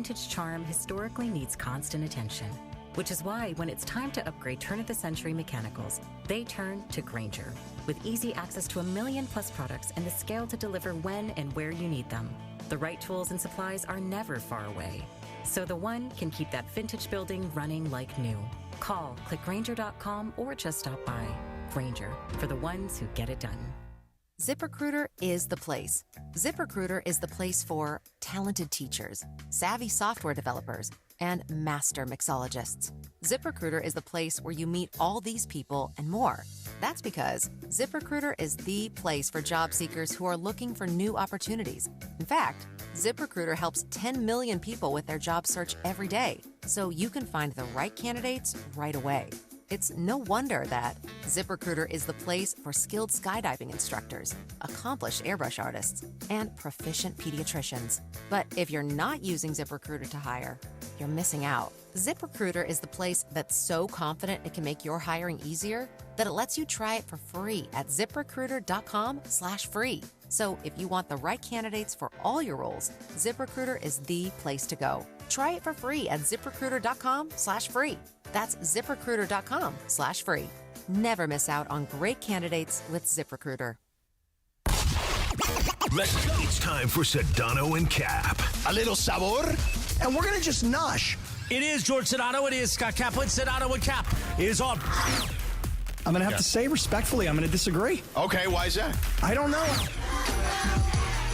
vintage charm historically needs constant attention, which is why when it's time to upgrade turn-of-the-century mechanicals, they turn to Grainger. With easy access to 1 million-plus products and the scale to deliver when and where you need them, the right tools and supplies are never far away. So the one can keep that vintage building running like new. Call, click Grainger.com, or just stop by. Grainger, for the ones who get it done. ZipRecruiter is the place. ZipRecruiter is the place for talented teachers, savvy software developers, and master mixologists. ZipRecruiter is the place where you meet all these people and more. That's because ZipRecruiter is the place for job seekers who are looking for new opportunities. In fact, ZipRecruiter helps 10 million people with their job search every day, so you can find the right candidates right away. It's no wonder that ZipRecruiter is the place for skilled skydiving instructors, accomplished airbrush artists, and proficient pediatricians. But if you're not using ZipRecruiter to hire, you're missing out. ZipRecruiter is the place that's so confident it can make your hiring easier that it lets you try it for free at ZipRecruiter.com/free. So if you want the right candidates for all your roles, ZipRecruiter is the place to go. Try it for free at ZipRecruiter.com/free. That's ZipRecruiter.com/free. Never miss out on great candidates with ZipRecruiter. It's time for Sedano and Cap. A little sabor, and we're going to just nosh. It is George Sedano. It is Scott Kaplan. Sedano and Cap is on. I'm going to have to say respectfully, I'm going to disagree. Okay, why is that? I don't know.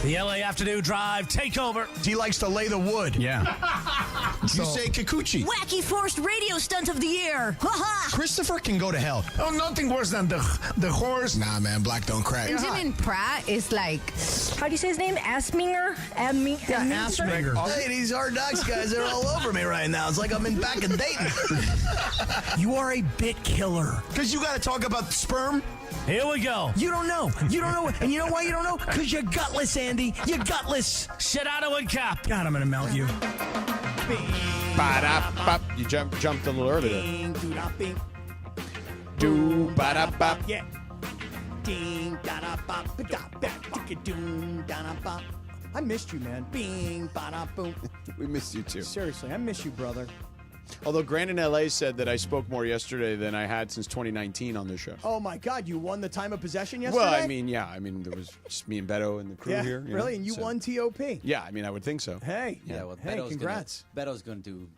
The LA Afternoon Drive takeover. He likes to lay the wood. Yeah. You say Kikuchi. Wacky forced radio stunt of the year. Ha-ha! Christopher can go to hell. Oh, nothing worse than the horse. Nah, man, black don't crack. Benjamin Pratt is like, how do you say his name? Asminger? Asminger. Hey, these Hard Knocks guys are all over me right now. It's like I'm back in Dayton. You are a bit killer. Because you got to talk about sperm? Here we go. You don't know. You don't know. And you know why you don't know? Because you're gutless, Andy. You're gutless. Sedano and Cap. God, I'm going to melt you. Ba-da-bop. You jumped a little early there. Do ba-da-bop. Yeah. Ding, da-da-bop, da-bop, doom, da-da-bop. I missed you, man. Bing, ba-da-boom. We missed you too. Seriously, I miss you, brother. Although Grant in L.A. said that I spoke more yesterday than I had since 2019 on this show. Oh, my God. You won the time of possession yesterday? Well, I mean, yeah. I mean, there was just me and Beto and the crew here. Really? And you won TOP? Yeah, I mean, I would think so. Hey. Yeah, well, hey, congrats. Beto's going to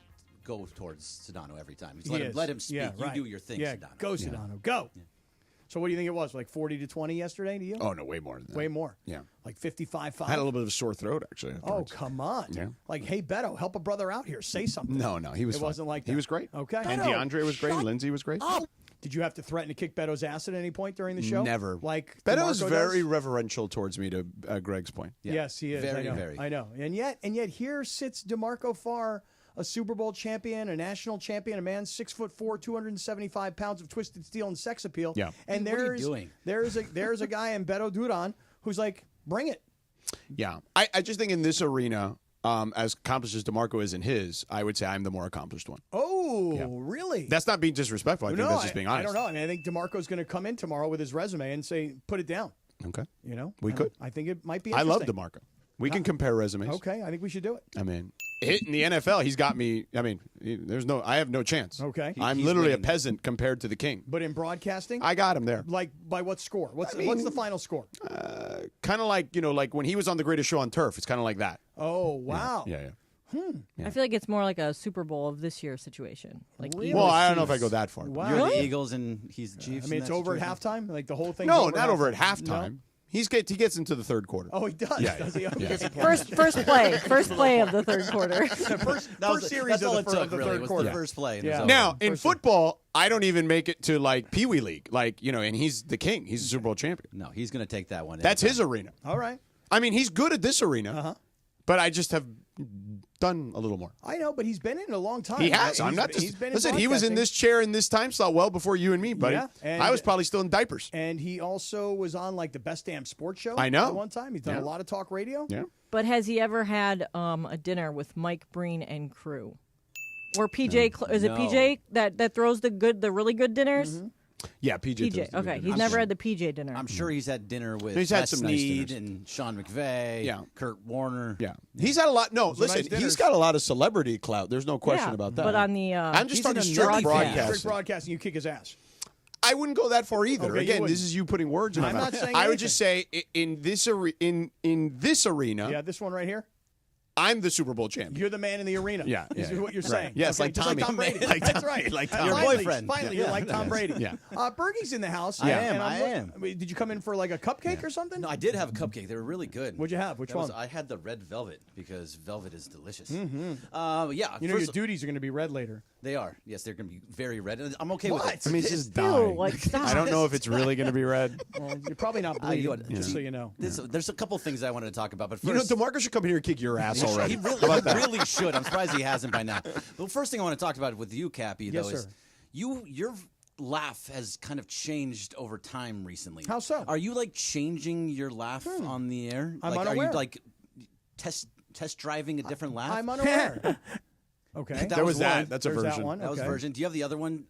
go towards Sedano every time. Let him speak. Yeah, right. You do your thing, yeah, Sedano. Go, Sedano. Go. Yeah. So what do you think it was? Like 40-20 yesterday to you? Oh, no, way more than that. Way more? Yeah. Like 55-5? I had a little bit of a sore throat, actually. Afterwards. Oh, come on. Yeah. Like, hey, Beto, help a brother out here. Say something. No, he was It fine. wasn't like that. He was great. Okay. And DeAndre was great. And Lindsay was great. Oh. Did you have to threaten to kick Beto's ass at any point during the show? Never. Like Beto's DeMarco very does? reverential towards me, to Greg's point. Yeah. Yes, he is. Very, I know. very. I know. And yet here sits DeMarco Farr, a Super Bowl champion, a national champion, a man 6'4", 275 pounds of twisted steel and sex appeal. Yeah. And What are you doing? there's a guy in Beto Duran who's like, bring it. Yeah. I just think in this arena, as accomplished as DeMarco is in his, I would say I'm the more accomplished one. Oh, really? That's not being disrespectful. I think that's just being honest. I don't know. I mean, I think DeMarco's going to come in tomorrow with his resume and say, put it down. Okay. You know? We could. I think it might be I love interesting. DeMarco. We can compare resumes. Okay, I think we should do it. I mean, in the NFL, he's got me. I mean, I have no chance. Okay. I'm He's literally winning. a peasant compared to the king. But in broadcasting? I got him there. Like, by what score? What's the final score? Kind of like, like when he was on the Greatest Show on Turf. It's kind of like that. Oh, wow. Yeah. I feel like it's more like a Super Bowl of this year situation. Like Really? Well, I don't know if I go that far. Wow. You're the Eagles and he's the Chiefs. I mean, in it's that over at situation? halftime? Like the whole thing? No, not over at halftime. No? He gets into the third quarter. Oh, he does. Yeah, Does he? yeah. Okay. first play of the third quarter. First series That's all of it the took, really, third was quarter. the first play. And Yeah. it was over. Now, in First- football, I don't even make it to like Pee Wee League. Like, and he's the king. He's the Super Bowl champion. No, he's going to take that one. That's his arena. All right. I mean, he's good at this arena, but I just have done a little more. I know, but he's been in it a long time. He has. He's- I'm not. he's been in Listen, he was in broadcasting. this chair in this time slot well before you and me, buddy. Yeah, and- I was probably still in diapers. And he also was on like the Best Damn Sports Show. I know. At one time, he's done Yeah. a lot of talk radio. Yeah. But has he ever had a dinner with Mike Breen and crew? Or PJ? Is it No. PJ that throws the really good dinners? Yeah, PJ. PJ. Okay, he's never had the PJ dinner. I'm sure he's had dinner with He's had Les some nice Snead dinners. and Sean McVay, Yeah. Kurt Warner. Yeah, he's had a lot. No, Those are listen, nice dinners. he's got a lot of celebrity clout. There's no question Yeah, about that. but on the I'm just he's talking in a strictly broadcast. Strict broadcasting. broadcasting, you kick his ass. I wouldn't go that far either. Okay, you Again, wouldn't. this is you putting words in my I'm mouth. not saying I would anything. just say in this arena, Yeah, this one right here. I'm the Super Bowl champion. You're the man in the arena. Yeah, This yeah, is what you're right. saying. Yes, like just Tommy. Tom Brady. Like That's Tom- right. like Tom. Your Finally, boyfriend. Finally, Yeah. you're like Tom Brady. Yeah. Bergie's in the house. Yeah. and I I'm am. Wait, did you come in for like a cupcake or something? No, I did have a cupcake. They were really good. What'd you have? Which That was- one? I had the red velvet because velvet is delicious. Mm-hmm. Yeah, You know, your first- duties are going to be red later. they are. Yes, they're going to be very red. And I'm okay with What? it. I mean, it's just Ew, dying. like, stop. I don't know if it's really going to be red. Well, you're probably not bleeding, you know what? just so you know. There's a couple things I wanted to talk about, but You know, first, DeMarco should come here and kick your ass already. he really should. I'm surprised he hasn't by now. The first thing I want to talk about with you, Cappy, Yes, though, is sir. your laugh has kind of changed over time recently. How so? Are you like changing your laugh on the air? I'm like, unaware. Are you like test driving a different laugh? I'm unaware. Okay. That There was one. that. That's a There's that version. one. That was Okay. version. Do you have the other one?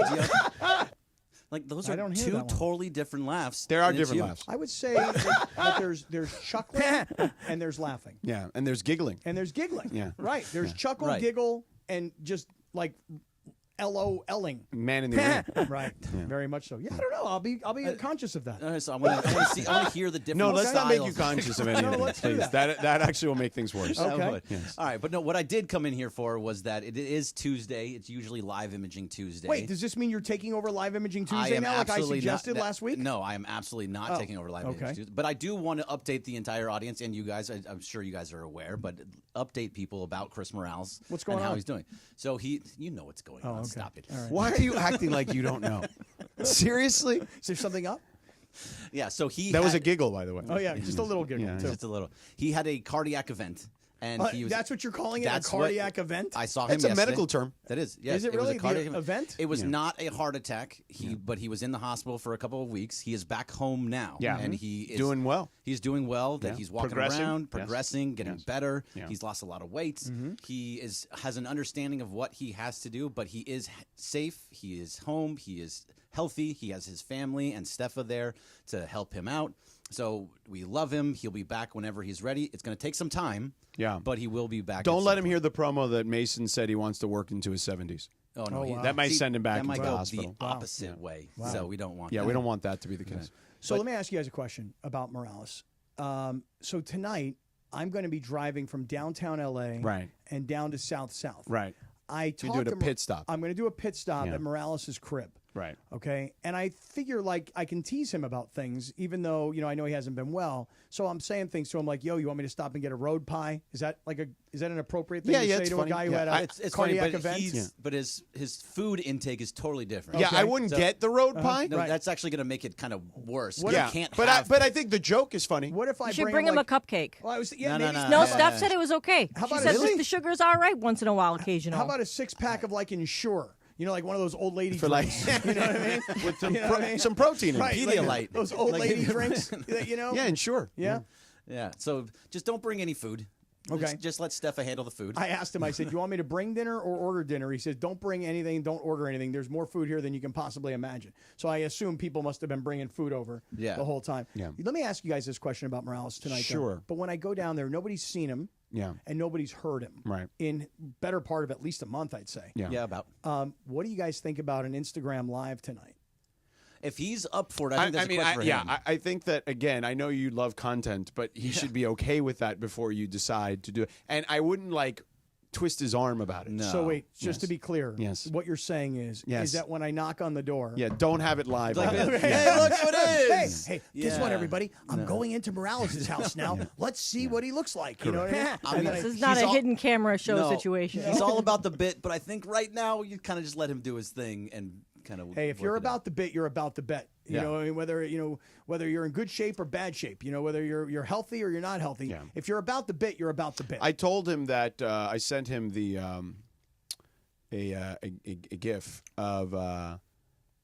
Do you have- like those I are don't hear two that one. totally different laughs. There are and it's different you. laughs. I would say that there's chuckling and there's laughing. Yeah, and there's giggling. And there's giggling. Yeah. Right. There's chuckle, Right. giggle, and just like LOLing. Man in the arena. Right. Very much so. Yeah, I don't know. I'll be conscious of that. All right, so I want to hear the different. No, let's not make you styles. conscious of any No, of let's this, do please. that. That actually will make things worse. That Okay. would. All right, but no, what I did come in here for was that it is Tuesday. It's usually Live Imaging Tuesday. Wait, does this mean you're taking over Live Imaging I Tuesday am now, like I absolutely suggested not, last week? No, I am absolutely not Oh, taking over Live okay. Imaging Tuesday. But I do want to update the entire audience and you guys. I'm sure you guys are aware, but update people about Chris Morales. What's going and how on? he's doing. So you know what's going on. okay. Stop it. All right. Why are you acting like you don't know? Seriously? Is there something up? Yeah. So he That was a had- giggle, by the way. Oh, yeah, just a little giggle, Yeah, too. Just a little. He had a cardiac event, and he was. That's what you're calling it, a that's what- cardiac event? I saw him. That's a yesterday. medical term. That is. Yes. Is it was a really? The cardiac event? It was not a heart attack. But he was in the hospital for a couple of weeks. He is back home now. Yeah. and he is Doing well. He's doing well. That Yeah. he's walking Progressing. around, Yes. progressing, getting Yes. better. Yeah. He's lost a lot of weight. He has an understanding of what he has to do, but he is safe. He is home. He is healthy. He has his family and Steffa there to help him out. So we love him. He'll be back whenever he's ready. It's going to take some time. Yeah. but he will be back. Don't at let some him point. hear the promo that Mason said he wants to work into his 70s. Oh no, Oh, wow. That might see, send him back that might into the go hospital. the opposite way. So we don't want. Yeah, that. we don't want that to be the case. So let me ask you guys a question about Morales. So tonight, I'm going to be driving from downtown LA Right. and down to South. Right. I You're talked doing a to pit stop. I'm going to do a pit stop Yeah. at Morales' crib. Right. Okay. And I figure like I can tease him about things, even though, I know he hasn't been well. So I'm saying things to him like, yo, you want me to stop and get a road pie? Is that an appropriate thing to say it's to funny. a guy who had a It's funny, cardiac but event? but his food intake is totally different. Yeah, Okay. I wouldn't So- get the road pie. No, Right. that's actually going to make it kind of worse. What You yeah, can't but have. I think the joke is funny. What if I You should bring him like, a cupcake. Well, I was, No, maybe, no. No, Yeah. Steph said it was okay. How She about said really? the sugar's all right once in a while, occasional. How about a 6-pack of like Ensure? Like one of those old lady For like, drinks. You know what I mean? with some, You know what I mean? some protein in Right, it. Pedialyte. those old Like- lady drinks. That, Yeah, and sure. Yeah. Yeah. So just don't bring any food. Okay. Just let Steffa handle the food. I asked him, I said, you want me to bring dinner or order dinner? He says, don't bring anything, don't order anything. There's more food here than you can possibly imagine. So I assume people must have been bringing food over Yeah. the whole time. Yeah. Let me ask you guys this question about Morales tonight. though. Sure. But when I go down there, nobody's seen him. Yeah. And nobody's heard him. Right. In better part of at least a month, I'd say. Yeah. yeah, about. What do you guys think about an Instagram Live tonight? If he's up for it, I think that's a question for him. I think that again. I know you love content, but he should be okay with that before you decide to do it. And I wouldn't like twist his arm about it. No. So wait, just Yes. to be clear, Yes. what you're saying is Yes. that when I knock on the door, Yeah, don't have it live. Like, on it. hey, look who it Hey, is. hey, guess what, Yeah. everybody? I'm going into Morales' house now. Let's see what he looks like. You know what I mean? I mean, And then This is not a hidden camera show No, situation. He's all about the bit, but I think right now you kind of just let him do his thing and kind of. Hey, if you're about the bit, you're about the bet. You Yeah. know, I mean, whether you're in good shape or bad shape, whether you're healthy or you're not healthy. Yeah. If you're about the bit, you're about the bit. I told him that I sent him the a GIF of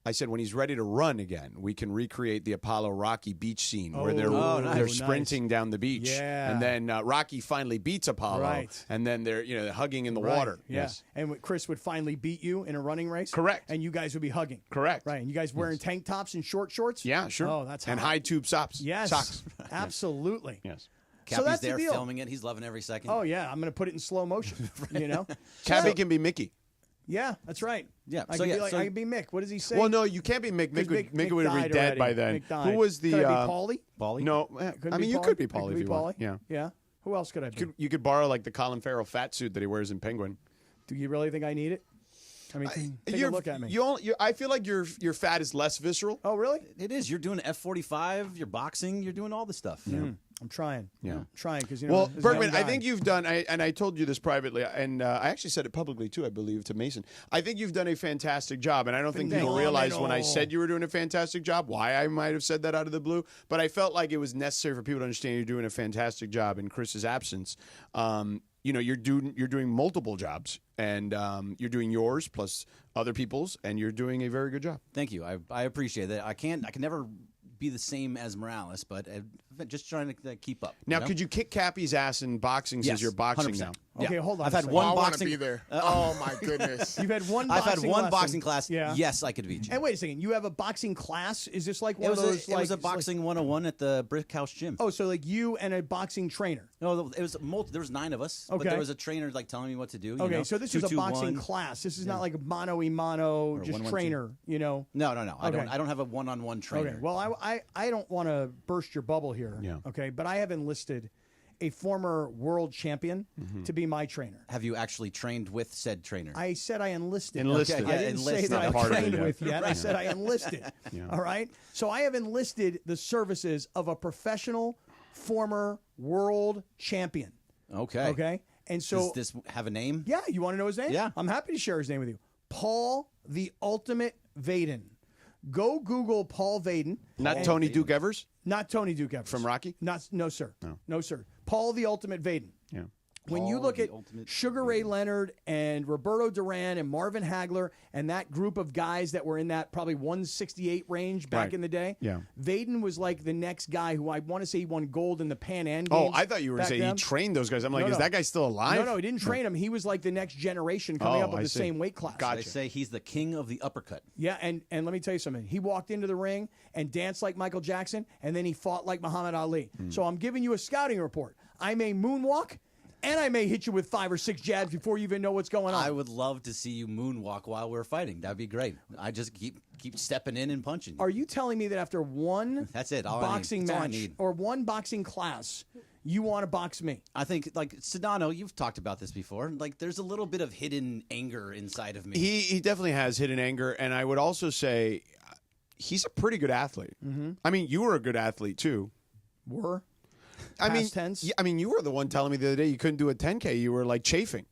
I said when he's ready to run again, we can recreate the Apollo Rocky beach scene where they're nice. sprinting down the beach, Yeah. and then Rocky finally beats Apollo, Right. and then they're hugging in the Right, water. Yeah. Yes, And Chris would finally beat you in a running race. Correct. And you guys would be hugging. correct. Right. And you guys wearing tank tops and short shorts? Yeah, sure. Oh, that's and hot. high tube socks. Yes. Socks. Absolutely. Yes. Cappy's that's the there deal. filming it. He's loving every second. Oh, yeah. I'm going to put it in slow motion, you know? Cappy can be Mickey. Yeah, that's right. Yeah, I so can yeah, be like, so- I can be Mick. What does he say? Well, no, you can't be Mick. 'Cause Mick would have been died dead already. by then. Mick died. Who was the? Could I be Paulie? Paulie? No, Could I be mean you Paulie? could be I Paulie could if be you want. Paulie? Yeah. Yeah. Who else could I be? You could borrow like the Colin Farrell fat suit that he wears in Penguin. Do you really think I need it? I mean, take a look at me. I feel like your fat is less visceral. Oh, really? It is. You're doing F45. You're boxing. You're doing all the stuff. I'm trying. Yeah. I'm trying because, Well, this is a Bergman, young I guy. think you've done, and I told you this privately, and I actually said it publicly too, I believe, to Mason. I think you've done a fantastic job, and I don't think people Phenomenal. realized when I said you were doing a fantastic job why I might have said that out of the blue, but I felt like it was necessary for people to understand you're doing a fantastic job in Chris's absence. You're doing multiple jobs, and you're doing yours plus other people's, and you're doing a very good job. Thank you. I appreciate that. I can never be the same as Morales, but I'm just trying to keep up. Now, you know? could you kick Cappy's ass in boxing since Yes, you're boxing 100%. now? Okay, Yeah. hold on. I've a had second. one I want to boxing. be there. Oh my goodness. You've had one. I've had boxing one lesson. boxing class. Yeah. Yes, I could beat you. And wait a second. You have a boxing class? Is this like It one was of those? it was a boxing 101 at the Brick House Gym. Oh, so like you and a boxing trainer. No, it was there was 9 of us. But Okay. there was a trainer like telling me what to do. Okay, you know? so this 2, is a 2, boxing 1. class. This is not like a mano-a-mano, just 1-1-2. trainer, you know? No. Okay. I don't have a one-on-one trainer. Okay, well, I don't want to burst your bubble here, Yeah. okay, but I have enlisted a former world champion to be my trainer. Have you actually trained with said trainer? I said I enlisted. Enlisted. Okay, I yeah, didn't say enlisted. that I Part of it, trained yeah. with yet. I said I enlisted. Yeah. All right? So I have enlisted the services of a professional former world champion. Okay. Okay? And so Does this have a name? yeah, you want to know his name? Yeah. I'm happy to share his name with you. Paul the Ultimate Vaden. Go Google Paul Vaden. Not and- Tony Duke Evers? Not Tony Duke Evers. From Rocky? No, sir. No, sir. Paul the Ultimate Vaden. Yeah. When you Paul look the at Ultimate Sugar Ray Leonard and Roberto Duran and Marvin Hagler and that group of guys that were in that probably 168 range back Right. in the day, Yeah. Vaden was like the next guy who I want to say he won gold in the Pan Am Oh, Games I thought you were back saying he then. trained those guys. I'm like, No, is no. that guy still alive? No, he didn't train him. He was like the next generation coming Oh, up of I the see. same weight class. Gotcha. They say he's the king of the uppercut. Yeah, and let me tell you something. He walked into the ring and danced like Michael Jackson, and then he fought like Muhammad Ali. So I'm giving you a scouting report. I may moonwalk, and I may hit you with 5 or 6 jabs before you even know what's going on. I would love to see you moonwalk while we're fighting. That'd be great. I just keep stepping in and punching. Are you telling me that after one That's it. All I need. boxing That's all I match need. or one boxing class, you want to box me? I think, like, Sedano, you've talked about this before. Like, there's a little bit of hidden anger inside of me. He definitely has hidden anger, and I would also say he's a pretty good athlete. Mm-hmm. I mean, you were a good athlete too. Were? I mean, Past tense? I mean, you were the one telling me the other day you couldn't do a 10K. You were like chafing.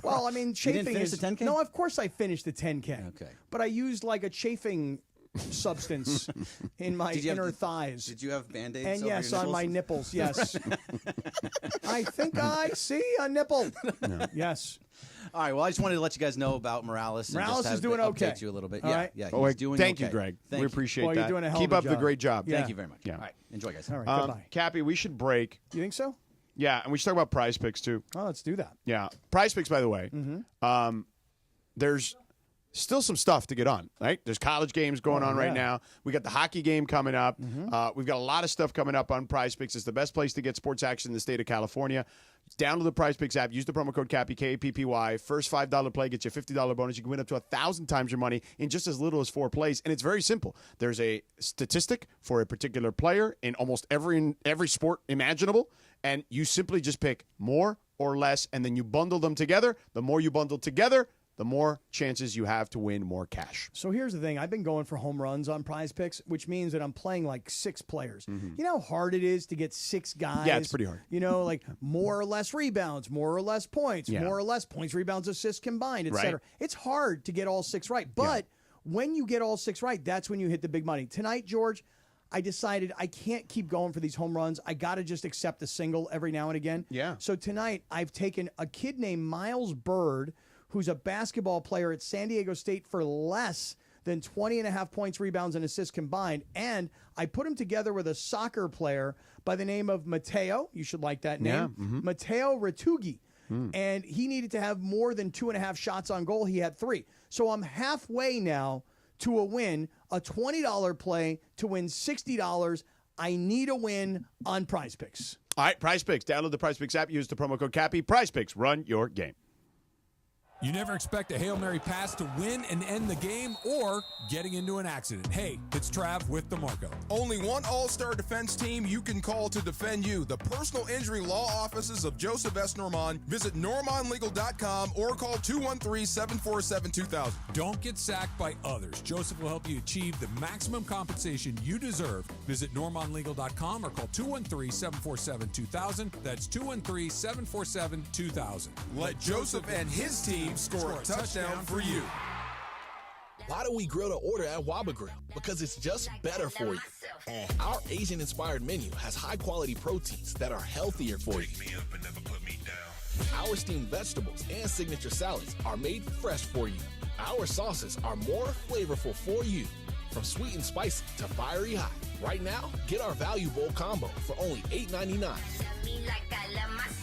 Well, I mean, chafing finish is the 10K? No, of course I finished the 10K. Okay. But I used like a chafing substance in my Did you have inner the- thighs. Did you have Band-Aids And over yes, your on my nipples? nipples, yes. I think I see a nipple. Yes. All right, well, I just wanted to let you guys know about Morales. And Morales just have is doing update okay. you a little bit. All yeah, right. yeah, Oh, he's doing thank okay. you, Greg. Thank we you. appreciate Well, you're that. doing a hell Keep of a up the job. great job. Yeah. Thank you very much. Yeah. All right, enjoy, guys. All right, goodbye. Cappy, we should break. You think so? Yeah, and we should talk about Prize Picks too. Oh, let's do that. Yeah, Prize Picks. By the way, there's still some stuff to get on. Right? There's college games going on right yeah. now. We got the hockey game coming up. We've got a lot of stuff coming up on Prize Picks. It's the best place to get sports action in the state of California. Download the Prize Picks app. Use the promo code Cappy, K-A-P-P-Y. First $5 play gets you a $50 bonus. You can win up to 1,000 times your money in just as little as 4 plays. And it's very simple. There's a statistic for a particular player in almost every sport imaginable, and you simply just pick more or less, and then you bundle them together. The more you bundle together, the more chances you have to win more cash. So here's the thing. I've been going for home runs on Prize Picks, which means that I'm playing like 6 players. You know how hard it is to get 6 guys? Yeah, it's pretty hard. You know, like more or less rebounds, more or less points, Yeah. more or less points, rebounds, assists combined, Right. etc. It's hard to get all 6 right. But when you get all 6 right, that's when you hit the big money. Tonight, George, I decided I can't keep going for these home runs. I got to just accept a single every now and again. Yeah. So tonight, I've taken a kid named Miles Bird, who's a basketball player at San Diego State for less than 20.5 points, rebounds, and assists combined. And I put him together with a soccer player by the name of Matteo. You should like that name. Matteo Retugi. And he needed to have more than 2.5 shots on goal. He had 3. So I'm halfway now to a win, a $20 play to win $60. I need a win on Prize Picks. All right, Prize Picks. Download the Prize Picks app. Use the promo code Cappy. Prize Picks. Run your game. You never expect a Hail Mary pass to win and end the game or getting into an accident. Hey, it's Trav with DeMarco. Only one all-star defense team you can call to defend you. The personal injury law offices of Joseph S. Normand. Visit NormandLegal.com or call 213-747-2000. Don't get sacked by others. Joseph will help you achieve the maximum compensation you deserve. Visit NormandLegal.com or call 213-747-2000. That's 213-747-2000. Let Joseph and his team score a touchdown for you. Why do we grill to order at Waba Grill? Because it's just better for you. Our Asian-inspired menu has high-quality proteins that are healthier for you. Our steamed vegetables and signature salads are made fresh for you. Our sauces are more flavorful for you. From sweet and spicy to fiery hot. Right now, get our Value Bowl combo for only $8.99.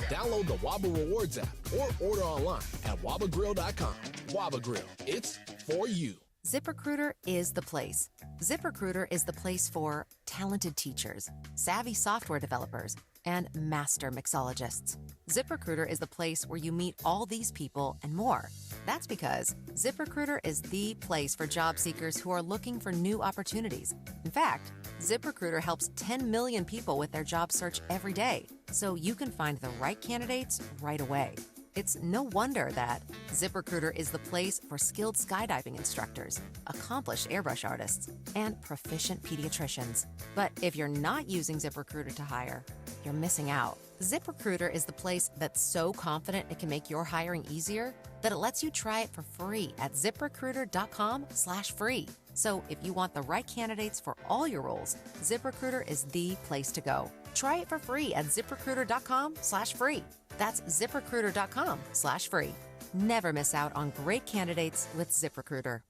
Download the Waba Rewards app or order online at wabagrill.com. Waba Grill, it's for you. ZipRecruiter is the place. ZipRecruiter is the place for talented teachers, savvy software developers, and master mixologists. ZipRecruiter is the place where you meet all these people and more. That's because ZipRecruiter is the place for job seekers who are looking for new opportunities. In fact, ZipRecruiter helps 10 million people with their job search every day, so you can find the right candidates right away. It's no wonder that ZipRecruiter is the place for skilled skydiving instructors, accomplished airbrush artists, and proficient pediatricians. But if you're not using ZipRecruiter to hire, you're missing out. ZipRecruiter is the place that's so confident it can make your hiring easier that it lets you try it for free at ZipRecruiter.com/free. So if you want the right candidates for all your roles, ZipRecruiter is the place to go. Try it for free at ZipRecruiter.com/free. That's ZipRecruiter.com/free. Never miss out on great candidates with ZipRecruiter.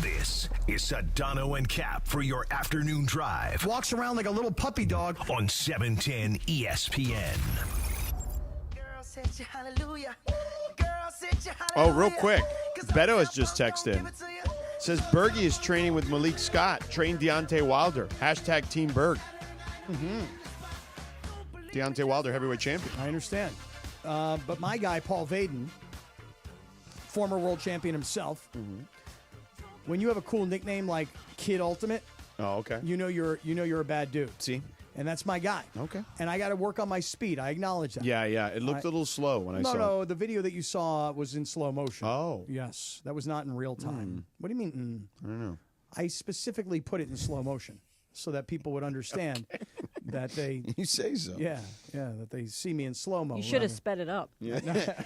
This is Sedano and Cap for your afternoon drive. Walks around like a little puppy dog. On 710 ESPN. Oh, real quick. Beto has just texted in. Says Bergie is training with Malik Scott. Train Deontay Wilder. Hashtag Team Berg. Deontay Wilder, heavyweight champion. I understand. But my guy, Paul Vaden, former world champion himself, when you have a cool nickname like Kid Ultimate, you know you're a bad dude. See? And that's my guy. Okay. And I got to work on my speed. I acknowledge that. Yeah. It looked a little slow when I saw it. No, the video that you saw was in slow motion. Oh. Yes. That was not in real time. What do you mean? I don't know. I specifically put it in slow motion so that people would understand that they... You say so. Yeah, that they see me in slow-mo. You should have sped it up. Yeah.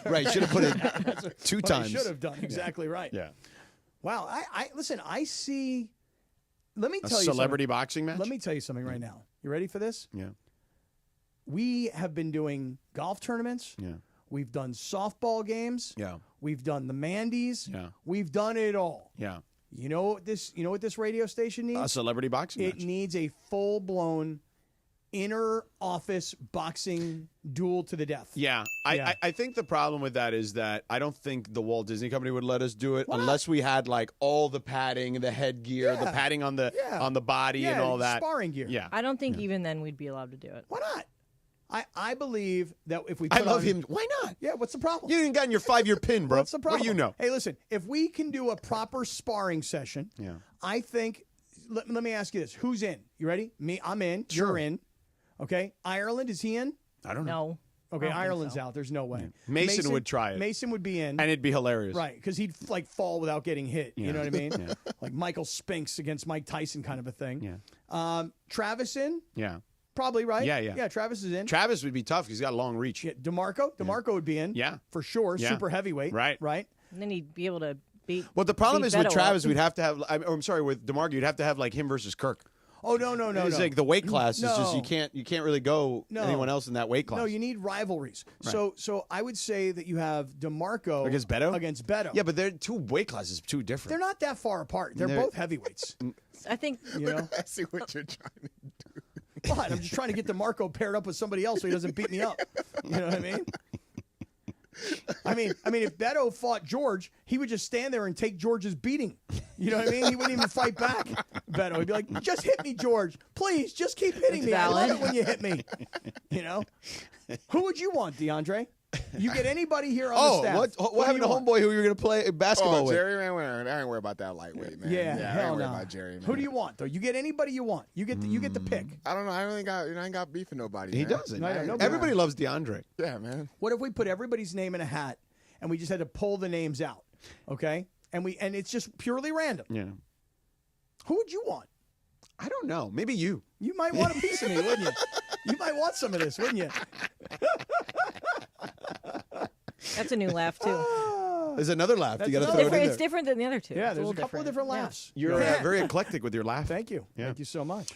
Right, should have put it two times. Should have done, exactly right. Yeah. Wow, listen, I see... Let me tell you celebrity boxing match? Let me tell you something right now. You ready for this? Yeah. We have been doing golf tournaments. Yeah. We've done softball games. Yeah. We've done the Mandy's. Yeah. We've done it all. Yeah. You know what this radio station needs? A celebrity boxing match. It needs a full-blown inner office boxing duel to the death. Yeah. I think the problem with that is that I don't think the Walt Disney Company would let us do it unless we had like all the padding, the headgear, the padding on the body and all that. Sparring gear. Yeah. I don't think even then we'd be allowed to do it. Why not? I believe that if we I love him. Why not? Yeah, what's the problem? You didn't got in your 5-year pin, bro. What's the problem? What do you know? Hey, listen, if we can do a proper sparring session, I think, let me ask you this. Who's in? You ready? Me, I'm in. Sure. You're in. Okay. Ireland, is he in? I don't know. No. Okay, Ireland's out. There's no way. Mason would try it. Mason would be in. And it'd be hilarious. Right, because he'd like fall without getting hit. You know what I mean? Like Michael Spinks against Mike Tyson kind of a thing. Yeah. Travis in? Yeah. Probably, right? Yeah. Yeah, Travis is in. Travis would be tough because he's got a long reach. Yeah, DeMarco would be in. Yeah. For sure. Yeah. Super heavyweight. Right. And then he'd be able to beat. Well, the problem beat is with Beto Travis, up. we'd have to have. I'm sorry, with DeMarco, you'd have to have like him versus Kirk. Oh no. It's like the weight class is just No. you can't really go No. anyone else in that weight class. No, you need rivalries. Right. So I would say that you have DeMarco Against Beto? Against Beto. Yeah, but they're two weight classes, too different. They're not that far apart. They're both heavyweights. I think You know. I see what you're trying to do. What? I'm just trying to get DeMarco paired up with somebody else so he doesn't beat me up. You know what I mean? I mean, if Beto fought George, he would just stand there and take George's beating. You know what I mean? He wouldn't even fight back. Beto, he'd be like, "Just hit me, George. Please, just keep hitting me. I love it when you hit me." You know? Who would you want, DeAndre? You get anybody here on the staff. What happened to homeboy who you were going to play basketball with? Jerry, man, I ain't worried about that lightweight, man. Yeah, I ain't hell worried no. about Jerry, man. Who do you want though? You get anybody you want. You get the pick. I don't know. I ain't got beef with nobody. He man. doesn't. No, Everybody loves DeAndre. Yeah, man. What if we put everybody's name in a hat and we just had to pull the names out? Okay? And it's just purely random. Yeah. Who would you want? I don't know. Maybe you. You might want a piece of me, wouldn't you? You might want some of this, wouldn't you? that's a new laugh too. There's another laugh. That's You got to another throw it in Different, there. it's different than the other two. Yeah, It's there's a little couple of different Yeah. laughs. You're very eclectic with your laugh. Thank you. Yeah. Thank you so much.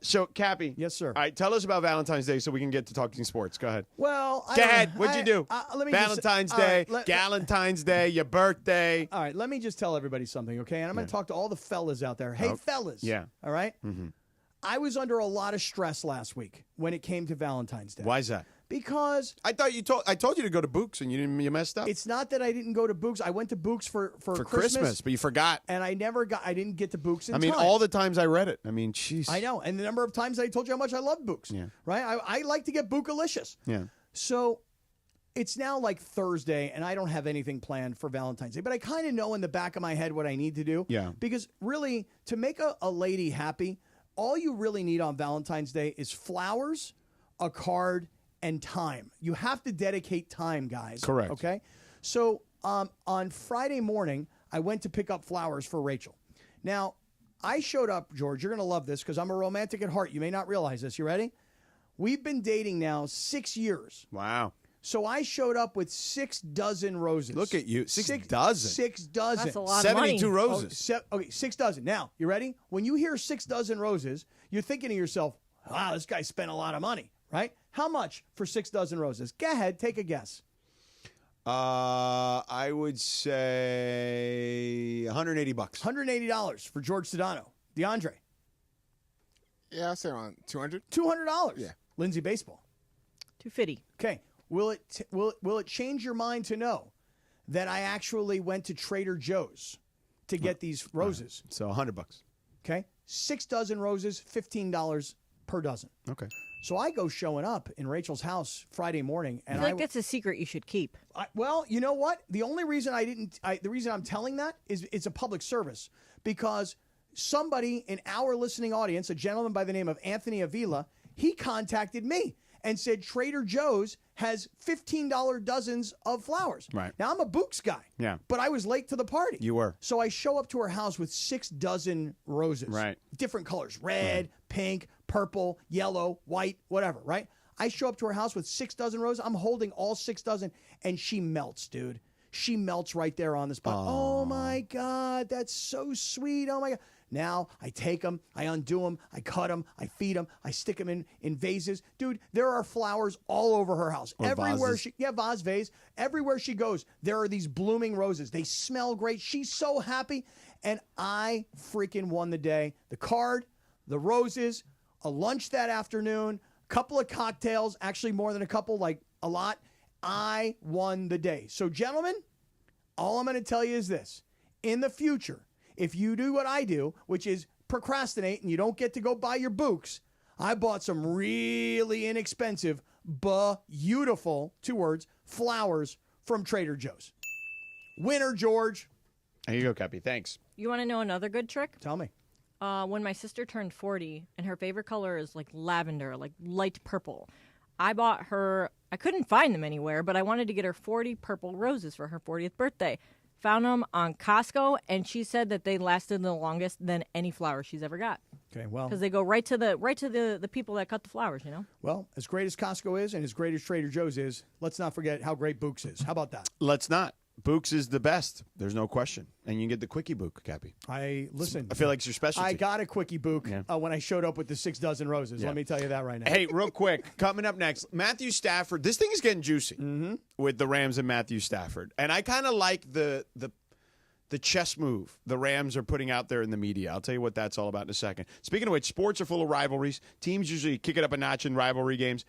So, Cappy. Yes, sir. All right, tell us about Valentine's Day so we can get to talking sports. Go ahead. Well, Go ahead. What'd you do? let me just- Valentine's all Day, right, let- Galentine's Day, your birthday. All right, let me just tell everybody something, okay? And I'm going to talk to all the fellas out there. Hey, Oh, fellas. yeah. All right? Mm-hmm. I was under a lot of stress last week when it came to Valentine's Day. Why is that? Because I told you to go to Book's and you messed up. it's not that I didn't go to Book's. I went to Book's for Christmas, but you forgot. and I didn't get to Book's in I mean, time. all the times I read it. I mean, jeez. I know, and the number of times I told you how much I love Book's. Yeah. Right? I like to get Bookalicious. Yeah. So it's now like Thursday, and I don't have anything planned for Valentine's Day, but I kind of know in the back of my head what I need to do. Yeah. Because really, to make a lady happy, all you really need on Valentine's Day is flowers, a card, and time. You have to dedicate time, guys. Correct. Okay? So on Friday morning, I went to pick up flowers for Rachel. Now, I showed up, George. You're going to love this because I'm a romantic at heart. You may not realize this. You ready? We've been dating now 6 years. Wow. So I showed up with 6 dozen roses. Look at you. 6 dozen. 6 dozen. That's a lot of money. 72 roses. Okay, 6 dozen. Now, you ready? When you hear 6 dozen roses, you're thinking to yourself, wow, this guy spent a lot of money, right? How much for 6 dozen roses? Go ahead, take a guess. I would say $180. $180 for George Sedano. DeAndre. Yeah, I'll say around 200. $200. Yeah. Lindsay Baseball. $250. Okay. Will it change your mind to know that I actually went to Trader Joe's to get these roses? So $100. Okay. 6 dozen roses, $15 per dozen. Okay. So I go showing up in Rachel's house Friday morning, I and feel like that's a secret you should keep. well, you know what? The only reason the reason I'm telling that is it's a public service because somebody in our listening audience, a gentleman by the name of Anthony Avila, he contacted me and said Trader Joe's has $15 dozens of flowers. Right. Now I'm a Books guy. Yeah. But I was late to the party. You were. So I show up to her house with 6 dozen roses. Right. Different colors. Red, pink, purple, yellow, white, whatever, right? I show up to her house with 6 dozen roses. I'm holding all 6 dozen, and she melts, dude. She melts right there on the spot. Oh, my God. That's so sweet. Oh, my God. Now I take them, I undo them, I cut them, I feed them, I stick them in vases. Dude, there are flowers all over her house. Or Everywhere vases. vase, vase. Everywhere she goes, there are these blooming roses. They smell great. She's so happy. And I freaking won the day. The card, the roses, a lunch that afternoon, a couple of cocktails, actually more than a couple, like a lot. I won the day. So, gentlemen, all I'm going to tell you is this. In the future, if you do what I do, which is procrastinate and you don't get to go buy your books, I bought some really inexpensive, beautiful, 2 words, flowers from Trader Joe's. Winner, George. There you go, Cappy. Thanks. You want to know another good trick? Tell me. When my sister turned 40 and her favorite color is like lavender, like light purple, I bought her, I couldn't find them anywhere, but I wanted to get her 40 purple roses for her 40th birthday. Found them on Costco, and she said that they lasted the longest than any flower she's ever got. Okay, well. Because they go right to the people that cut the flowers, you know? Well, as great as Costco is and as great as Trader Joe's is, let's not forget how great Books is. How about that? Let's not. Books is the best. There's no question. And you can get the quickie book, Cappy. I feel like it's your specialty. I got a quickie book when I showed up with the 6 dozen roses. Yeah. Let me tell you that right now. Hey, real quick, coming up next, Matthew Stafford. This thing is getting juicy with the Rams and Matthew Stafford. And I kind of like the chess move the Rams are putting out there in the media. I'll tell you what that's all about in a second. Speaking of which, sports are full of rivalries. Teams usually kick it up a notch in rivalry games.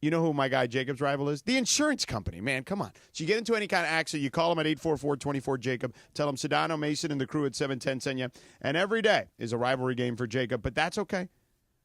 You know who my guy Jacob's rival is? The insurance company, man. Come on. So you get into any kind of accident, you call them at 844-24-JACOB. Tell them Sedano, Mason, and the crew at 710 send you. And every day is a rivalry game for Jacob, but that's okay.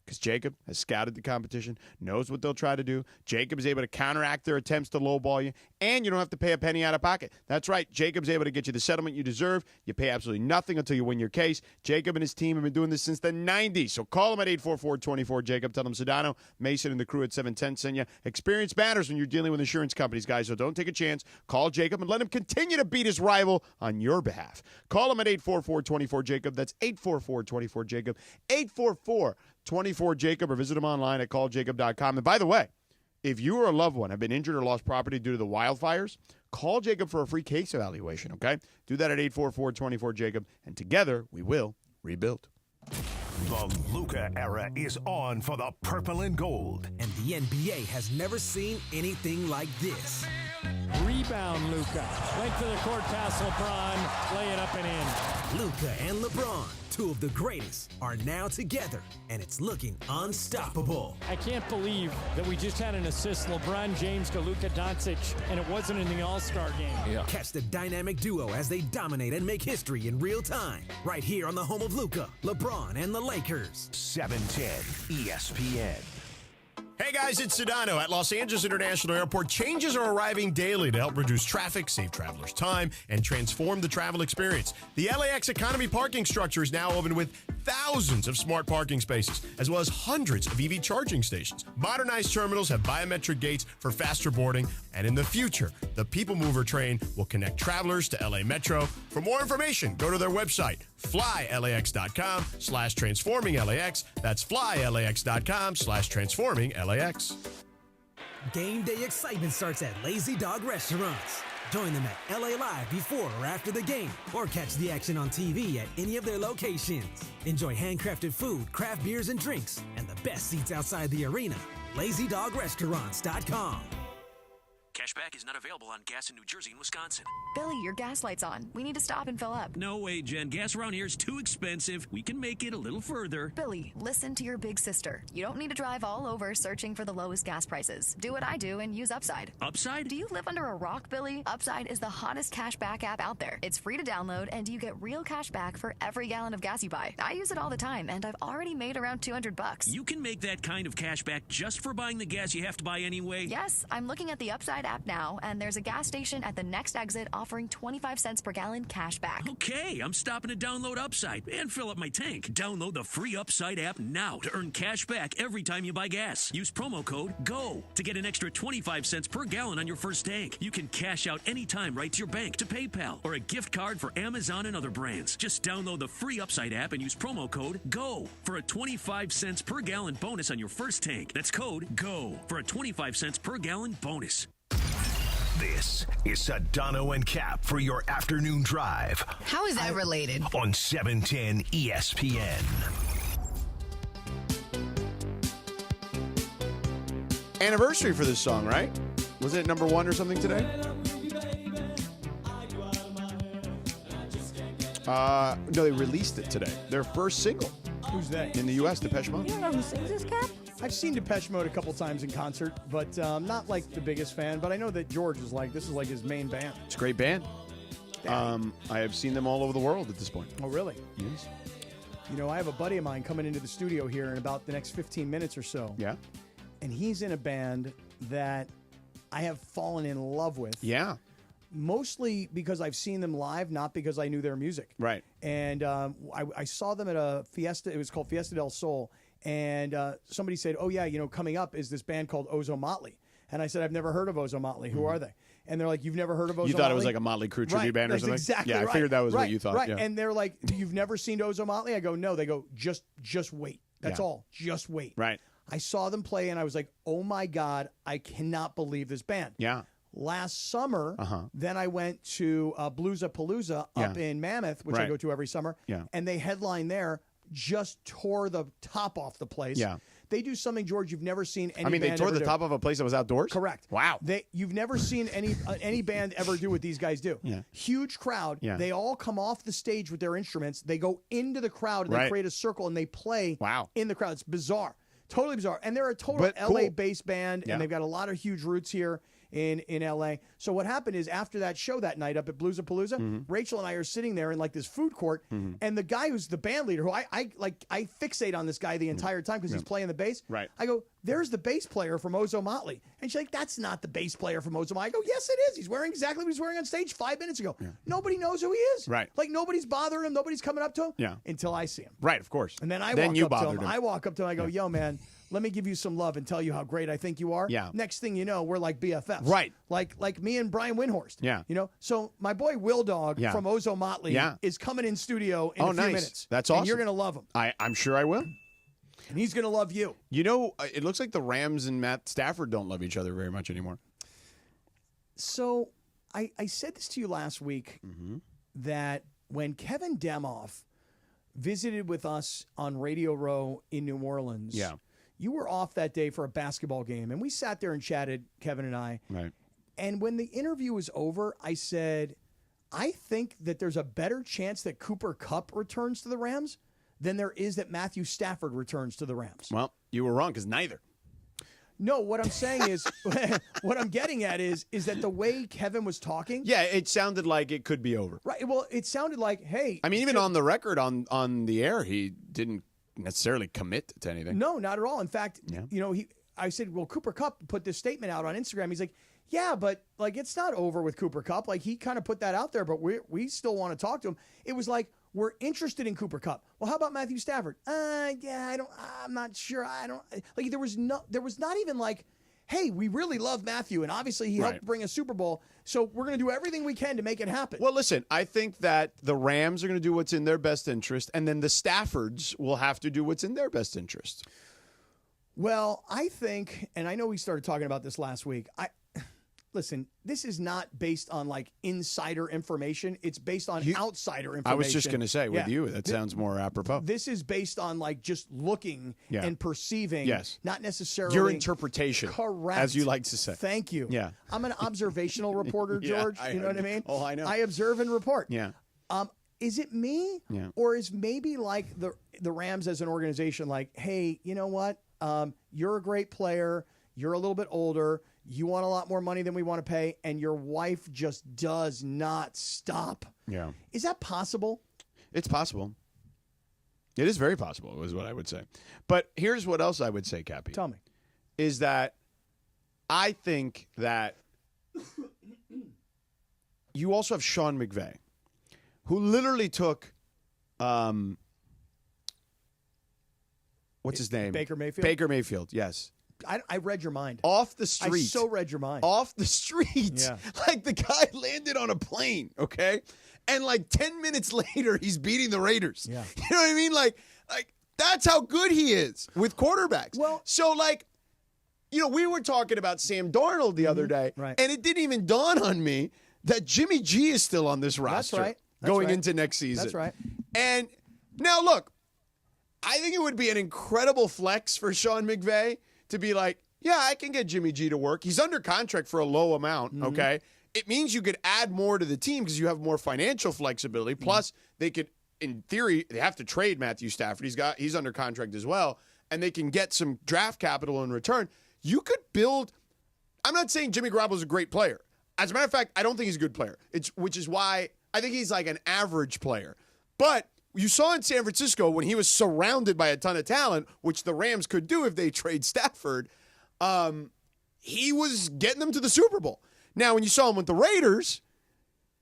Because Jacob has scouted the competition, knows what they'll try to do. Jacob is able to counteract their attempts to lowball you, and you don't have to pay a penny out of pocket. That's right. Jacob's able to get you the settlement you deserve. You pay absolutely nothing until you win your case. Jacob and his team have been doing this since the 90s. So call them at 844-24-JACOB. Tell them Sedano, Mason, and the crew at 710 send you. Experience matters when you're dealing with insurance companies, guys, so don't take a chance. Call Jacob and let him continue to beat his rival on your behalf. Call him at 844-24-JACOB. That's 844-24-JACOB. 844-24-JACOB, or visit them online at calljacob.com. And by the way, if you or a loved one have been injured or lost property due to the wildfires, call Jacob for a free case evaluation, okay? Do that at 844-24-JACOB, and together we will rebuild. The Luka era is on for the purple and gold. And the NBA has never seen anything like this. Rebound, Luka. Length of the court pass, LeBron. Lay it up and in. Luka and LeBron, two of the greatest, are now together, and it's looking unstoppable. I can't believe that we just had an assist, LeBron James to Luka Doncic, and it wasn't in the All-Star game. Yeah. Catch the dynamic duo as they dominate and make history in real time, right here on the home of Luka, LeBron, and the Lakers. 710 ESPN. Hey guys, it's Sedano. At Los Angeles International Airport, changes are arriving daily to help reduce traffic, save travelers time, and transform the travel experience. The LAX economy parking structure is now open with thousands of smart parking spaces, as well as hundreds of EV charging stations. Modernized terminals have biometric gates for faster boarding, and in the future, the People Mover train will connect travelers to LA Metro. For more information, go to their website, flylax.com/transforming-LAX. That's flylax.com/transforming-LAX. Game day excitement starts at Lazy Dog Restaurants. Join them at LA Live before or after the game, or catch the action on TV at any of their locations. Enjoy handcrafted food, craft beers and drinks, and the best seats outside the arena. LazyDogRestaurants.com. Cashback is not available on gas in New Jersey and Wisconsin. Billy, your gas light's on. We need to stop and fill up. No way, Jen. Gas around here is too expensive. We can make it a little further. Billy, listen to your big sister. You don't need to drive all over searching for the lowest gas prices. Do what I do and use Upside. Upside? Do you live under a rock, Billy? Upside is the hottest cashback app out there. It's free to download, and you get real cash back for every gallon of gas you buy. I use it all the time, and I've already made around $200. You can make that kind of cash back just for buying the gas you have to buy anyway? Yes, I'm looking at the Upside app now, and there's a gas station at the next exit offering 25 cents per gallon cash back. Okay, I'm stopping to download Upside and fill up my tank. Download the free Upside app now to earn cash back every time you buy gas. Use promo code GO to get an extra 25 cents per gallon on your first tank. You can cash out anytime right to your bank, to PayPal, or a gift card for Amazon and other brands. Just download the free Upside app and use promo code GO for a 25 cents per gallon bonus on your first tank. That's code GO for a 25 cents per gallon bonus. This is Sedano and Cap for your afternoon drive. How is that related? On 710 ESPN. Anniversary for this song, right? Was it number 1 or something today? No, they released it today. Their first single. Who's that? In the U.S., Depeche Mode. You don't know who sings this, Cap? I've seen Depeche Mode a couple times in concert, but not like the biggest fan. But I know that George is like, this is like his main band. It's a great band. I have seen them all over the world at this point. Oh, really? Yes. You know, I have a buddy of mine coming into the studio here in about the next 15 minutes or so. Yeah. And he's in a band that I have fallen in love with. Yeah. Mostly because I've seen them live, not because I knew their music. Right. And I saw them at a fiesta. It was called Fiesta del Sol. And somebody said, oh, yeah, you know, coming up is this band called Ozo Motley. And I said, I've never heard of Ozo Motley. Who are they? And they're like, you've never heard of Ozo Motley? You thought it was like a Motley Crue tribute band or something? Exactly yeah, I figured that was what you thought. Right. Yeah. And they're like, you've never seen Ozo Motley? I go, no. They go, just wait. That's all. Just wait. Right. I saw them play, and I was like, oh, my God, I cannot believe this band. Yeah. Last summer, Uh-huh. then I went to Bluesapalooza up in Mammoth, which I Right. go to every summer. Yeah. And they headline there, just tore the top off the place. Yeah. They do something, George, you've never seen any I mean, they band tore ever the do. top of a place that was outdoors? Correct. Wow. You've never seen any band ever do what these guys do. Yeah. Huge crowd. Yeah. They all come off the stage with their instruments. They go into the crowd and they Right. create a circle and they play Wow. in the crowd. It's bizarre. Totally bizarre. And they're a total But cool. LA-based band, Yeah. and they've got a lot of huge roots here in LA. So what happened is after that show that night up at Bluesapalooza, Mm-hmm. Rachel and I are sitting there in like this food court, and the guy who's the band leader, who I fixate on this guy the entire time because he's playing the bass. Right. I go, there's the bass player from Ozo Motley. And she's like, that's not the bass player from Ozo Motley. I go, yes, it is. He's wearing exactly what he was wearing on stage 5 minutes ago. Nobody knows who he is. Right. Like nobody's bothering him. Nobody's coming up to him. Yeah. Until I see him. Right, of course. And then I Then walk you up to bothered him. him. I walk up to him. I go, yo, man, let me give you some love and tell you how great I think you are. Yeah. Next thing you know, we're like BFFs. Right. Like me and Brian Windhorst. Yeah. You know, so my boy Will Dog Yeah. from Ozo Motley Yeah. is coming in studio in a few nice. minutes. That's And awesome. you're going to love him. I'm sure I will. And he's going to love you. You know, it looks like the Rams and Matt Stafford don't love each other very much anymore. So I said this to you last week that when Kevin Demoff visited with us on Radio Row in New Orleans, Yeah. you were off that day for a basketball game, and we sat there and chatted, Kevin and I. Right. And when the interview was over, I said, I think that there's a better chance that Cooper Kupp returns to the Rams than there is that Matthew Stafford returns to the Rams. Well, you were wrong because neither. No, what I'm saying is, what I'm getting at is that the way Kevin was talking. Yeah, it sounded like it could be over. Right. Well, it sounded like, hey. I mean, even on the record on the air, he didn't necessarily commit to anything. No, not at all. In fact, Yeah. you know, I said, well, Cooper Kupp put this statement out on Instagram. He's like, yeah, but like it's not over with Cooper Kupp. Like he kind of put that out there, but we still want to talk to him. It was like, we're interested in Cooper Kupp. Well, how about Matthew Stafford? Yeah, I'm not sure. Like there was not even like, hey, we really love Matthew, and obviously he helped bring a Super Bowl, so we're going to do everything we can to make it happen. Well, listen, I think that the Rams are going to do what's in their best interest, and then the Staffords will have to do what's in their best interest. Well, I think, and I know we started talking about this last week. Listen, this is not based on like insider information. It's based on outsider information. I was just going to say, with Yeah. you, that sounds more apropos. This is based on like just looking Yeah. and perceiving, Yes. not necessarily Your interpretation. Correct. As you like to say. Thank you. Yeah. I'm an observational reporter, Yeah, George. I You know what I mean? Oh, I know. I observe and report. Yeah. Is it me? Yeah. Or is maybe like the Rams as an organization like, hey, you know what? You're a great player. You're a little bit older. You want a lot more money than we want to pay, and your wife just does not stop. Yeah. Is that possible? It's possible. It is very possible, is what I would say. But here's what else I would say, Cappy. Tell me. Is that I think that you also have Sean McVay, who literally took what's his name? Baker Mayfield? Baker Mayfield, yes. I read your mind. Off the street. I so read your mind. Off the street. Yeah. Like the guy landed on a plane, okay? And like 10 minutes later, he's beating the Raiders. Yeah. You know what I mean? Like that's how good he is with quarterbacks. Well, so like, you know, we were talking about Sam Darnold the other day, right. and it didn't even dawn on me that Jimmy G is still on this roster right. That's going right. into next season. That's right. And now look, I think it would be an incredible flex for Sean McVay to be like, yeah, I can get Jimmy G to work. He's under contract for a low amount, okay? It means you could add more to the team because you have more financial flexibility. Plus, they could, in theory, they have to trade Matthew Stafford. He's under contract as well, and they can get some draft capital in return. You could build. I'm not saying Jimmy Garoppolo is a great player. As a matter of fact, I don't think he's a good player. Which is why I think he's like an average player. But you saw in San Francisco when he was surrounded by a ton of talent, which the Rams could do if they trade Stafford, he was getting them to the Super Bowl. Now, when you saw him with the Raiders,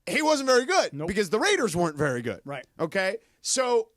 he wasn't very good because the Raiders weren't very good. Right. Okay? So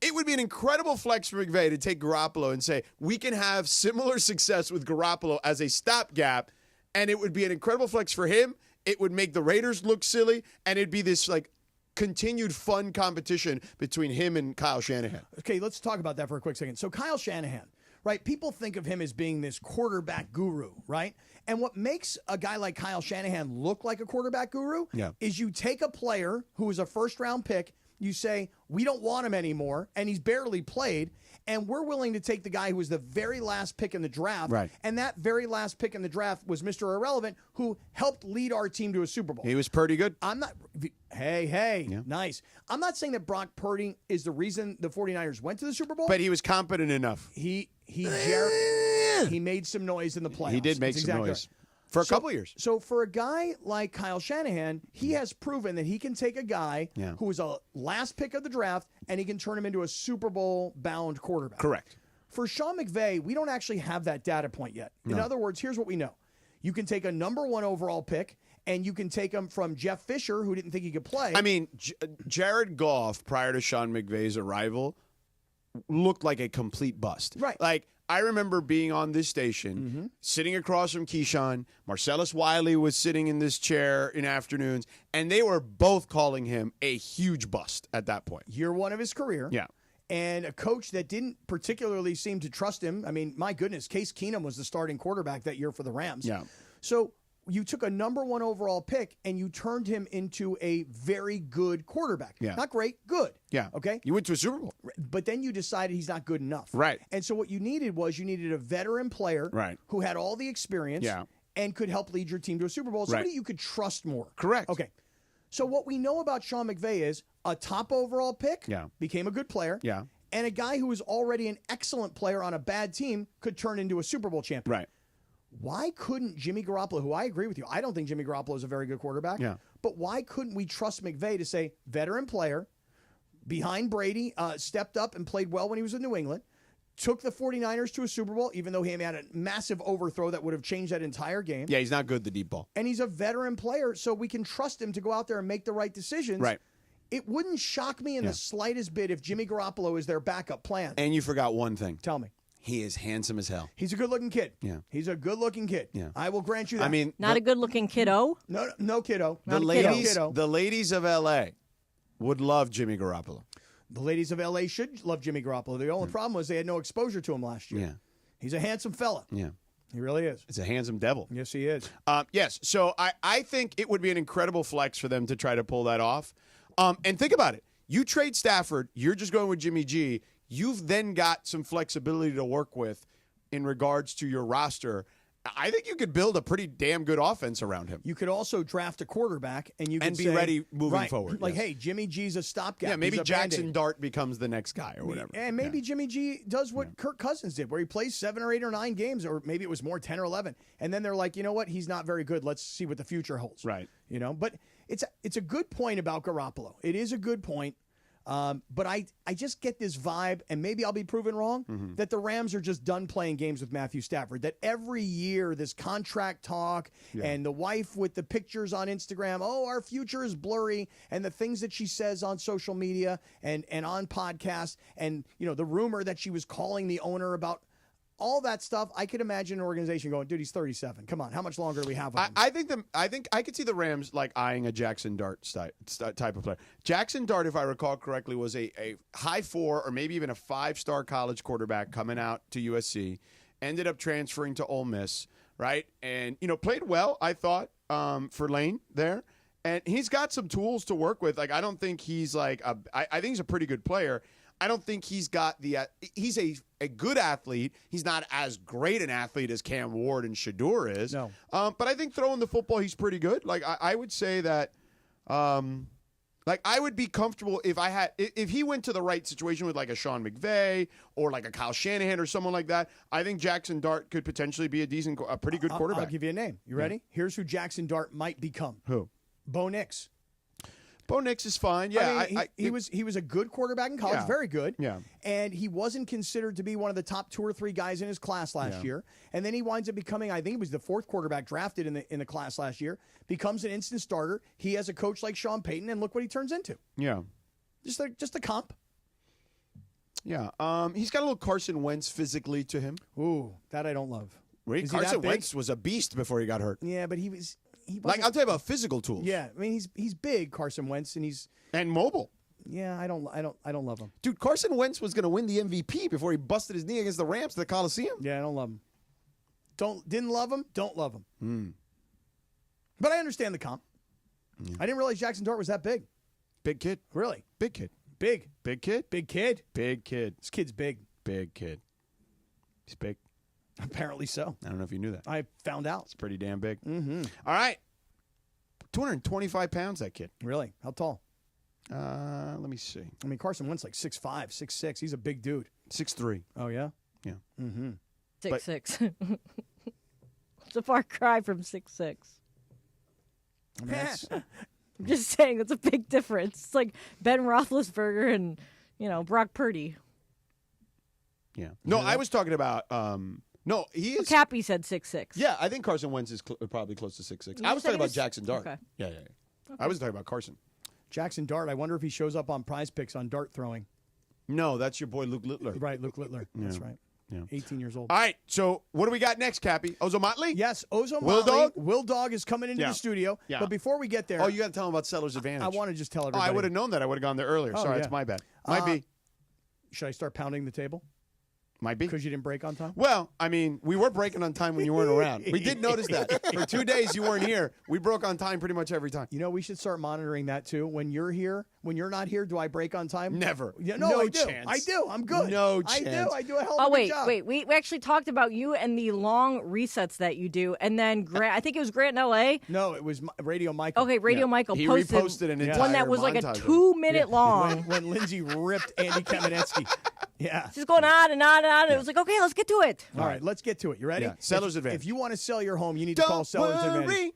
it would be an incredible flex for McVay to take Garoppolo and say, we can have similar success with Garoppolo as a stopgap, and it would be an incredible flex for him. It would make the Raiders look silly, and it'd be this like continued fun competition between him and Kyle Shanahan. Okay, let's talk about that for a quick second. So Kyle Shanahan, right? People think of him as being this quarterback guru, right? And what makes a guy like Kyle Shanahan look like a quarterback guru is you take a player who is a first-round pick, you say, we don't want him anymore, and he's barely played, and we're willing to take the guy who was the very last pick in the draft. Right. And that very last pick in the draft was Mr. Irrelevant, who helped lead our team to a Super Bowl. He was pretty good. I'm not. Hey, nice. I'm not saying that Brock Purdy is the reason the 49ers went to the Super Bowl. But he was competent enough. He made some noise in the playoffs. He did make some noise. For a couple years. So for a guy like Kyle Shanahan, he has proven that he can take a guy who was a last pick of the draft and he can turn him into a Super Bowl-bound quarterback. Correct. For Sean McVay, we don't actually have that data point yet. In other words, here's what we know. You can take a number 1 overall pick and you can take him from Jeff Fisher, who didn't think he could play. I mean, Jared Goff, prior to Sean McVay's arrival, looked like a complete bust. Right. Like, I remember being on this station, sitting across from Keyshawn. Marcellus Wiley was sitting in this chair in afternoons, and they were both calling him a huge bust at that point. Year 1 of his career. Yeah. And a coach that didn't particularly seem to trust him. I mean, my goodness, Case Keenum was the starting quarterback that year for the Rams. Yeah. So you took a number 1 overall pick and you turned him into a very good quarterback. Yeah. Not great, good. Yeah. Okay? You went to a Super Bowl. But then you decided he's not good enough. Right. And so what you needed a veteran player who had all the experience and could help lead your team to a Super Bowl. Somebody you could trust more. Correct. Okay. So what we know about Sean McVay is a top overall pick became a good player. Yeah. And a guy who was already an excellent player on a bad team could turn into a Super Bowl champion. Right. Why couldn't Jimmy Garoppolo, who I agree with you, I don't think Jimmy Garoppolo is a very good quarterback, but why couldn't we trust McVay to say, veteran player, behind Brady, stepped up and played well when he was in New England, took the 49ers to a Super Bowl, even though he had a massive overthrow that would have changed that entire game. Yeah, he's not good, the deep ball. And he's a veteran player, so we can trust him to go out there and make the right decisions. Right. It wouldn't shock me in the slightest bit if Jimmy Garoppolo is their backup plan. And you forgot one thing. Tell me. He is handsome as hell. He's a good-looking kid. Yeah. He's a good-looking kid. Yeah. I will grant you that. I mean, Not a good-looking kiddo. No kiddo. The ladies of L.A. would love Jimmy Garoppolo. The ladies of L.A. should love Jimmy Garoppolo. The only problem was they had no exposure to him last year. Yeah. He's a handsome fella. Yeah. He really is. It's a handsome devil. Yes, he is. Yes. So I think it would be an incredible flex for them to try to pull that off. And think about it. You trade Stafford. You're just going with Jimmy G. You've then got some flexibility to work with in regards to your roster. I think you could build a pretty damn good offense around him. You could also draft a quarterback and you could be say, ready moving forward. Like, hey, Jimmy G's a stopgap. Yeah, maybe He's a Jackson Band-Aid. Dart becomes the next guy or whatever. And maybe Jimmy G does what Kirk Cousins did, where he plays 7 or 8 or 9 games, or maybe it was more 10 or 11. And then they're like, you know what? He's not very good. Let's see what the future holds. Right. You know, but it's a good point about Garoppolo. It is a good point. But I just get this vibe, and maybe I'll be proven wrong, that the Rams are just done playing games with Matthew Stafford. That every year this contract talk and the wife with the pictures on Instagram, oh, our future is blurry, and the things that she says on social media and on podcasts, and the rumor that she was calling the owner about all that stuff. I could imagine an organization going, dude, he's 37. Come on, how much longer do we have with him? I think I could see the Rams like eyeing a Jackson Dart type of player. Jackson Dart, if I recall correctly, was a high 4 or maybe even a 5-star college quarterback coming out to USC, ended up transferring to Ole Miss, right? And played well, I thought, for Lane there. And he's got some tools to work with. Like, I don't think he's like I think he's a pretty good player. I don't think he's got he's a good athlete. He's not as great an athlete as Cam Ward and Shador is. No. But I think throwing the football, he's pretty good. Like, I would say that, like, I would be comfortable if he went to the right situation with like a Sean McVay or like a Kyle Shanahan or someone like that. I think Jackson Dart could potentially be a pretty good quarterback. I'll give you a name. You ready? Here's who Jackson Dart might become. Who? Bo Nix. Bo Nix is fine. Yeah, he was a good quarterback in college, very good. Yeah, and he wasn't considered to be one of the top 2 or 3 guys in his class last year. And then he winds up becoming, I think he was the 4th quarterback drafted in the class last year. Becomes an instant starter. He has a coach like Sean Payton, and look what he turns into. Yeah, just a comp. Yeah, he's got a little Carson Wentz physically to him. Ooh, that I don't love. Wait, Carson Wentz was a beast before he got hurt. Yeah, but he wasn't, I'll tell you about physical tools. Yeah, I mean he's big, Carson Wentz, and he's mobile. Yeah, I don't love him. Dude, Carson Wentz was going to win the MVP before he busted his knee against the Rams at the Coliseum. Yeah, I don't love him. Didn't love him. Don't love him. But I understand the comp. Yeah. I didn't realize Jackson Dart was that big. Big kid. Really? Big kid. Big. Big kid? Big kid. Big kid. This kid's big. Big kid. He's big. Apparently so. I don't know if you knew that. I found out. It's pretty damn big. Mm-hmm. All right. 225 pounds, that kid. Really? How tall? Let me see. I mean, Carson Wentz like 6'5", 6'6". He's a big dude. 6'3". Oh, yeah? Yeah. Mm-hmm. 6'6". It's a far cry from 6'6". I mean, I'm just saying, it's a big difference. It's like Ben Roethlisberger and, Brock Purdy. Yeah. No, I was talking about no, he is. Cappy said 6'6". Yeah, I think Carson Wentz is probably close to 6'6". You I was said talking he about Jackson Dart. Okay. Yeah. I wasn't talking about Carson. Jackson Dart, I wonder if he shows up on Prize Picks on dart throwing. No, that's your boy Luke Littler. Right, Luke Littler. That's Yeah. right. Yeah. 18 years old. All right, so what do we got next, Cappy? Ozo Motley? Yes, Ozo Will Motley. Dog? Will Dog is coming into Yeah. the studio. Yeah. But before we get there... Oh, you got to tell him about Seller's Advantage. I want to just tell Oh, everybody. I would have known that. I would have gone there earlier. Oh, Sorry, yeah. it's my bad. Might be. Should I start pounding the table? Might be. Because you didn't break on time? Well, I mean, we were breaking on time when you weren't around. We did notice that. For 2 days you weren't here. We broke on time pretty much every time. You know, we should start monitoring that, too. When you're here, when you're not here, do I break on time? Never. Yeah, no, No I do. chance. I do. I'm good. No I chance. do. I do a hell of a good job. Wait. We actually talked about you and the long resets that you do. And then Grant, I think it was Grant in L.A. No, it was Radio Michael. Okay, Radio Michael He posted reposted an entire one that was like a montage of it. 2-minute long. When Lindsay ripped Andy Kamenetsky. Yeah. Just going on and on and on. It was like, okay, let's get to it. All right, let's get to it. You ready? Yeah. Seller's Advantage. If you want to sell your home, you need to call Seller's Advantage.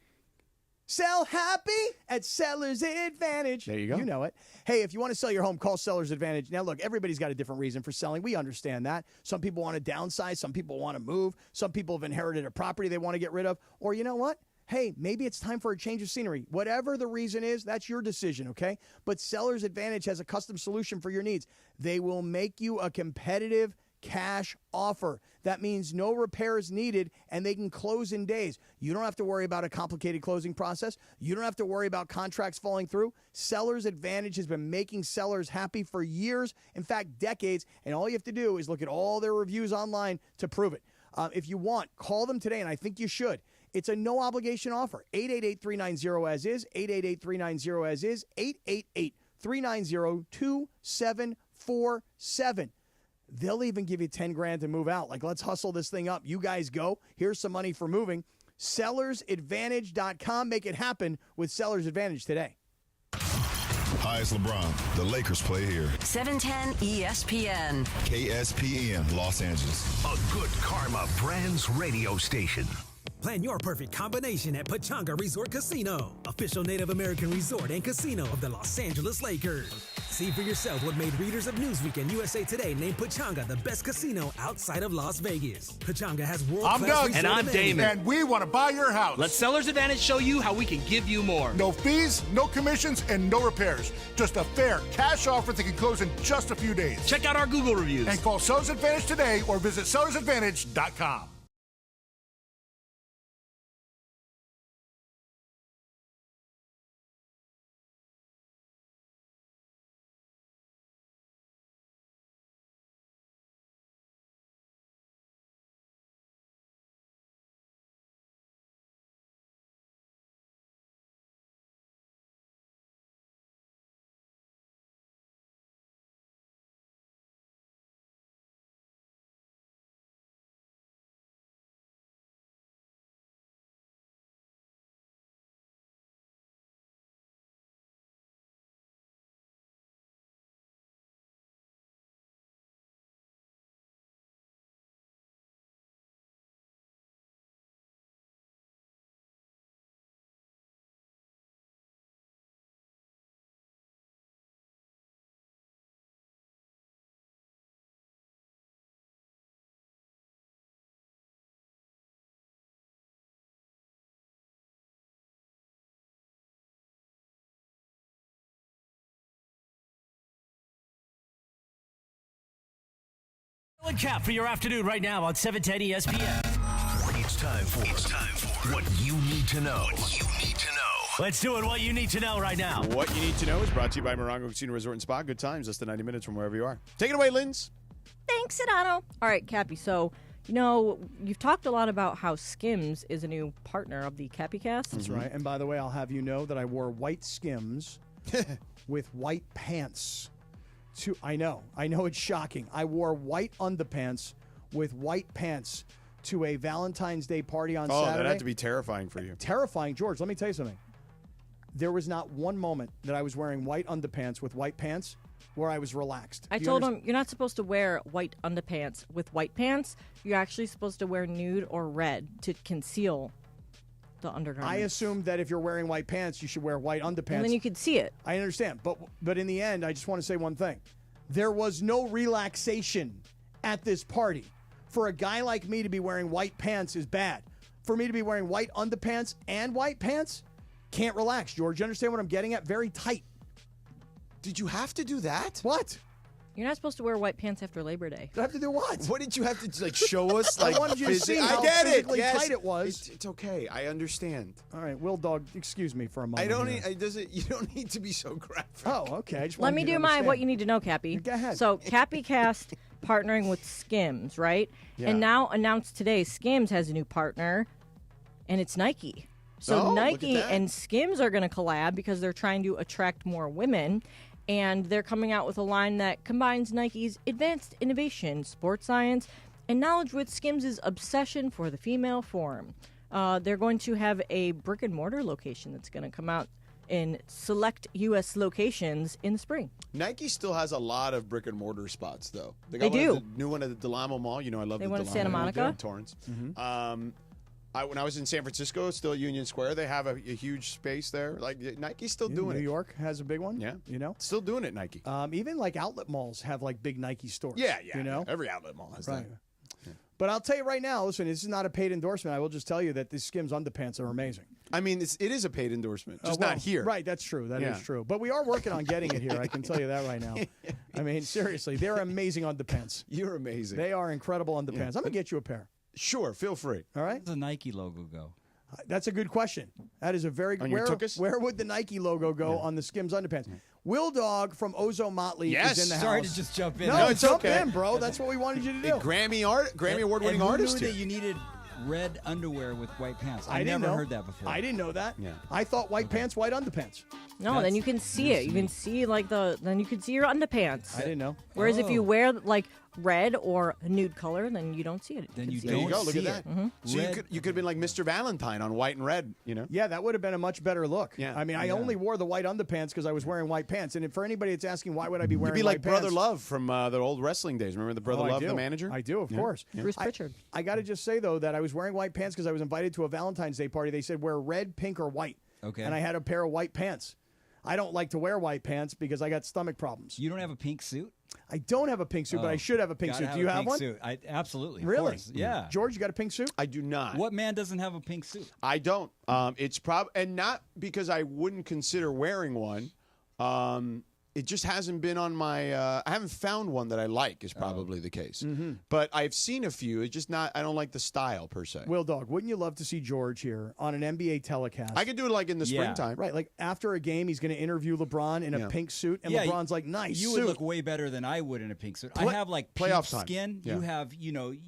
Sell happy at Seller's Advantage. There you go. You know it. Hey, if you want to sell your home, call Seller's Advantage. Now, look, everybody's got a different reason for selling. We understand that. Some people want to downsize. Some people want to move. Some people have inherited a property they want to get rid of. Or you know what? Hey, maybe it's time for a change of scenery. Whatever the reason is, that's your decision, okay? But Seller's Advantage has a custom solution for your needs. They will make you a competitive cash offer. That means no repairs needed, and they can close in days. You don't have to worry about a complicated closing process. You don't have to worry about contracts falling through. Seller's Advantage has been making sellers happy for years, in fact, decades, and all you have to do is look at all their reviews online to prove it. If you want, call them today, and I think you should. It's a no-obligation offer. 888-390-AS-IS, 888-390-AS-IS, 888-390-2747. They'll even give you $10,000 to move out. Like, let's hustle this thing up. You guys go. Here's some money for moving. SellersAdvantage.com. Make it happen with Sellers Advantage today. Hi, it's LeBron. The Lakers play here. 710 ESPN. KSPN, Los Angeles. A good karma brands radio station. Plan your perfect combination at Pechanga Resort Casino, official Native American resort and casino of the Los Angeles Lakers. See for yourself what made readers of Newsweek and USA Today name Pechanga the best casino outside of Las Vegas. Pechanga has world-class I'm Doug. resort And I'm amenities. Damon. And we want to buy your house. Let Seller's Advantage show you how we can give you more. No fees, no commissions, and no repairs. Just a fair cash offer that can close in just a few days. Check out our Google reviews. And call Sellers Advantage today or visit sellersadvantage.com. Sedano and Cap for your afternoon right now on 710 ESPN. It's time for what you need to know. Let's do it. What you need to know right now. What you need to know is brought to you by Morongo Casino Resort and Spa. Good times, less than 90 minutes from wherever you are. Take it away, Linz. Thanks, Sedano. All right, Cappy. So, you've talked a lot about how Skims is a new partner of the Cappy Cast. That's right. And by the way, I'll have you know that I wore white Skims with white pants. I know it's shocking. I wore white underpants with white pants to a Valentine's Day party on Saturday. Oh, that had to be terrifying for you. Terrifying. George, let me tell you something. There was not one moment that I was wearing white underpants with white pants where I was relaxed. I told him, you're not supposed to wear white underpants with white pants. You're actually supposed to wear nude or red to conceal the undergarments. I assumed that if you're wearing white pants, you should wear white underpants. And then you could see it. I understand. But in the end, I just want to say one thing. There was no relaxation at this party. For a guy like me to be wearing white pants is bad. For me to be wearing white underpants and white pants, can't relax, George. You understand what I'm getting at? Very tight. Did you have to do that? What? You're not supposed to wear white pants after Labor Day. Did I have to do what? What did you have to show us? I wanted you to see how physically tight it was. It's okay. I understand. All right, Will Dog, excuse me for a moment. You don't need to be so graphic. Oh, okay. Let me do my what you need to know, Cappy. Go ahead. So, Cappy Cast partnering with Skims, right? Yeah. And now announced today, Skims has a new partner, and it's Nike. So Nike and Skims are going to collab because they're trying to attract more women. And they're coming out with a line that combines Nike's advanced innovation, sports science, and knowledge with Skims' obsession for the female form. They're going to have a brick-and-mortar location that's going to come out in select U.S. locations in the spring. Nike still has a lot of brick-and-mortar spots, though. They got do. The new one at the Del Amo Mall. I love they the one Del in Santa Amo Monica. in Torrance. Mm-hmm. When I was in San Francisco, still Union Square, they have a huge space there. Like Nike's still doing it. New York has a big one. Yeah, still doing it. Nike. Even like outlet malls have like big Nike stores. Yeah. Every outlet mall has that. Yeah. But I'll tell you right now, listen, this is not a paid endorsement. I will just tell you that these Skims underpants are amazing. I mean, it is a paid endorsement, just not here. Right, that's true. That is true. But we are working on getting it here. I can tell you that right now. I mean, seriously, they're amazing underpants. You're amazing. They are incredible underpants. I'm going to get you a pair. Sure, feel free. All right. Where does the Nike logo go? That's a good question. That is a very good. Where would the Nike logo go on the Skims underpants? Will Dog from Ozo Motley is in the house. Sorry to just jump in. No, it's jump in, bro. That's what we wanted you to do. Grammy award-winning artist. Who knew that you needed red underwear with white pants? I didn't never know. heard that before. I didn't know that. Yeah. I thought white pants, white underpants. No, then you can see it. You can see then you can see your underpants. I didn't know. Whereas if you wear like red or a nude color, then you don't see it. Then you There you go. Look at see that. it. Mm-hmm. So you could have been like Mr. Valentine on white and red. Yeah, that would have been a much better look. Yeah. I mean, I only wore the white underpants because I was wearing white pants. And for anybody that's asking why would I be wearing You'd be like white Brother pants? Love from the old wrestling days. Remember the Brother Love, the manager? I do, of course. Yeah. Bruce Pritchard. I got to just say, though, that I was wearing white pants because I was invited to a Valentine's Day party. They said wear red, pink, or white. Okay. And I had a pair of white pants. I don't like to wear white pants because I got stomach problems. You don't have a pink suit? I don't have a pink suit, but I should have a pink suit. Do you have one? Suit. Absolutely. Of Really? course. Yeah. George, you got a pink suit? I do not. What man doesn't have a pink suit? I don't. It's and not because I wouldn't consider wearing one. It just hasn't been on my. I haven't found one that I like. Is probably the case. Mm-hmm. But I've seen a few. It's just not. I don't like the style per se. Will Dog, wouldn't you love to see George here on an NBA telecast? I could do it like in the springtime. Right, like after a game, he's going to interview LeBron in a pink suit, and LeBron's like, "Nice You suit." would look way better than I would in a pink suit. I have like playoff peach time. skin. Yeah.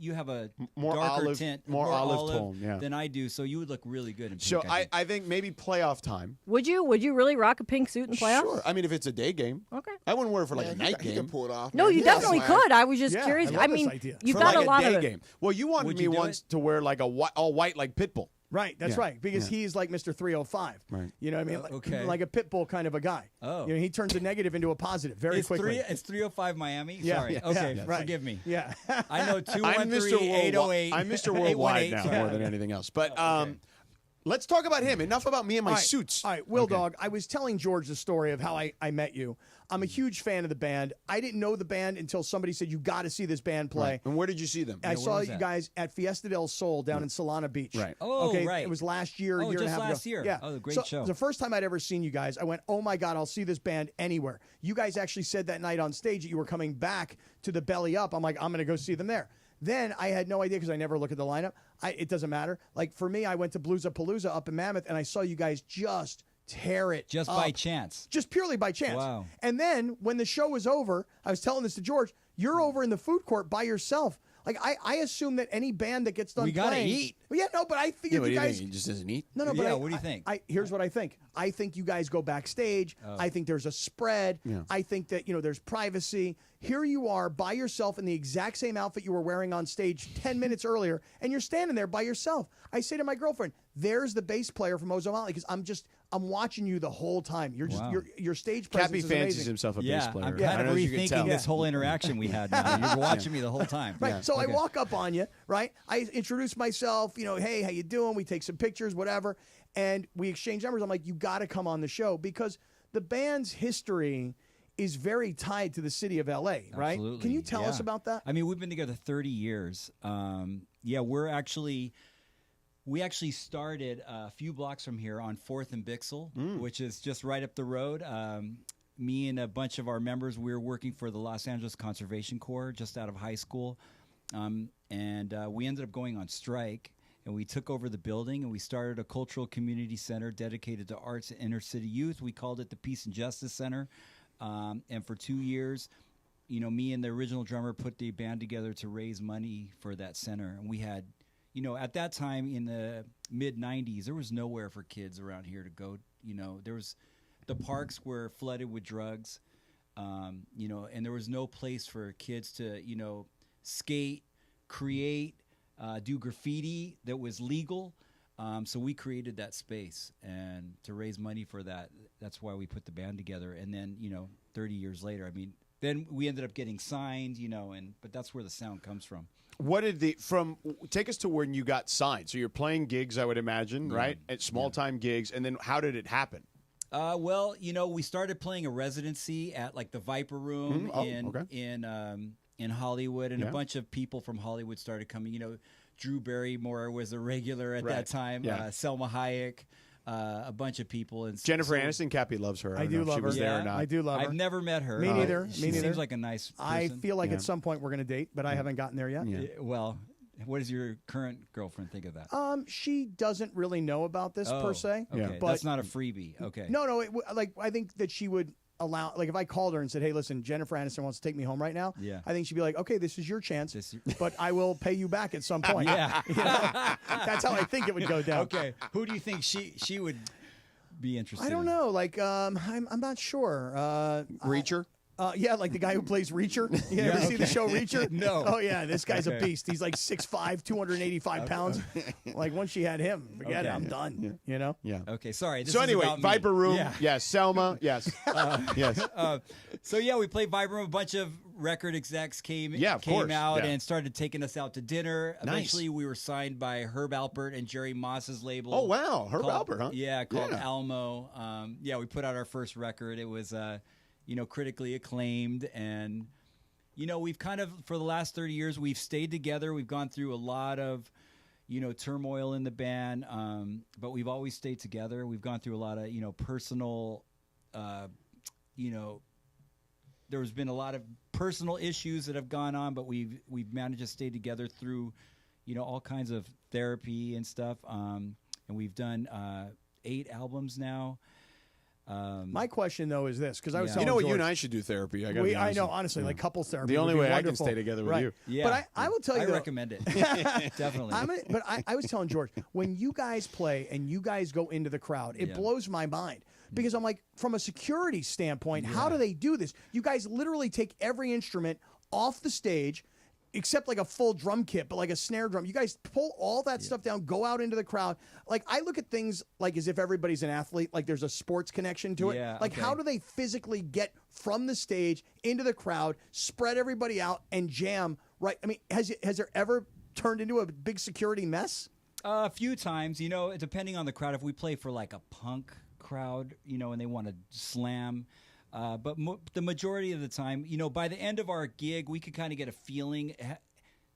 You have a more darker olive, tint, more olive tone than I do. So you would look really good in pink. So I think maybe playoff time. Would you really rock a pink suit in playoffs? Sure. I mean, if it's a day game. Okay. I wouldn't wear it for like a night game. He can pull it off. No, man. you He got definitely swag. could. I was just Yeah, curious. I love I this mean, idea. you've for got like a lot day of game. Well, you wanted Would me you do once it? to wear like all white like Pitbull. Right, that's Yeah. right, because he's like Mr. 305. Right. You know what I mean? Okay. Like a pit bull kind of a guy. Oh. You know, he turns a negative into a positive very quickly. It's 305 Miami. Yeah, Sorry. yeah, Okay. yeah, right. Forgive me. Yeah. I know I'm Mr. 213-808. I'm Mr. Worldwide now more than anything else. But let's talk about him. Enough about me and my suits. All right, Will Dog, I was telling George the story of how I met you. I'm a huge fan of the band. I didn't know the band until somebody said, you got to see this band play. Right. And where did you see them? I saw you guys at Fiesta del Sol down in Solana Beach. Right. Oh, okay, right. It was last year, year and a just half last ago. year. Yeah. Oh, great so, show. The first time I'd ever seen you guys, I went, oh my God, I'll see this band anywhere. You guys actually said that night on stage that you were coming back to the Belly Up. I'm like, I'm going to go see them there. Then I had no idea because I never look at the lineup. It doesn't matter. Like for me, I went to Blues-a-Palooza up in Mammoth, and I saw you guys just tear it Just up. by chance. Just purely by chance. Wow. And then when the show was over, I was telling this to George, you're over in the food court by yourself. Like, I assume that any band that gets done We gotta playing... eat. Well, yeah, no, but I figured What do you you guys... think? He just doesn't eat? No, but Yeah, what do you think? Here's what I think. I think you guys go backstage. Oh. I think there's a spread. Yeah. I think that, there's privacy. Here you are by yourself in the exact same outfit you were wearing on stage 10 minutes earlier, and you're standing there by yourself. I say to my girlfriend, there's the bass player from Ozone because I'm watching you the whole time. You're just Wow. your stage presence Cappy is fancies amazing. himself a bass Yeah, player. I'm I kind don't of know if you can tell. rethinking this whole interaction we had now. You're watching me the whole time. Right. So I walk up on you, right? I introduce myself, hey, how you doing? We take some pictures, whatever. And we exchange numbers. I'm like, you got to come on the show because the band's history is very tied to the city of L.A., right? Absolutely. Can you tell us about that? I mean, we've been together 30 years. We actually started a few blocks from here on 4th and Bixel, which is just right up the road. Me and a bunch of our members, we were working for the Los Angeles Conservation Corps just out of high school. And we ended up going on strike. And we took over the building, and we started a cultural community center dedicated to arts and inner city youth. We called it the Peace and Justice Center. And for 2 years, me and the original drummer put the band together to raise money for that center. And we had, at that time in the mid-'90s, there was nowhere for kids around here to go. The parks were flooded with drugs, and there was no place for kids to, skate, create, do graffiti that was legal. So we created that space, and to raise money for that, that's why we put the band together. And then, 30 years later, then we ended up getting signed, but that's where the sound comes from. What did take us to when you got signed? So you're playing gigs, I would imagine, right? At small time gigs, and then how did it happen? Well, we started playing a residency at like the Viper Room in Hollywood, and a bunch of people from Hollywood started coming. Drew Barrymore was a regular at that time. Yeah. Selma Hayek, a bunch of people, and Jennifer Aniston. Cappy loves her. I do don't know if love she was her. there or not. I do love her. I've never met her. Me neither. She seems like a nice person. I feel like at some point we're going to date, but I haven't gotten there yet. Yeah. Well, what does your current girlfriend think of that? She doesn't really know about this per se. Okay, but that's not a freebie. Okay. No. I think that she would allow. Like if I called her and said, "Hey, listen, Jennifer Aniston wants to take me home right now." Yeah. I think she'd be like, "Okay, this is your chance, but I will pay you back at some point." Yeah. That's how I think it would go down. Okay. Who do you think she would be interested? I don't know. Like I'm not sure. Reacher. Yeah, like the guy who plays Reacher. You ever see the show Reacher? No. Oh, yeah, this guy's a beast. He's like 6'5", 285 pounds. Like, once she had him, forget it, I'm done. Yeah. Okay, sorry. This So is anyway, about me. Viper Room. Yeah. Yes. Selma. Yes. Yes. So yeah, we played Viper Room. A bunch of record execs came of course. out Yeah. and started taking us out to dinner. Nice. Eventually, we were signed by Herb Alpert and Jerry Moss's label. Oh wow, Herb called- Alpert, huh? Yeah, called Yeah. Almo. We put out our first record. It was critically acclaimed, and we've kind of, for the last 30 years, we've stayed together. We've gone through a lot of turmoil in the band, but we've always stayed together. We've gone through a lot of personal there's been a lot of personal issues that have gone on, but we've managed to stay together through all kinds of therapy and stuff, and we've done 8 albums now. My question, though, is this, because I was You telling know what? George, You and I should do therapy. I got. I know, honestly, like couples therapy. The only would be way I can wonderful. stay together with Right. you. Yeah. But I will tell you, I though, recommend it. Definitely. I was telling George, when you guys play and you guys go into the crowd, it blows my mind. Because I'm like, from a security standpoint, how do they do this? You guys literally take every instrument off the stage, except like a full drum kit, but like a snare drum. You guys pull all that stuff down, go out into the crowd. Like, I look at things like as if everybody's an athlete, like there's a sports connection to it. Yeah, like, okay. how do they physically get from the stage into the crowd, spread everybody out, and jam? Right? I mean, has there ever turned into a big security mess? A few times, depending on the crowd. If we play for like a punk crowd, and they want to slam. But the majority of the time, by the end of our gig, we could kind of get a feeling,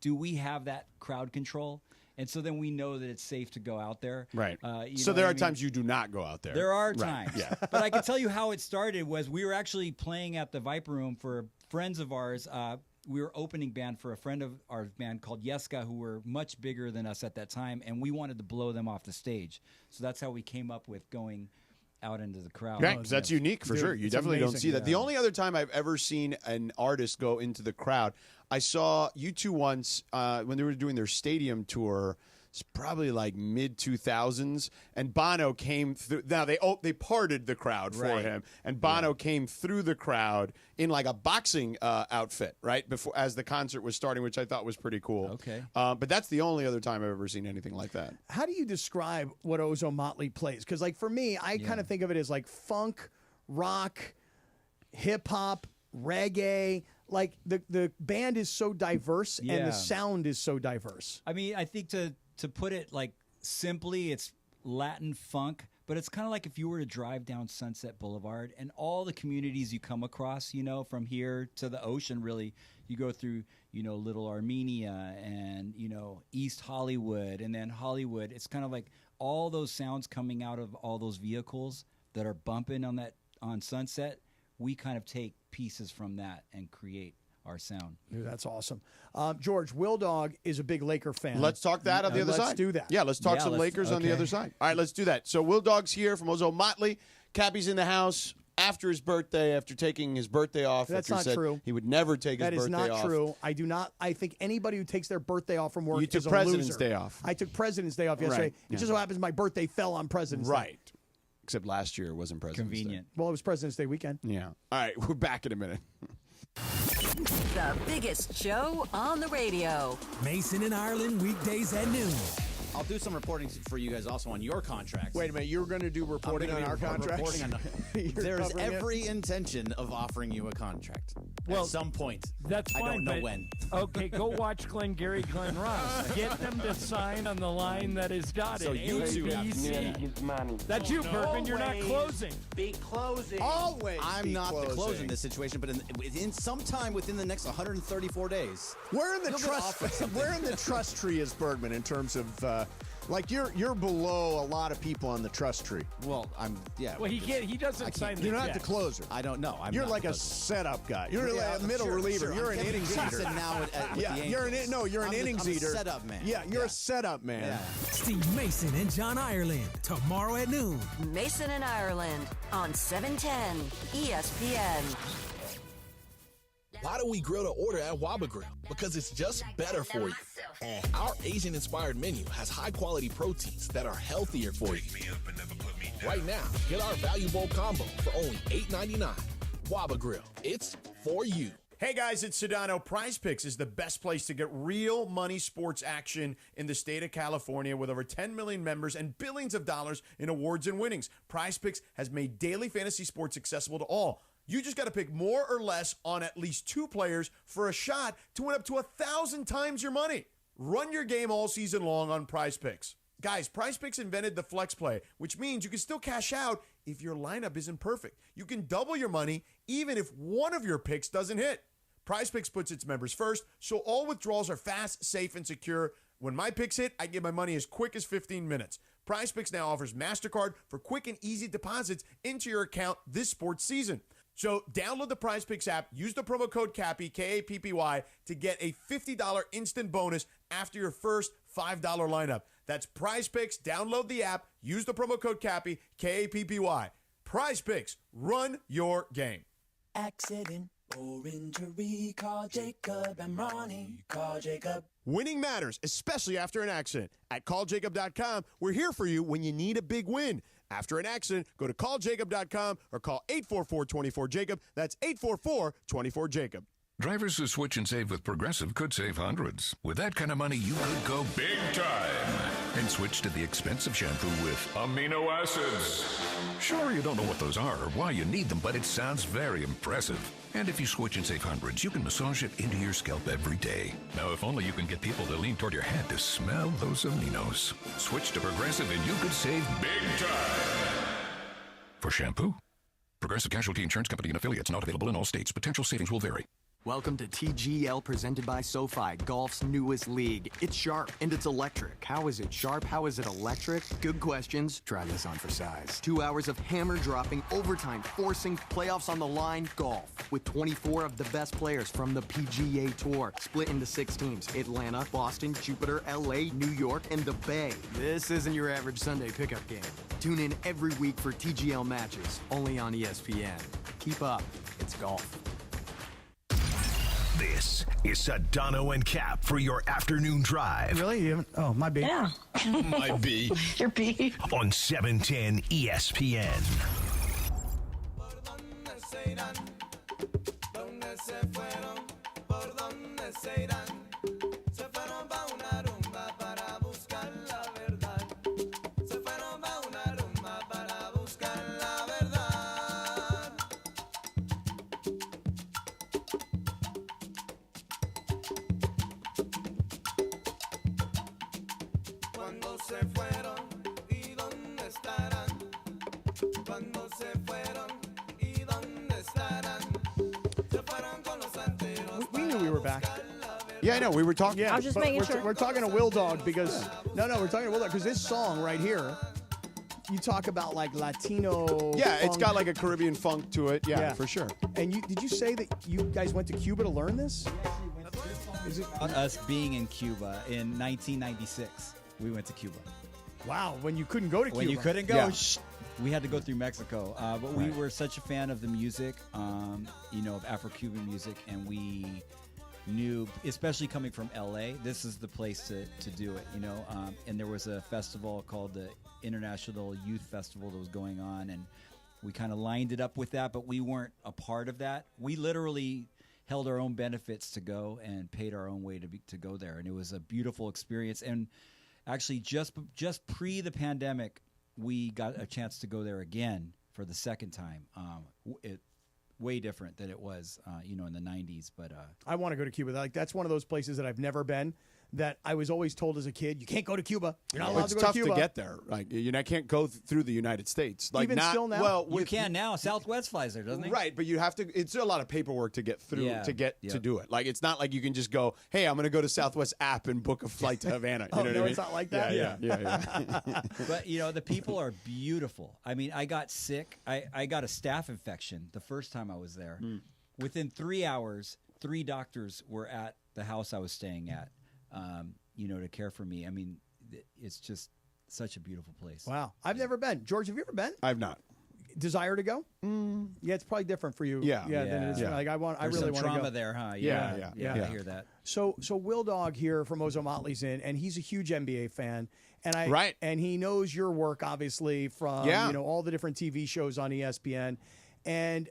do we have that crowd control? And so then we know that it's safe to go out there. Right. You So know there what are I mean? times you do not go out there. There are Right. times. Yeah. But I can tell you how it started was we were actually playing at the Viper Room for friends of ours. We were opening band for a friend of our band called Yeska, who were much bigger than us at that time, and we wanted to blow them off the stage. So that's how we came up with going out into the crowd. Right, because that's unique for sure. You definitely don't see that. The only other time I've ever seen an artist go into the crowd, I saw U2 once when they were doing their stadium tour. It's probably like mid-2000s, and Bono came through. Now, they parted the crowd for him, and Bono came through the crowd in like a boxing outfit, right, before as the concert was starting, which I thought was pretty cool. Okay. But that's the only other time I've ever seen anything like that. How do you describe what Ozo Motley plays? Because, like, for me, I kind of think of it as like funk, rock, hip-hop, reggae. Like, the band is so diverse, and the sound is so diverse. I mean, I think to put it like simply, it's Latin funk, but it's kind of like if you were to drive down Sunset Boulevard and all the communities you come across, from here to the ocean, really, you go through, Little Armenia and, East Hollywood and then Hollywood. It's kind of like all those sounds coming out of all those vehicles that are bumping on Sunset. We kind of take pieces from that and create our sound. Dude, that's awesome. George, Will Dog is a big Laker fan. Let's talk that on the other side. Let's do that. Yeah, let's talk some Lakers on the other side. All right, let's do that. So Will Dog's here from Ozo Motley. Cappy's in the house after his birthday, after taking his birthday off. That's not true. He would never take his birthday off. That is not true. I do not. I think anybody who takes their birthday off from work You took is a President's loser. Day off. I took President's Day off yesterday. Right. It just so happens my birthday fell on President's Day. Right. Except last year it wasn't President's Convenient. Well, it was President's Day weekend. Yeah. All right, we're back in a minute. The biggest show on the radio. Mason and Ireland, weekdays at noon. I'll do some reporting for you guys also on your contracts. Wait a minute, you were going to do reporting on our contracts? There's every intention of offering you a contract at some point. That's fine. I don't know when. Okay, go watch Glenn Ross. Get them to sign on the line that is dotted. So you two have ABC. That's you, Bergman. You're not closing. Be closing. Always. I'm not the closer in this situation, but in sometime within the next 134 days, Where in the trust tree is Bergman in terms of like you're below a lot of people on the trust tree. Well, Well, he doesn't sign the You're not check. the closer. I don't know. You're like a setup guy. You're like a middle reliever. You're an innings eater. Now with Yeah, the you're an innings eater. I'm a setup man. Yeah, you're a setup man. Yeah. Steve Mason and John Ireland, tomorrow at noon. Mason and Ireland on 710 ESPN. Why do we grill to order at Waba Grill? Because it's just better for you. Our Asian-inspired menu has high-quality proteins that are healthier for you. Right now, get our Value Bowl combo for only $8.99. Waba Grill, it's for you. Hey guys, it's Sedano. Prize Picks is the best place to get real money sports action in the state of California with over 10 million members and billions of dollars in awards and winnings. Prize Picks has made daily fantasy sports accessible to all. You just got to pick more or less on at least 2 players for a shot to win up to 1,000 times your money. Run your game all season long on Prize Picks. Guys, Prize Picks invented the flex play, which means you can still cash out if your lineup isn't perfect. You can double your money even if one of your picks doesn't hit. Prize Picks puts its members first, so all withdrawals are fast, safe, and secure. When my picks hit, I get my money as quick as 15 minutes. Prize Picks now offers MasterCard for quick and easy deposits into your account this sports season. So download the Prize Picks app, use the promo code Cappy, K-A-P-P-Y, to get a $50 instant bonus after your first $5 lineup. That's Prize Picks. Download the app, use the promo code Cappy, K-A-P-P-Y. Prize Picks. Run your game. Accident or injury, call Jacob and Ronnie. Call Jacob. Winning matters, especially after an accident. At calljacob.com, we're here for you when you need a big win. After an accident, go to calljacob.com or call 844-24-JACOB. That's 844-24-JACOB. Drivers who switch and save with Progressive could save hundreds. With that kind of money, you could go big time and switch to the expensive shampoo with amino acids. Sure, you don't know what those are or why you need them, but it sounds very impressive. And if you switch and save hundreds, you can massage it into your scalp every day. Now, if only you can get people to lean toward your head to smell those aminos. Switch to Progressive and you could save big time. For shampoo, Progressive Casualty Insurance Company and affiliates, not available in all states. Potential savings will vary. Welcome to TGL, presented by SoFi, golf's newest league. It's sharp and it's electric. How is it sharp? How is it electric? Good questions. Try this on for size. 2 hours of hammer dropping, overtime, forcing, playoffs on the line, golf. With 24 of the best players from the PGA Tour, split into 6 teams. Atlanta, Boston, Jupiter, LA, New York, and the Bay. This isn't your average Sunday pickup game. Tune in every week for TGL matches, only on ESPN. Keep up. It's golf. This is Sedano and Cap for your afternoon drive. Really? You haven't? Oh, my B. Yeah. My B. Your B. On 710 ESPN. Yeah, I know. We were talking. Yeah, I was just but making we're, sure. we're talking to Will Dog because we're talking to Will Dog because this song right here, you talk about like Latino. Yeah, it's funk. got like a Caribbean funk to it. Yeah, for sure. And did you say that you guys went to Cuba to learn this? Is it Us being in Cuba in 1996, we went to Cuba. Wow, when you couldn't go to Cuba. When you couldn't go, Yeah. we had to go through Mexico. But we Right. were such a fan of the music, of Afro-Cuban music, and we knew, especially coming from LA, this is the place to do it, and there was a festival called the International Youth Festival that was going on, and we kind of lined it up with that, but we weren't a part of that. We literally held our own benefits to go and paid our own way to go there, and it was a beautiful experience. And actually just pre the pandemic, we got a chance to go there again for the second time. Way different than it was, in the 90s. But I want to go to Cuba. Like that's one of those places that I've never been. That I was always told as a kid, you can't go to Cuba. You're not allowed It's to go tough to Cuba. to get there. Like can't go through the United States. Like Even not, still now? Well, you can now. Southwest flies there, doesn't it? Right, but you have to. It's a lot of paperwork to get through to do it. Like it's not like you can just go, hey, I'm going to go to Southwest app and book a flight to Havana. You know what I mean? It's not like that. Yeah. But the people are beautiful. I mean, I got sick. I got a staph infection the first time I was there. Within 3 hours, 3 doctors were at the house I was staying at, to care for me. I mean, it's just such a beautiful place. Wow, I've never been. George, have you ever been? I've not. Desire to go? Yeah, it's probably different for you. Yeah. Than it is. Like I really There's some want to go. trauma there, huh? Yeah. I hear that. So Will Dog here from Ozo Motley's in, and he's a huge NBA fan, and and he knows your work obviously from all the different TV shows on ESPN, and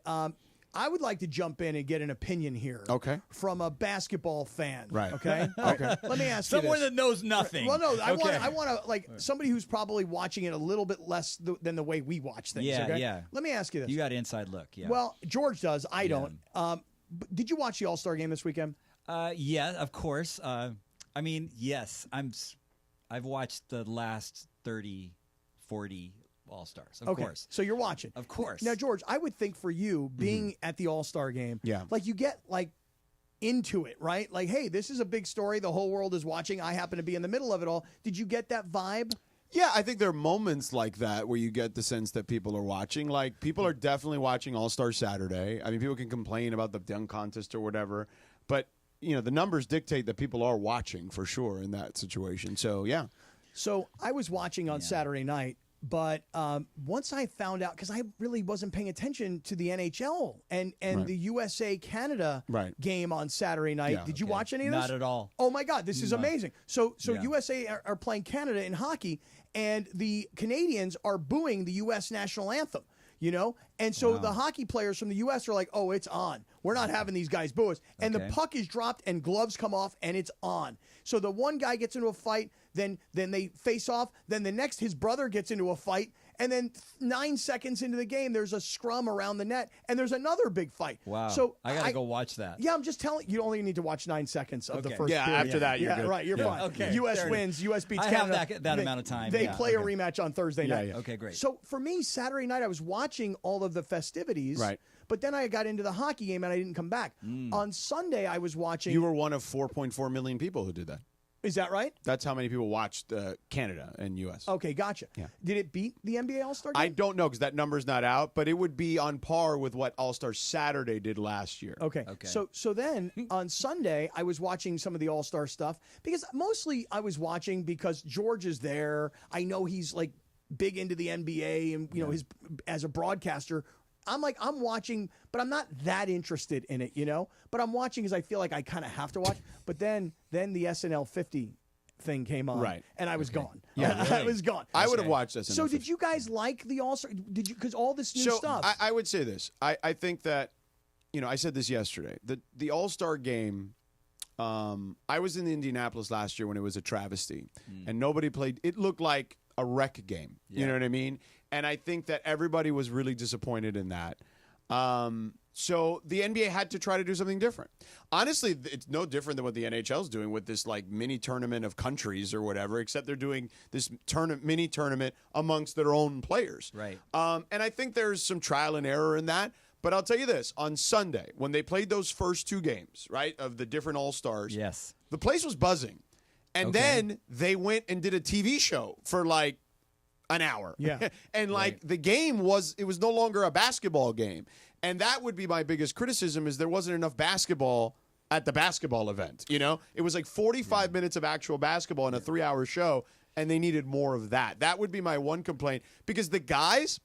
I would like to jump in and get an opinion here. Okay. From a basketball fan. Right. Okay. Okay. Let me ask you Someone this. that knows nothing. Well, no, I Okay. want to like somebody who's probably watching it a little bit less than the way we watch things. Yeah, okay? yeah. Let me ask you this. You got inside look. Yeah. Well, George does. I don't. Did you watch the All-Star game this weekend? Yeah, of course. I mean, yes. I've watched the last 30, 40 All-Stars, of course. So you're watching. Of course. Now, George, I would think for you, being at the All-Star game, like you get like into it, right? Like, hey, this is a big story. The whole world is watching. I happen to be in the middle of it all. Did you get that vibe? Yeah, I think there are moments like that where you get the sense that people are watching. Like, people are definitely watching All-Star Saturday. I mean, people can complain about the dunk contest or whatever, but, the numbers dictate that people are watching for sure in that situation. So, yeah. So I was watching on Saturday night, but once I found out, because I really wasn't paying attention to the NHL and the USA-Canada game on Saturday night. Yeah, Did you watch any of this? Not at all. Oh, my God, this is No. amazing. So Yeah. USA are playing Canada in hockey, and the Canadians are booing the U.S. national anthem. And so the hockey players from the U.S. are like, oh, it's on. We're not having these guys boo us. And the puck is dropped and gloves come off and it's on. So the one guy gets into a fight, then they face off. Then the next, his brother gets into a fight. And then 9 seconds into the game, there's a scrum around the net and there's another big fight. Wow. So I got to go watch that. Yeah, I'm just telling you, only need to watch 9 seconds of the Okay. first Yeah, period. after that, you're good. Right, you're fine. Okay, U.S. fair wins. U.S. beats I have Canada. that amount of time. They Yeah, play okay. a rematch on Thursday night. yeah. Okay, great. So for me, Saturday night, I was watching all of the festivities. Right. But then I got into the hockey game and I didn't come back. On Sunday, I was watching. You were one of 4.4 million people who did that. Is that right? That's how many people watched Canada and U.S. Okay, gotcha. Yeah. Did it beat the NBA All-Star game? I don't know because that number's not out, but it would be on par with what All-Star Saturday did last year. Okay. So then on Sunday, I was watching some of the All-Star stuff because mostly I was watching because George is there. I know he's like big into the NBA and his as a broadcaster. I'm watching, but I'm not that interested in it, But I'm watching because I feel like I kind of have to watch. But then the SNL 50 thing came on, right? And I was gone. Yeah, really? I was gone. I would have watched SNL. So did you guys like the All-Star? Did you? Because all this new stuff. I would say this. I think that I said this yesterday. The All-Star game. I was in Indianapolis last year when it was a travesty, and nobody played. It looked like a wreck game. You know what I mean? And I think that everybody was really disappointed in that. So the NBA had to try to do something different. Honestly, it's no different than what the NHL's doing with this like mini tournament of countries or whatever, except they're doing this mini tournament amongst their own players. Right. And I think there's some trial and error in that. But I'll tell you this, on Sunday, when they played those first two games, right, of the different All-Stars, yes, the place was buzzing. And then they went and did a TV show for like an hour. Yeah. And like the game was no longer a basketball game. And that would be my biggest criticism is there wasn't enough basketball at the basketball event. It was like 45 minutes of actual basketball in a 3-hour show, and they needed more of that. That would be my one complaint because the guys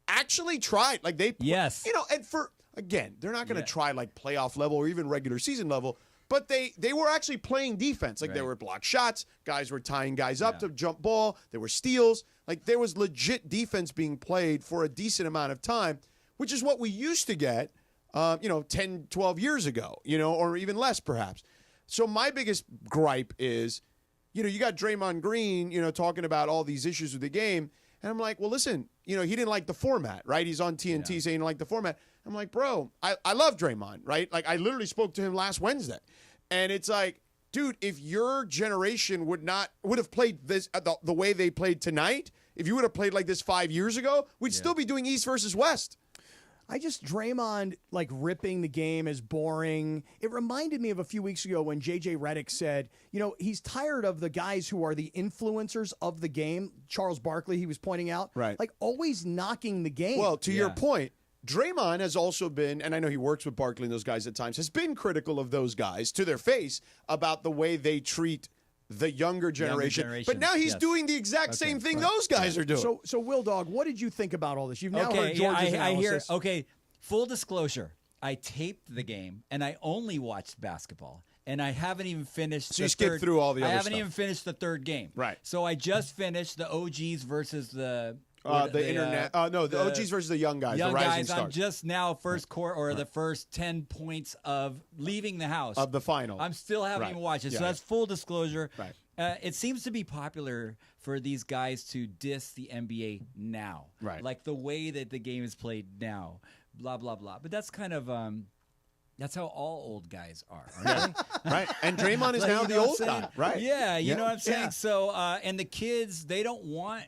actually tried. Like they, and for, again, they're not going to try like playoff level or even regular season level, but they were actually playing defense. Like there were blocked shots, guys were tying guys up to jump ball, there were steals. Like there was legit defense being played for a decent amount of time, which is what we used to get, 10, 12 years ago, or even less perhaps. So my biggest gripe is, you got Draymond Green, talking about all these issues with the game. And I'm like, well, listen, he didn't like the format, right? He's on TNT saying he didn't like the format. I'm like, bro, I love Draymond, right? Like I literally spoke to him last Wednesday. And it's like, dude, if your generation would have played this the way they played tonight, if you would have played like this 5 years ago, we'd still be doing East versus West. Draymond, like, ripping the game is boring. It reminded me of a few weeks ago when J.J. Redick said, he's tired of the guys who are the influencers of the game. Charles Barkley, he was pointing out. Right. Like, always knocking the game. Well, to your point, Draymond has also been, and I know he works with Barkley and those guys at times, has been critical of those guys to their face about the way they treat the younger generation. But now he's doing the exact same thing those guys are doing. So Will Dog, what did you think about all this? You've now heard George's analysis. Full disclosure, I taped the game, and I only watched basketball. And I haven't even finished So you skipped through all the other stuff. I haven't even finished the third game. Right. So I just finished the OGs versus the internet. The OGs versus the young guys, the rising stars. I'm just now first quarter or the first 10 points of leaving the house. Of the final. I'm still haven't even watched it. Yeah, so that's full disclosure. Right. It seems to be popular for these guys to diss the NBA now. Right. Like the way that the game is played now. Blah, blah, blah. But that's kind of... that's how all old guys are. Right. And Draymond is now the old guy, right? Yeah, you know what I'm saying? Yeah. So, and the kids, they don't want...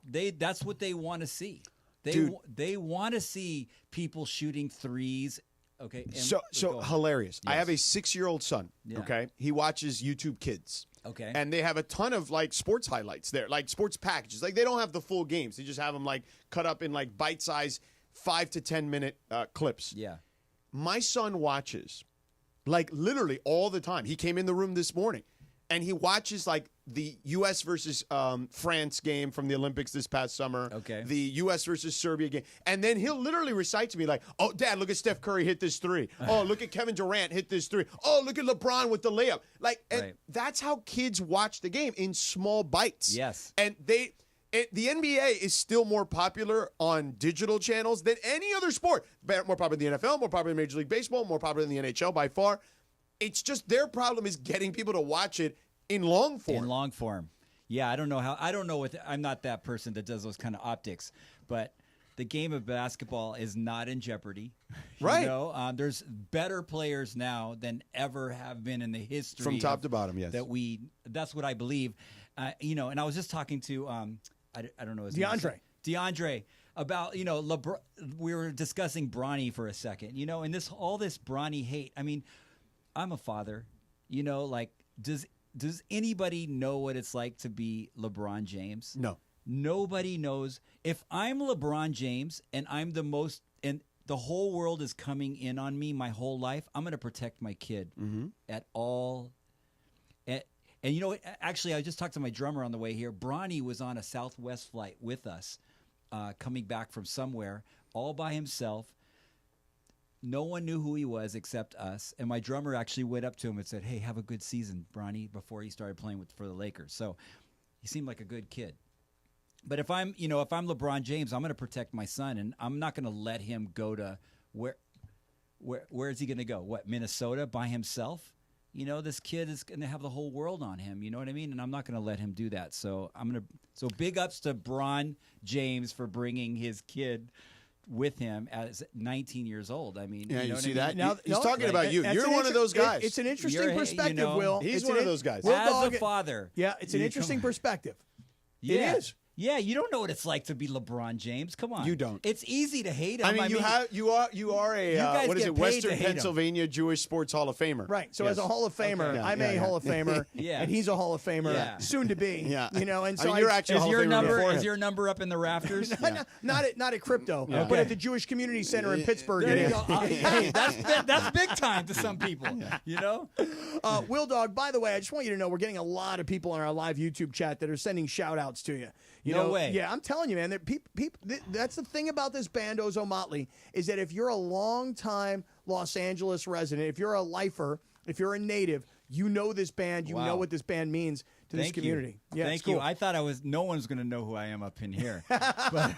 That's what they want to see. They want to see people shooting threes. Okay. So hilarious. Yes. I have a 6-year-old son. Yeah. Okay. He watches YouTube Kids. Okay. And they have a ton of like sports highlights there, like sports packages. Like they don't have the full games. They just have them like cut up in like bite-sized 5 to 10 minute clips. Yeah. My son watches like literally all the time. He came in the room this morning and he watches like the U.S. versus France game from the Olympics this past summer. Okay. The U.S. versus Serbia game. And then he'll literally recite to me like, oh, Dad, look at Steph Curry hit this three. Oh, look at Kevin Durant hit this three. Oh, look at LeBron with the layup. Like, and that's how kids watch the game in small bites. Yes. And the NBA is still more popular on digital channels than any other sport. More popular than the NFL, more popular than Major League Baseball, more popular than the NHL by far. It's just their problem is getting people to watch it in long form. In long form. Yeah, I don't know what, I'm not that person that does those kind of optics, but the game of basketball is not in jeopardy. Right. You know, there's better players now than ever have been in the history. From top to bottom, yes. That's what I believe. And I was just talking to, I don't know his name. DeAndre. About, LeBron, we were discussing Bronny for a second, and all this Bronny hate. I mean, I'm a father, does anybody know what it's like to be LeBron James? No. Nobody knows. If I'm LeBron James and I'm the most, and the whole world is coming in on me my whole life, I'm going to protect my kid at all. And actually, I just talked to my drummer on the way here. Bronny was on a Southwest flight with us, coming back from somewhere, all by himself. No one knew who he was except us. And my drummer actually went up to him and said, "Hey, have a good season, Bronny," before he started playing for the Lakers. So he seemed like a good kid. But if I'm LeBron James, I'm going to protect my son, and I'm not going to let him go to where is he going to go? What, Minnesota by himself? This kid is going to have the whole world on him. You know what I mean? And I'm not going to let him do that. So So big ups to Bron James for bringing his kid with him at 19 years old. I mean, yeah, you see what I mean? that? He's talking about you. You're one of those guys. It's an interesting perspective, Will. He's one of those guys. As a father. Yeah, it's an interesting perspective. Yeah. It is. Yeah, you don't know what it's like to be LeBron James. Come on, You don't. It's easy to hate him. I mean, you are a guys what is get it? paid Western to hate him. Pennsylvania Jewish Sports Hall of Famer. Right. So Yes. as a Hall of Famer, Okay. I'm a Hall of Famer, Yeah. and he's a Hall of Famer, Yeah. soon to be. Yeah. And so you're actually a Is Hall your of Famer number before is him. your number up in the rafters? not at crypto, Yeah. but at the Jewish Community Center in Pittsburgh. There it you is. go. Hey, that's big time to some people. Will Dog, by the way, I just want you to know we're getting a lot of people on our live YouTube chat that are sending shout outs to you. No way. Yeah, I'm telling you, man. That that's the thing about this band, Ozo Motley, is that if you're a long-time Los Angeles resident, if you're a lifer, if you're a native, you know this band, you know what this band means to this community. Yeah, Thank it's cool. you. I thought no one's going to know who I am up in here. But,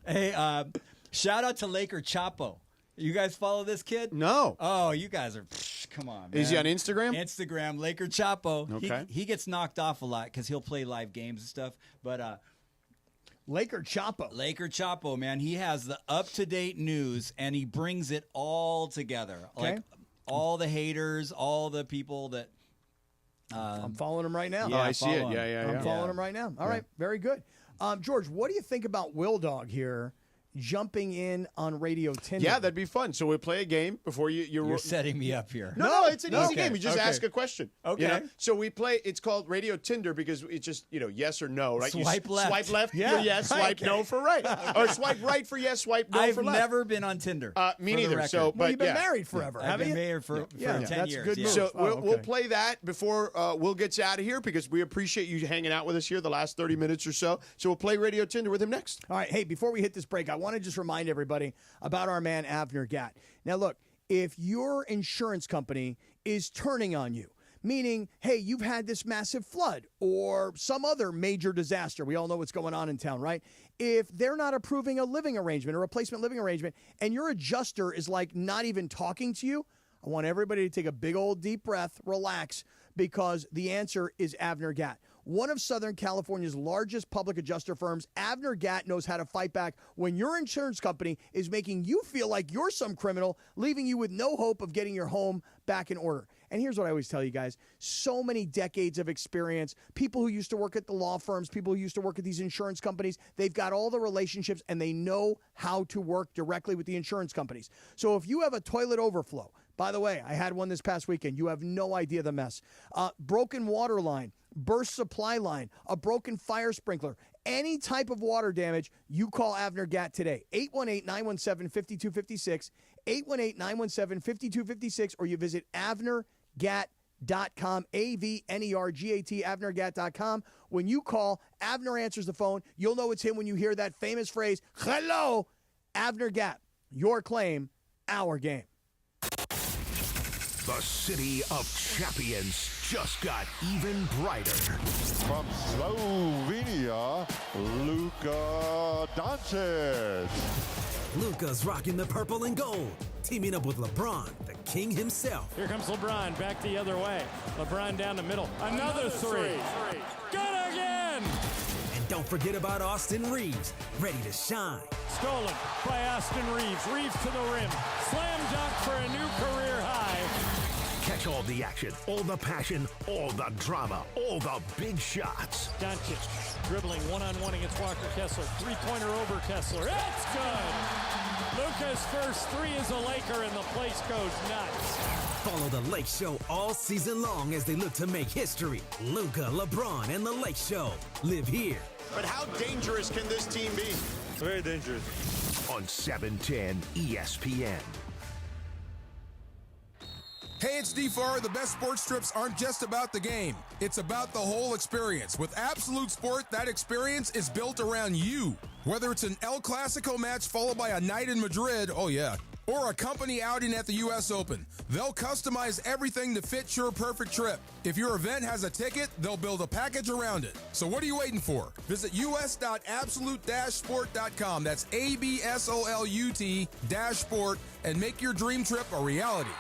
hey, shout out to Laker Chapo. You guys follow this kid? No. Oh, you guys are. Come on, man. Is he on Instagram? Instagram, Laker Chapo. Okay. He gets knocked off a lot because he'll play live games and stuff. But Laker Chapo, man, he has the up-to-date news and he brings it all together. Okay. Like all the haters, all the people that. I'm following him right now. Yeah, I see it. follow him. Yeah. I'm following him right now. All right, very good. George, what do you think about Will Dog here jumping in on Radio Tinder? Yeah, that'd be fun. So we'll play a game before You're setting me up here. No, it's an easy Okay. game. You just Okay. ask a question. Okay. So we play. It's called Radio Tinder because it's just yes or no, right? Swipe left. Swipe left Yeah. for yes. Right. Swipe no for right. Or swipe right for yes. Swipe no I've for left. never been on Tinder. Me for the neither. record. So, Well, but you've been yeah. married forever, I've haven't been you? married for Yeah, 10 that's a years. good yeah. move. So Oh, we'll okay. play that before Will gets out of here because we appreciate you hanging out with us here the last 30 minutes or so. So we'll play Radio Tinder with him next. All right. Hey, before we hit this break, I want to just remind everybody about our man, Avner Gatt. Now, look, if your insurance company is turning on you, meaning, hey, you've had this massive flood or some other major disaster. We all know what's going on in town, right? If they're not approving a living arrangement, a replacement living arrangement, and your adjuster is like not even talking to you, I want everybody to take a big old deep breath, relax, because the answer is Avner Gatt. One of Southern California's largest public adjuster firms, Avner Gatt knows how to fight back when your insurance company is making you feel like you're some criminal, leaving you with no hope of getting your home back in order. And here's what I always tell you guys. So many decades of experience, people who used to work at the law firms, people who used to work at these insurance companies, they've got all the relationships and they know how to work directly with the insurance companies. So if you have a toilet overflow, by the way, I had one this past weekend. You have no idea the mess. Broken water line, burst supply line, a broken fire sprinkler, any type of water damage, you call Avner Gatt today. 818-917-5256, 818-917-5256, or you visit AvnerGatt.com, AVNERGAT, AvnerGatt.com. When you call, Avner answers the phone. You'll know it's him when you hear that famous phrase, hello, Avner Gatt. Your claim, our game. The city of champions just got even brighter. From Slovenia, Luka Doncic. Luka's rocking the purple and gold, teaming up with LeBron, the king himself. Here comes LeBron back the other way. LeBron down the middle. Another three. Good again. And don't forget about Austin Reeves, ready to shine. Stolen by Austin Reeves. Reeves to the rim. Slam dunk for a new career high. Catch all the action, all the passion, all the drama, all the big shots. Doncic dribbling one-on-one against Walker Kessler. Three-pointer over Kessler. It's good. Luka's first three is a Laker, and the place goes nuts. Follow the Lake Show all season long as they look to make history. Luka, LeBron, and the Lake Show live here. But how dangerous can this team be? Very dangerous. On 710 ESPN. Hey, it's D4. The best sports trips aren't just about the game. It's about the whole experience. With Absolute Sport, that experience is built around you. Whether it's an El Clasico match followed by a night in Madrid, oh yeah, or a company outing at the U.S. Open, they'll customize everything to fit your perfect trip. If your event has a ticket, they'll build a package around it. So what are you waiting for? Visit us.absolute-sport.com. That's ABSOLUT-sport and make your dream trip a reality.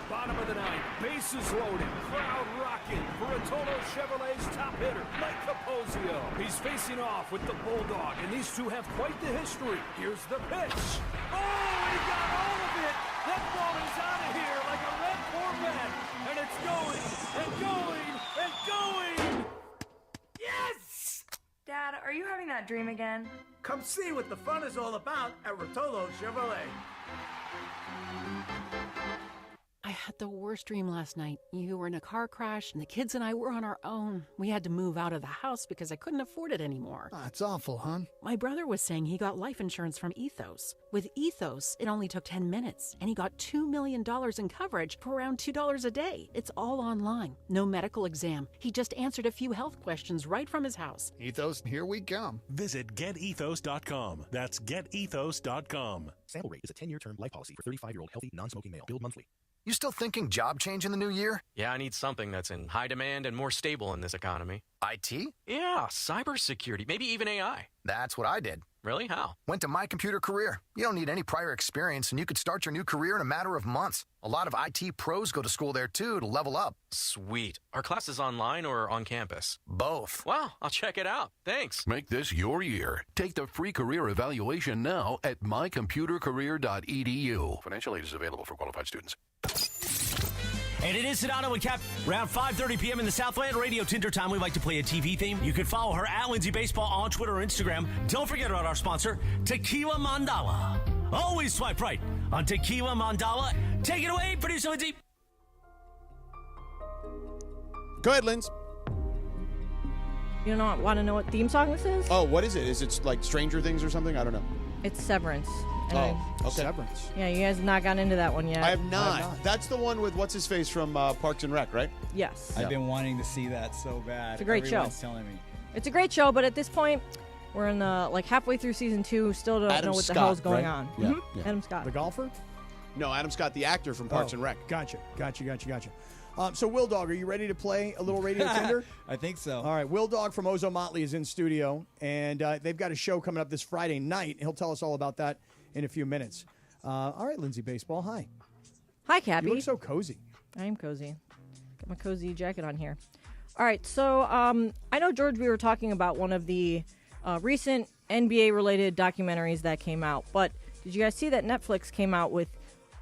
Bottom of the ninth, bases loaded, crowd rocking for Rotolo Chevrolet's top hitter, Mike Capozio. He's facing off with the Bulldog, and these two have quite the history. Here's the pitch. Oh, he got all of it. That ball is out of here like a red Corvette, and it's going, and going, and going. Yes! Dad, are you having that dream again? Come see what the fun is all about at Rotolo Chevrolet. I had the worst dream last night. You were in a car crash, and the kids and I were on our own. We had to move out of the house because I couldn't afford it anymore. That's awful, hon. My brother was saying he got life insurance from Ethos. With Ethos, it only took 10 minutes, and he got $2 million in coverage for around $2 a day. It's all online. No medical exam. He just answered a few health questions right from his house. Ethos, here we come. Visit GetEthos.com. That's GetEthos.com. Sample rate is a 10-year term life policy for 35-year-old healthy, non-smoking male. Billed monthly. You still thinking job change in the new year? Yeah, I need something that's in high demand and more stable in this economy. IT? Yeah, cybersecurity, maybe even AI. That's what I did. Really? How? Went to My Computer Career. You don't need any prior experience, and you could start your new career in a matter of months. A lot of IT pros go to school there, too, to level up. Sweet. Are classes online or on campus? Both. Wow, I'll check it out. Thanks. Make this your year. Take the free career evaluation now at mycomputercareer.edu. Financial aid is available for qualified students. And it is Sedano and Kap. Around 5:30 p.m. in the Southland Radio Tinder time, we like to play a TV theme. You can follow her at Lindsay Baseball on Twitter or Instagram. Don't forget about our sponsor, Tequila Mandala. Always swipe right on Tequila Mandala. Take it away, producer Lindsay. Go ahead, Linz. You don't want to know what theme song this is? Oh, what is it? Is it like Stranger Things or something? I don't know. It's Severance. Okay. Severance. Yeah, you guys have not gotten into that one yet. I have not. That's the one with what's his face from Parks and Rec, right? Yes. I've been wanting to see that so bad. It's a great Everyone's show. telling me. It's a great show, but at this point, we're in the halfway through season 2. Still don't Adam know what Scott, the hell is going right? on. Yeah, Mhm. yeah. Adam Scott. The golfer? No, Adam Scott, the actor from Parks and Rec. Gotcha. So, Will Dog, are you ready to play a little Radio Tinder? I think so. All right. Will Dog from Ozo Motley is in studio, and they've got a show coming up this Friday night. He'll tell us all about that in a few minutes. All right, Lindsay Baseball, hi. Hi, Cappy. You look so cozy. I am cozy. Got my cozy jacket on here. All right, so I know, George, we were talking about one of the recent NBA-related documentaries that came out, but did you guys see that Netflix came out with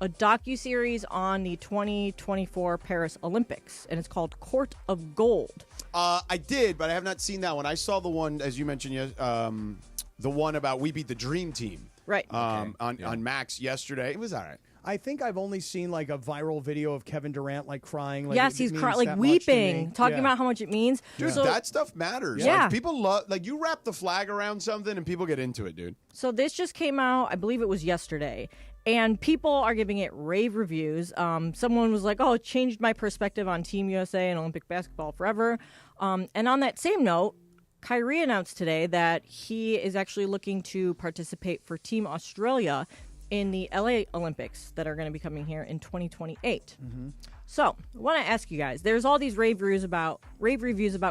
a docuseries on the 2024 Paris Olympics, and it's called Court of Gold? I did, but I have not seen that one. I saw the one, as you mentioned, the one about We Beat the Dream Team. Right. On Max yesterday. It was all right. I think I've only seen a viral video of Kevin Durant crying. Yes, he's crying, weeping, talking about how much it means. Dude, So- that stuff matters. Yeah. People love, you wrap the flag around something and people get into it, dude. So this just came out, I believe it was yesterday, and people are giving it rave reviews. Someone was like, oh, it changed my perspective on Team USA and Olympic basketball forever. And on that same note, Kyrie announced today that he is actually looking to participate for Team Australia in the LA Olympics that are going to be coming here in 2028. So, I want to ask you guys, there's all these rave reviews about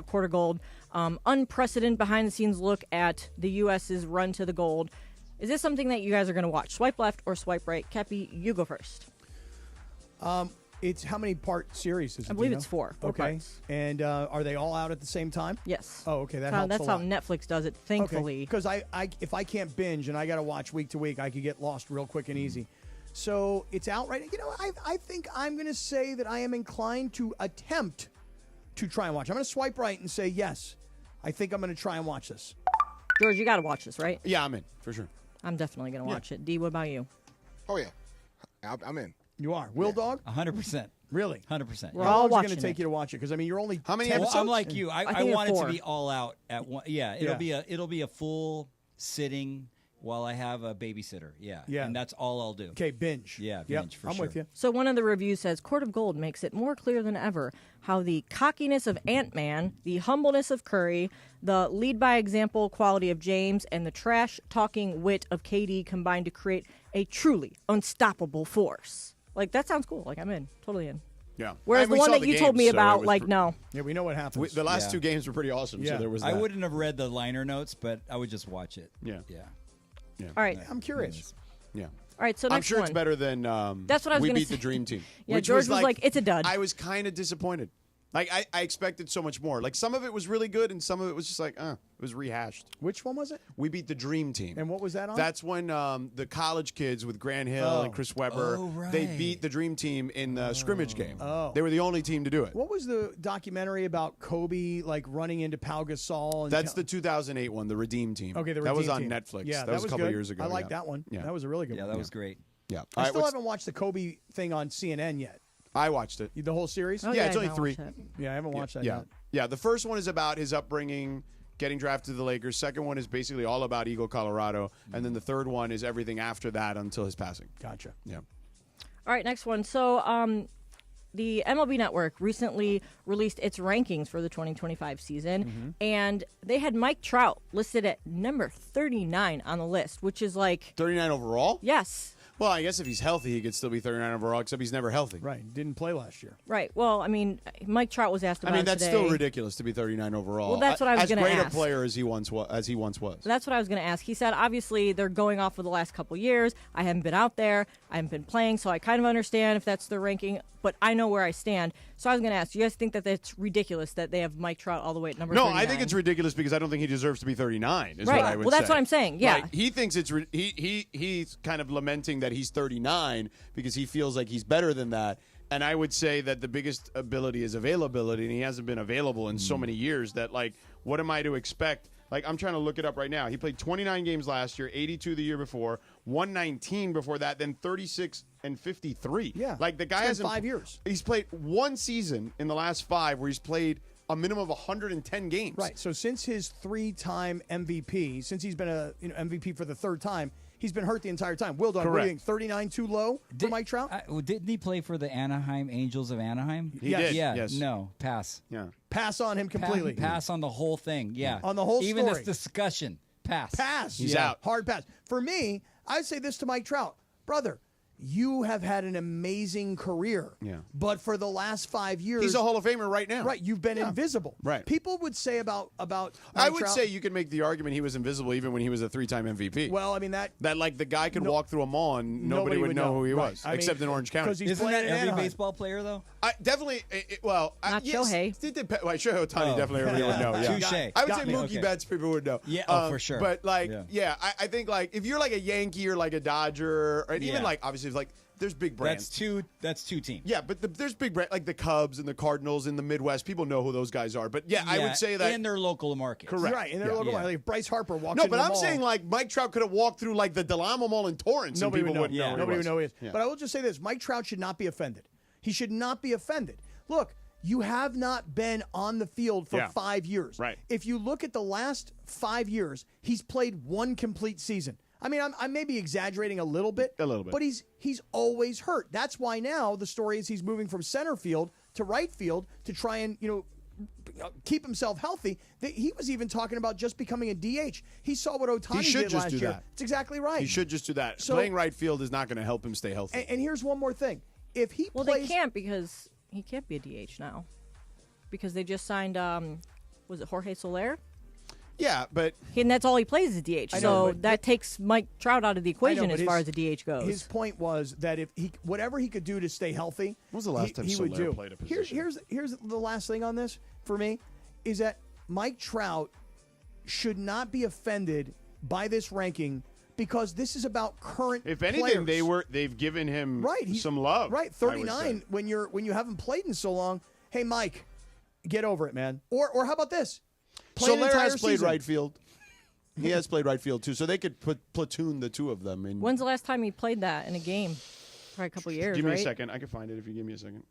Court of Gold, unprecedented behind-the-scenes look at the U.S.'s run to the gold. Is this something that you guys are going to watch? Swipe left or swipe right? Cappy, you go first. It's how many part series is it? I believe it's four Okay. parts. And are they all out at the same time? Yes. Oh, okay. That That's helps a how lot. Netflix does it, thankfully. Because if I can't binge and I got to watch week to week, I could get lost real quick and easy. So it's out right. I think I'm going to say that I am inclined to attempt to try and watch. I'm going to swipe right and say yes. I think I'm going to try and watch this. George, you got to watch this, right? Yeah, I'm in for sure. I'm definitely going to watch it. D, what about you? Oh, yeah. I'm in. You are. Will Dog? 100%. Really? 100%. We're all going to take you to watch it because you're only how many 10 episodes? I'm like you. I want it to 4. be all out at one. Yeah, it'll be a full sitting. while I have a babysitter. Yeah. Yeah. And that's all I'll do. Okay, binge. Yeah, Yep, binge for I'm sure. with you. So one of the reviews says, Court of Gold makes it more clear than ever how the cockiness of Ant-Man, the humbleness of Curry, the lead-by-example quality of James, and the trash-talking wit of KD combine to create a truly unstoppable force. Like, that sounds cool. Like, I'm in. Totally in. Yeah. Whereas And the we one saw that the you told games, me so about, it was like, no. Yeah, we know what happens. The last two games were pretty awesome, so there was that. I wouldn't have read the liner notes, but I would just watch it. Yeah. Yeah. All right. I'm curious. Yeah. All right, so I'm next sure one. it's better than That's what I was We gonna Beat say. the Dream Team. Yeah, which George was like, it's a dud. I was kind of disappointed. Like, I expected so much more. Like, some of it was really good, and some of it was just like, it was rehashed. Which one was it? We Beat the Dream Team. And what was that on? That's when the college kids with Grant Hill and Chris Webber, they beat the Dream Team in the scrimmage game. Oh. They were the only team to do it. What was the documentary about Kobe, like, running into Pau Gasol? And That's the 2008 one, the Redeem Team. Okay, the That was Redeem on Team. Netflix. Yeah, that was a couple good. years ago. I like yeah. that one. Yeah. That was a really good Yeah, one. that was great. Yeah. I still haven't watched the Kobe thing on CNN yet. I watched it. The whole series? Oh, yeah, yeah, it's I only haven't 3. watched it. Yeah, I haven't watched that Yeah. yet. Yeah, the first one is about his upbringing, getting drafted to the Lakers. Second one is basically all about Eagle, Colorado. And then the third one is everything after that until his passing. Gotcha. Yeah. All right, next one. So the MLB Network recently released its rankings for the 2025 season, and they had Mike Trout listed at number 39 on the list, which is like... 39 overall? Yes. Well, I guess if he's healthy, he could still be 39 overall, except he's never healthy. Right. Didn't play last year. Right. Well, I mean, Mike Trout was asked about I mean, that's today. still ridiculous to be 39 overall. Well, that's what I was gonna As great ask. a player as he once was. That's what I was going to ask. He said, obviously, they're going off of the last couple years. I haven't been out there. I haven't been playing, so I kind of understand if that's their ranking, but I know where I stand. So I was going to ask, do you guys think that it's ridiculous that they have Mike Trout all the way at number 39? No, I think it's ridiculous because I don't think he deserves to be 39, is Right. what I would Well, that's say. what I'm saying, yeah. Like, he thinks it's he's kind of lamenting that he's 39 because he feels like he's better than that. And I would say that the biggest ability is availability, and he hasn't been available in so many years that, like, what am I to expect? Like, I'm trying to look it up right now. He played 29 games last year, 82 the year before, 119 before that, then 36 and 53. Yeah. Like, the guy It's been hasn't 5 years. He's played one season in the last 5 where he's played a minimum of 110 games. Right. So since his 3-time MVP, since he's been a MVP for the third time, he's been hurt the entire time. Will Dog, what do you think? 39 too low for Mike Trout? Didn't he play for the Anaheim Angels of Anaheim? He did, Yeah. yes. No, pass. Yeah. Pass on him completely. Pass on the whole thing. Yeah. On the whole Even story. this discussion. Pass. Pass. He's out. Hard pass. For me, I'd say this to Mike Trout. Brother, you have had an amazing career. Yeah. But for the last 5 years... He's a Hall of Famer right now. Right. You've been invisible. Right. People would say about Mike I would Trout, say you could make the argument he was invisible even when he was a 3-time MVP. Well, I mean, that like the guy could walk through a mall and nobody would know who he Right. was, I mean, except in Orange County. 'cause he's Isn't playing that in every Anaheim. baseball player, though? Definitely, Not Shohei. Shohei Ohtani definitely everybody would know. Yeah. Touche. I would say Got me. Mookie Okay. Betts people would know. Yeah, for sure. But like, Yeah. I think like if you're like a Yankee or like a Dodger, or even Yeah. like obviously like there's big brands. That's two teams. Yeah, but there's big brands like the Cubs and the Cardinals in the Midwest. People know who those guys are. But yeah, I would say that in their local market. Correct. Right. And they're Yeah. local. Like if Bryce Harper walks No, into but the I'm mall, saying like Mike Trout could have walked through like the Del Amo Mall in Torrance nobody and people would know. wouldn't know. Nobody would know who he is. Yeah. But I will just say this: Mike Trout should not be offended. He should not be offended. Look, you have not been on the field for 5 years. Right. If you look at the last 5 years, he's played one complete season. I mean, I may be exaggerating a little bit, but he's always hurt. That's why now the story is he's moving from center field to right field to try and keep himself healthy. He was even talking about just becoming a DH. He saw what Ohtani He should did just last do year. that. It's exactly right. He should just do that. So- Playing right field is not going to help him stay healthy. And here's one more thing: if he Well, plays, they can't because he can't be a DH now. Because they just signed, was it Jorge Soler? yeah, but And that's all he plays is DH. I know, So but- that takes Mike Trout out of the equation but as far as the DH goes. His point was that if he whatever he could do to stay healthy, When was the last time he would Soler do. played a position? Here's the last thing on this for me is that Mike Trout should not be offended by this ranking because this is about current. if anything, players. they've given him right some love. Right, I would 39 say. when you haven't played in so long. Hey, Mike, get over it, man. Or how about this? Play an Soler entire has played season. right field. He has played right field too, so they could platoon the two of them. In, When's the last time he played that in a game? Probably a couple years, give me right? a second. I can find it if you give me a second.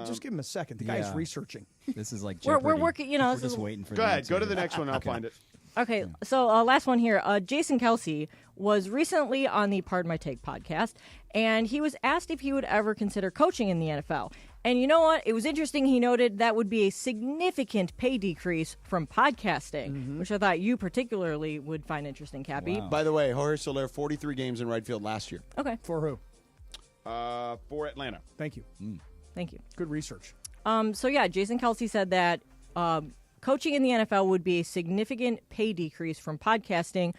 Just give him a second. The guy's yeah. researching. This is like We're Jeopardy. working, We're this is just waiting for Go the ahead. answer Go to the here. next one. I'll find it. Okay, so last one here. Jason Kelsey was recently on the Pardon My Take podcast, and he was asked if he would ever consider coaching in the NFL. And you know what? It was interesting. He noted that would be a significant pay decrease from podcasting, which I thought you particularly would find interesting, Cappy. By the way, Jorge Soler, 43 games in right field last year. Okay. For who? For Atlanta. Thank you. Thank you. Good research. So, yeah, Jason Kelsey said that coaching in the NFL would be a significant pay decrease from podcasting.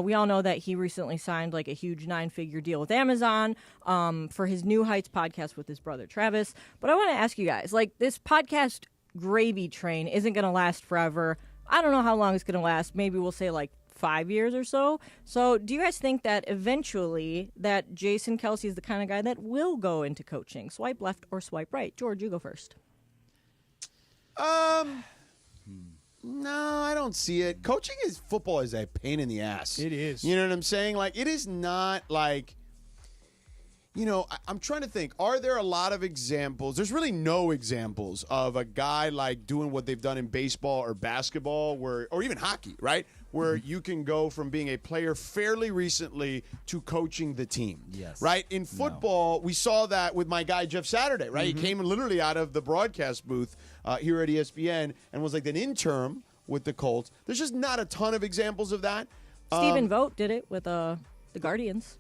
We all know that he recently signed like a huge 9-figure deal with Amazon for his New Heights podcast with his brother Travis. But I want to ask you guys, like, this podcast gravy train isn't going to last forever. I don't know how long it's going to last. Maybe we'll say like 5 years or so. So do you guys think that eventually that Jason Kelsey is the kind of guy that will go into coaching? Swipe left or swipe right? George, you go first. No, I don't see it. Coaching football is a pain in the ass. It is. You know what I'm saying? Like, it is not like, you know, I'm trying to think. Are there a lot of examples? There's really no examples of a guy like doing what they've done in baseball or basketball or even hockey, right? Where you can go from being a player fairly recently to coaching the team. Yes. Right? In football, we saw that with my guy Jeff Saturday, right? He came literally out of the broadcast booth here at ESPN and was like an intern with the Colts. There's just not a ton of examples of that. Stephen Vogt did it with the Guardians.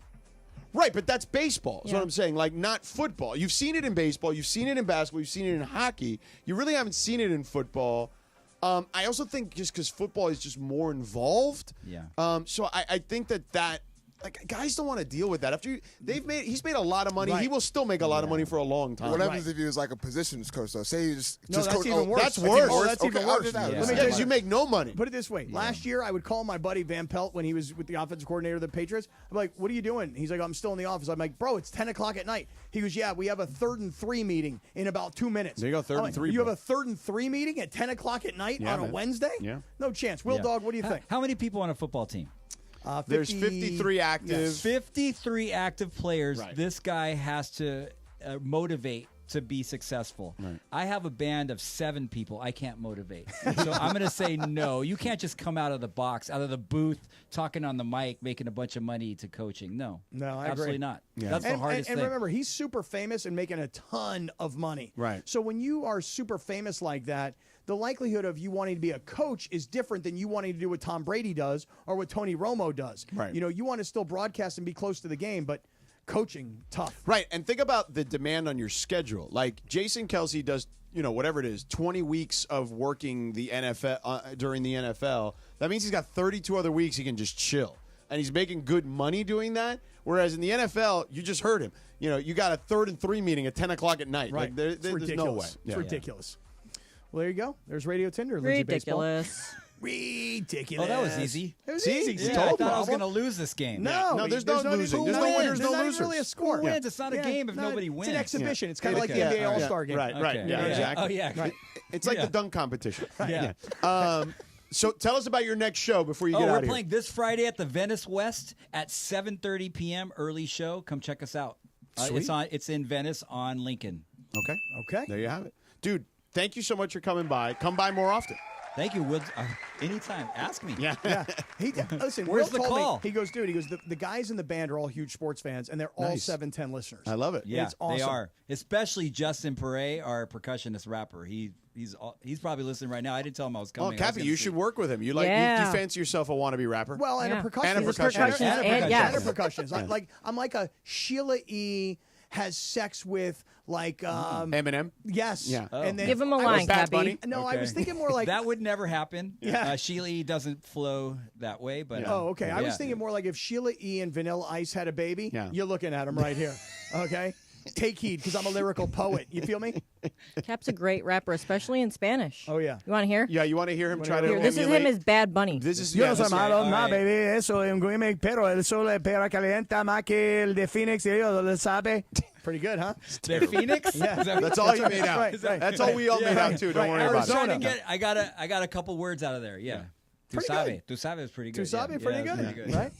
Right, but that's baseball is Yeah. what I'm saying. Like, not football. You've seen it in baseball. You've seen it in basketball. You've seen it in hockey. You really haven't seen it in football. I also think just because football is just more involved. Yeah. So I think that like, guys don't want to deal with that. After he's made a lot of money. Right. He will still make a lot of money for a long time. What happens if he was like a positions coach, though? Say you just that's coach. even worse. That's worse. Oh, that's even worse. Because you make no money. Put it this way. Last year, I would call my buddy Van Pelt when he was with the offensive coordinator of the Patriots. I'm like, what are you doing? He's like, I'm still in the office. I'm like, bro, it's 10 o'clock at night. He goes, yeah, we have a 3rd and 3 meeting in about 2 minutes. There you go, 3rd and 3. You have a 3rd and 3 meeting at 10 o'clock at night on a Wednesday? Yeah. No chance. Will Dog, what do you think? How many people on a football team? There's 53 active. Yes. 53 active players. Right. This guy has to motivate to be successful. Right. I have a band of 7 people. I can't motivate. So I'm going to say no. You can't just come out of the box, out of the booth, talking on the mic, making a bunch of money to coaching. No. No, I absolutely agree. not. Yeah. That's the And hardest thing. remember, he's super famous and making a ton of money. Right. So when you are super famous like that, the likelihood of you wanting to be a coach is different than you wanting to do what Tom Brady does or what Tony Romo does. Right. You know, you want to still broadcast and be close to the game, but coaching, tough. Right, and think about the demand on your schedule. Like, Jason Kelsey does, you know, whatever it is, 20 weeks of working the NFL during the NFL. That means he's got 32 other weeks he can just chill. And he's making good money doing that. Whereas in the NFL, you just heard him. You know, you got a 3rd and 3 meeting at 10 o'clock at night. Right. Like, there's no way. It's Yeah. ridiculous. Well, there you go. There's Radio Tinder. Lindsay Ridiculous. Ridiculous. Oh, that was easy. It was See? easy. Yeah, I Told thought I you. was going to lose this game. No, there's no losing. Who There's no wins? winners, no There's not losers. really a score. Who wins? It's not a game if not- nobody wins. It's an exhibition. It's kind of like Okay. the NBA Yeah. All-Star game. Right, Okay. yeah, exactly. Oh, yeah. Right. It's like Yeah. the dunk competition. Yeah. So tell us about your next show before you get out we're of here. playing this Friday at the Venice West at 7:30 p.m. Early show. Come check us out. It's in Venice on Lincoln. Okay. There you have it. Dude, thank you so much for coming by. Come by more often. Thank you. Anytime. Ask me. Yeah. Listen, Where's Will the told call? Me, he goes, the guys in the band are all huge sports fans, and they're all Nice. 710 listeners. I love it. Yeah, It's awesome. they are. Especially Justin Pere, our percussionist rapper. He's probably listening right now. I didn't tell him I was Oh, coming. Cappy, you should work with him. You Yeah. you fancy yourself a wannabe rapper? Well, and Yeah. a percussionist. And a He's a percussionist. percussionist and And a yes. percussionist. I'm like a Sheila E. has sex with like Eminem? yes. Yeah. And then Give him a I line, was- Bad Cappy. Bunny? No, I was Okay. thinking more like that would never happen. Yeah. Sheila E. doesn't flow that way, but Oh, okay. I was yeah. thinking more like if Sheila E. and Vanilla Ice had a baby, Yeah. you're looking at him right here. Okay? Take heed, because I'm a lyrical poet. You feel me? Cap's a great rapper, especially in Spanish. Oh, yeah. You want to hear? Yeah, you want to hear him try to Here, this is emulate? him as Bad Bunny. This is Yo yeah, no soy this- malo, all no, right. baby, eso es un gimmick, pero el sol de perra calienta más que el de Phoenix, y ellos lo sabe. Pretty good, huh? The Phoenix. Yeah. Is that- That's all you made out. Right, right. That's all we all made out too. Don't Right, worry I was about trying it. to get. I got a couple words out of there. Yeah. Tu Pretty sabe. good. Tu sabe is pretty good. Tu sabe, yeah. pretty Yeah, good. it's pretty Right?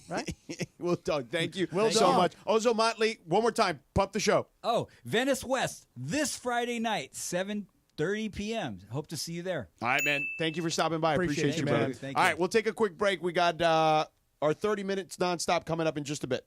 Right? Will Dog, thank you Will so Dog. much. Ozo Motley, one more time, pump the show. Oh, Venice West this Friday night, 7:30 6:30 p.m. Hope to see you there. All right, man. Thank you for stopping by. Appreciate you, brother. Thank All you. right, we'll take a quick break. We got our 30 minutes nonstop coming up in just a bit.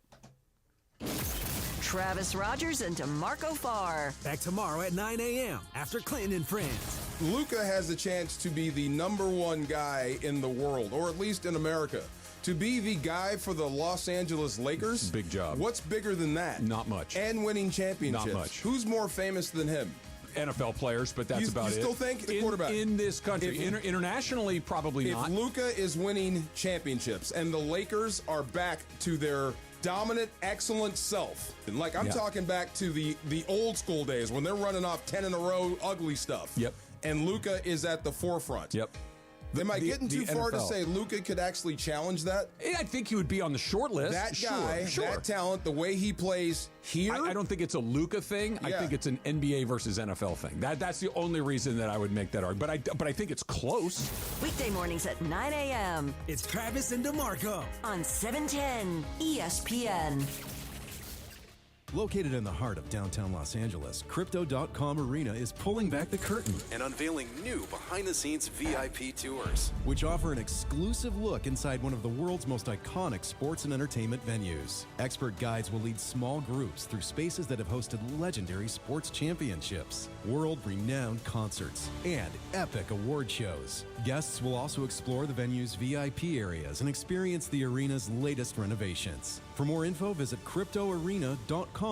Travis Rogers and DeMarco Farr. Back tomorrow at 9 a.m. after Clinton and Friends. Luka has the chance to be the #1 guy in the world, or at least in America. To be the guy for the Los Angeles Lakers? Big job. What's bigger than that? Not much. And winning championships. Not much. Who's more famous than him? NFL players, but that's about it. You still think the quarterback? In this country. Internationally, probably not. If Luka is winning championships and the Lakers are back to their dominant, excellent self, like I'm talking back to the old school days when they're running off 10 in a row ugly stuff. Yep. And Luka is at the forefront. Yep. Am I getting too far to NFL. say Luka could actually challenge that? I think he would be on the short list. That guy, sure. that talent, the way he plays here. I don't think it's a Luka thing. I think it's an NBA versus NFL thing. That's the only reason that I would make that argument. But I think it's close. Weekday mornings at 9 a.m. It's Travis and DeMarco on 710 ESPN. Located in the heart of downtown Los Angeles, Crypto.com Arena is pulling back the curtain and unveiling new behind-the-scenes VIP tours, which offer an exclusive look inside one of the world's most iconic sports and entertainment venues. Expert guides will lead small groups through spaces that have hosted legendary sports championships, world-renowned concerts, and epic award shows. Guests will also explore the venue's VIP areas and experience the arena's latest renovations. For more info, visit cryptoarena.com/tours.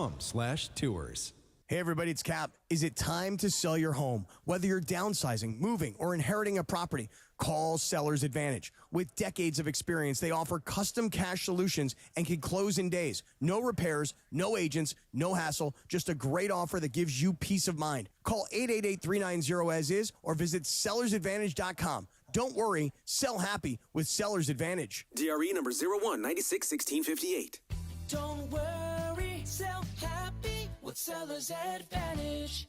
Hey everybody, it's Cap. Is it time to sell your home? Whether you're downsizing, moving, or inheriting a property, call Seller's Advantage. With decades of experience, they offer custom cash solutions and can close in days. No repairs, no agents, no hassle, just a great offer that gives you peace of mind. Call 888-390-AS-IS or visit sellersadvantage.com. Don't worry, sell happy with Seller's Advantage. DRE number 01961658. Don't worry, sell happy with Seller's Advantage.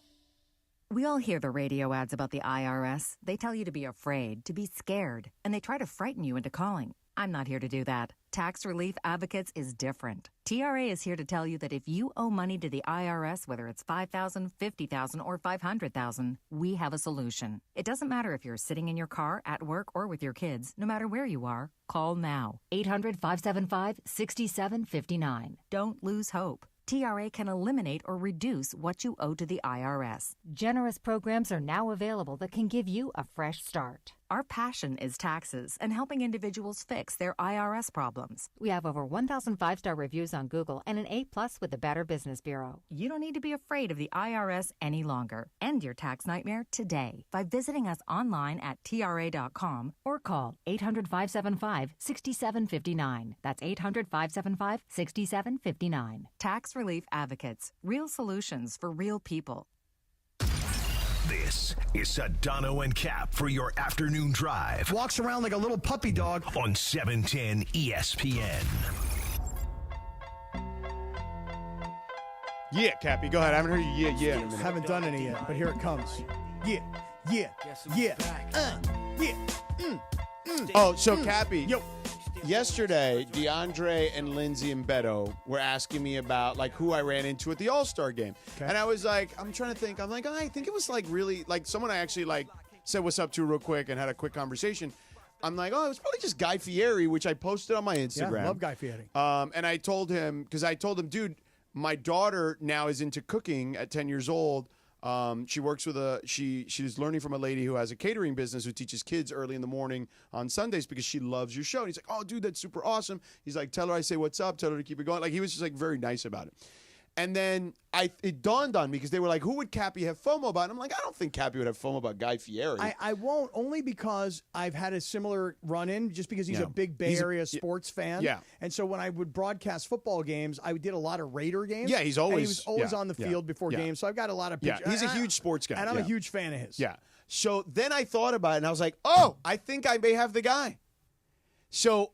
We all hear the radio ads about the IRS. They tell you to be afraid, to be scared, and they try to frighten you into calling. I'm not here to do that. Tax Relief Advocates is different. TRA is here to tell you that if you owe money to the IRS, whether it's $5,000, $50,000, or $500,000, we have a solution. It doesn't matter if you're sitting in your car, at work, or with your kids. No matter where you are, call now. 800-575-6759. Don't lose hope. TRA can eliminate or reduce what you owe to the IRS. Generous programs are now available that can give you a fresh start. Our passion is taxes and helping individuals fix their IRS problems. We have over 1,000 5-star reviews on Google and an A+ with the Better Business Bureau. You don't need to be afraid of the IRS any longer. End your tax nightmare today by visiting us online at TRA.com or call 800-575-6759. That's 800-575-6759. Tax Relief Advocates. Real solutions for real people. This is Sedano and Cap for your afternoon drive. Walks around like a little puppy dog. On 710 ESPN. Yeah, Cappy, go ahead. I haven't heard you in a minute. Haven't done any yet, but here it comes. Yeah. Oh, so Cappy. Yesterday, DeAndre and Lindsay and Beto were asking me about like who I ran into at the All-Star game. Okay. And I was like, I'm trying to think. I'm like, I think it was like really like someone I actually like said what's up to real quick and had a quick conversation. I'm like, it was probably just Guy Fieri, which I posted on my Instagram. Yeah, love Guy Fieri. And I told him, dude, my daughter now is into cooking at 10 years old. She works with she's learning from a lady who has a catering business who teaches kids early in the morning on Sundays because she loves your show. And he's like, oh, dude, that's super awesome. He's like, tell her I say what's up. Tell her to keep it going. Like, he was just like very nice about it. And then it dawned on me because they were like, who would Cappy have FOMO about? And I'm like, I don't think Cappy would have FOMO about Guy Fieri. I won't, only because I've had a similar run-in, just because he's a big Bay Area sports fan. Yeah. And so when I would broadcast football games, I did a lot of Raider games. Yeah, he was always on the field before games, so I've got a lot of pictures. Yeah, he's a huge sports guy. And I'm a huge fan of his. Yeah. So then I thought about it, and I was like, oh, I think I may have the guy. So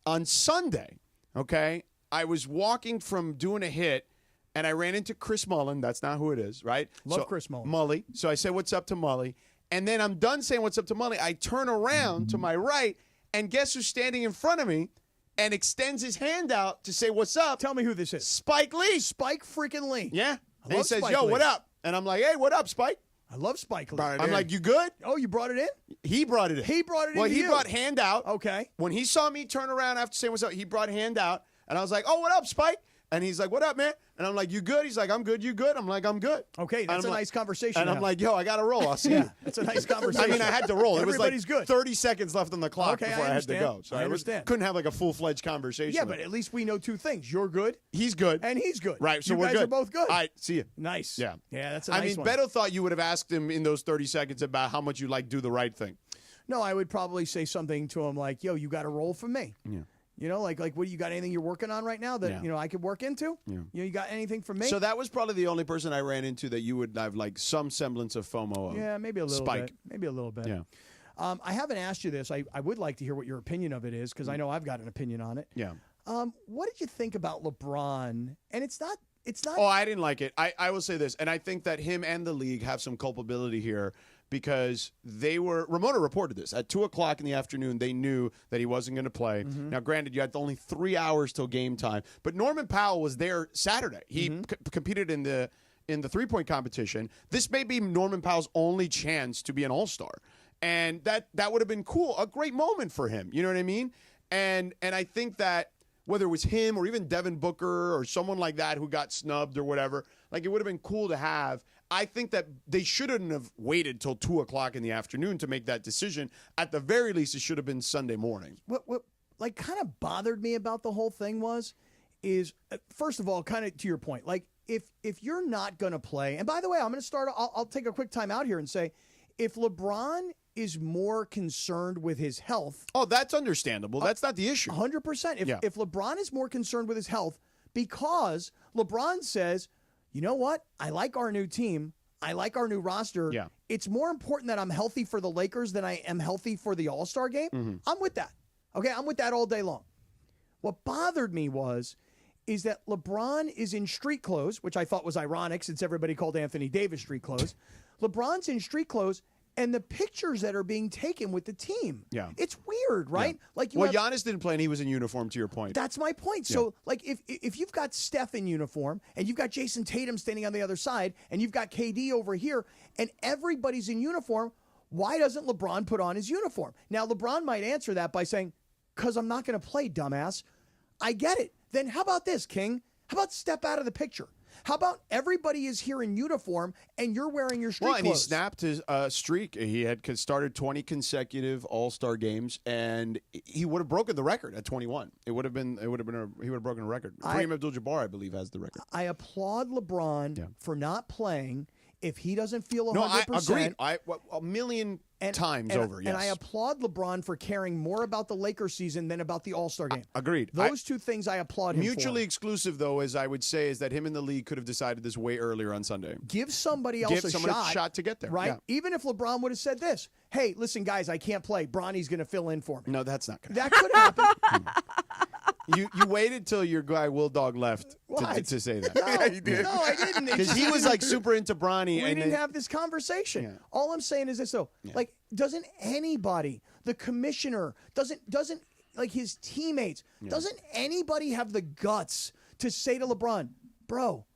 on Sunday, okay, I was walking from doing a hit, and I ran into Chris Mullen. That's not who it is, right? Love Chris Mullen. Mully. So I said, what's up to Mully? And then I'm done saying what's up to Mully. I turn around to my right, and guess who's standing in front of me and extends his hand out to say what's up? Tell me who this is. Spike Lee. Spike freaking Lee. Yeah. I And he love says, Spike yo, Lee. what up? And I'm like, hey, what up, Spike? I love Spike Lee. I'm like, you good? Oh, you brought it in? He brought it in. He brought it in. Well, to he you. brought hand out. Okay. When he saw me turn around after saying what's up, he brought hand out. And I was like, oh, what up, Spike? And he's like, what up, man? And I'm like, you good? He's like, I'm good. You good? I'm like, I'm good. Okay, that's a nice conversation. And I'm like, yo, I got to roll. I'll see you. It's a nice conversation. I mean, I had to roll. It was like Everybody's good. 30 seconds left on the clock Okay, before I had to go. So I understand. couldn't have like a full-fledged conversation. Yeah, but at least we know two things. You're good. He's good. And he's good. Right, so you we're guys good. are both good. All right, see you. Nice. Yeah. Yeah, that's a I nice mean, one. Beto thought you would have asked him in those 30 seconds about how much you like do the right thing. No, I would probably say something to him like, yo, you got a roll for me. Yeah. You know, like what, you got anything you're working on right now that, I could work into? Yeah. You got anything for me? So that was probably the only person I ran into that you would have like some semblance of FOMO of. Yeah, maybe a little Spike. bit. Maybe a little bit. Yeah. I haven't asked you this. I would like to hear what your opinion of it is because I know I've got an opinion on it. Yeah. What did you think about LeBron? And it's not. Oh, I didn't like it. I will say this, and I think that him and the league have some culpability here because Ramona reported this. At 2 o'clock in the afternoon, they knew that he wasn't going to play. Mm-hmm. Now, granted, you had only 3 hours till game time, but Norman Powell was there Saturday. He competed in the three-point competition. This may be Norman Powell's only chance to be an all-star. And that would have been cool, a great moment for him. You know what I mean? And I think that whether it was him or even Devin Booker or someone like that who got snubbed or whatever, like it would have been cool to have. I think that they shouldn't have waited till 2 o'clock in the afternoon to make that decision. At the very least, it should have been Sunday morning. What like kind of bothered me about the whole thing is first of all, kind of to your point, like if you're not going to play, and by the way, I'm going to start. I'll take a quick time out here and say, if LeBron is more concerned with his health. Oh, that's understandable. That's not the issue. 100%. If LeBron is more concerned with his health because LeBron says, you know what? I like our new team. I like our new roster. Yeah. It's more important that I'm healthy for the Lakers than I am healthy for the All-Star game. Mm-hmm. I'm with that. Okay, I'm with that all day long. What bothered me is that LeBron is in street clothes, which I thought was ironic since everybody called Anthony Davis street clothes. LeBron's in street clothes, and the pictures that are being taken with the team. Yeah. It's weird, right? Yeah. Like Giannis didn't play and he was in uniform, to your point. That's my point. Yeah. So, like, if you've got Steph in uniform and you've got Jason Tatum standing on the other side and you've got KD over here and everybody's in uniform, why doesn't LeBron put on his uniform? Now, LeBron might answer that by saying, because I'm not going to play, dumbass. I get it. Then how about this, King? How about step out of the picture? How about everybody is here in uniform and you're wearing your street clothes? And he snapped his streak. He had started 20 consecutive All-Star games, and he would have broken the record at 21. He would have broken a record. Kareem Abdul-Jabbar, I believe, has the record. I applaud LeBron for not playing if he doesn't feel 100%. No, I agree. A million times over, yes. And I applaud LeBron for caring more about the Lakers season than about the All-Star game. Agreed. Those two things I applaud him Mutually for. exclusive, though, as I would say, is that him and the league could have decided this way earlier on Sunday. Give somebody else a shot to get there. Right? Yeah. Even if LeBron would have said this, hey, listen, guys, I can't play. Bronny's going to fill in for me. No, that's not going to happen. That could happen. You waited till your guy Will Dog left to say that. No, you did. No, I didn't. Because he was like super into Bronny. We didn't have this conversation. Yeah. All I'm saying is this, though. Yeah. Like, doesn't anybody, the commissioner, doesn't like his teammates, doesn't anybody have the guts to say to LeBron, bro,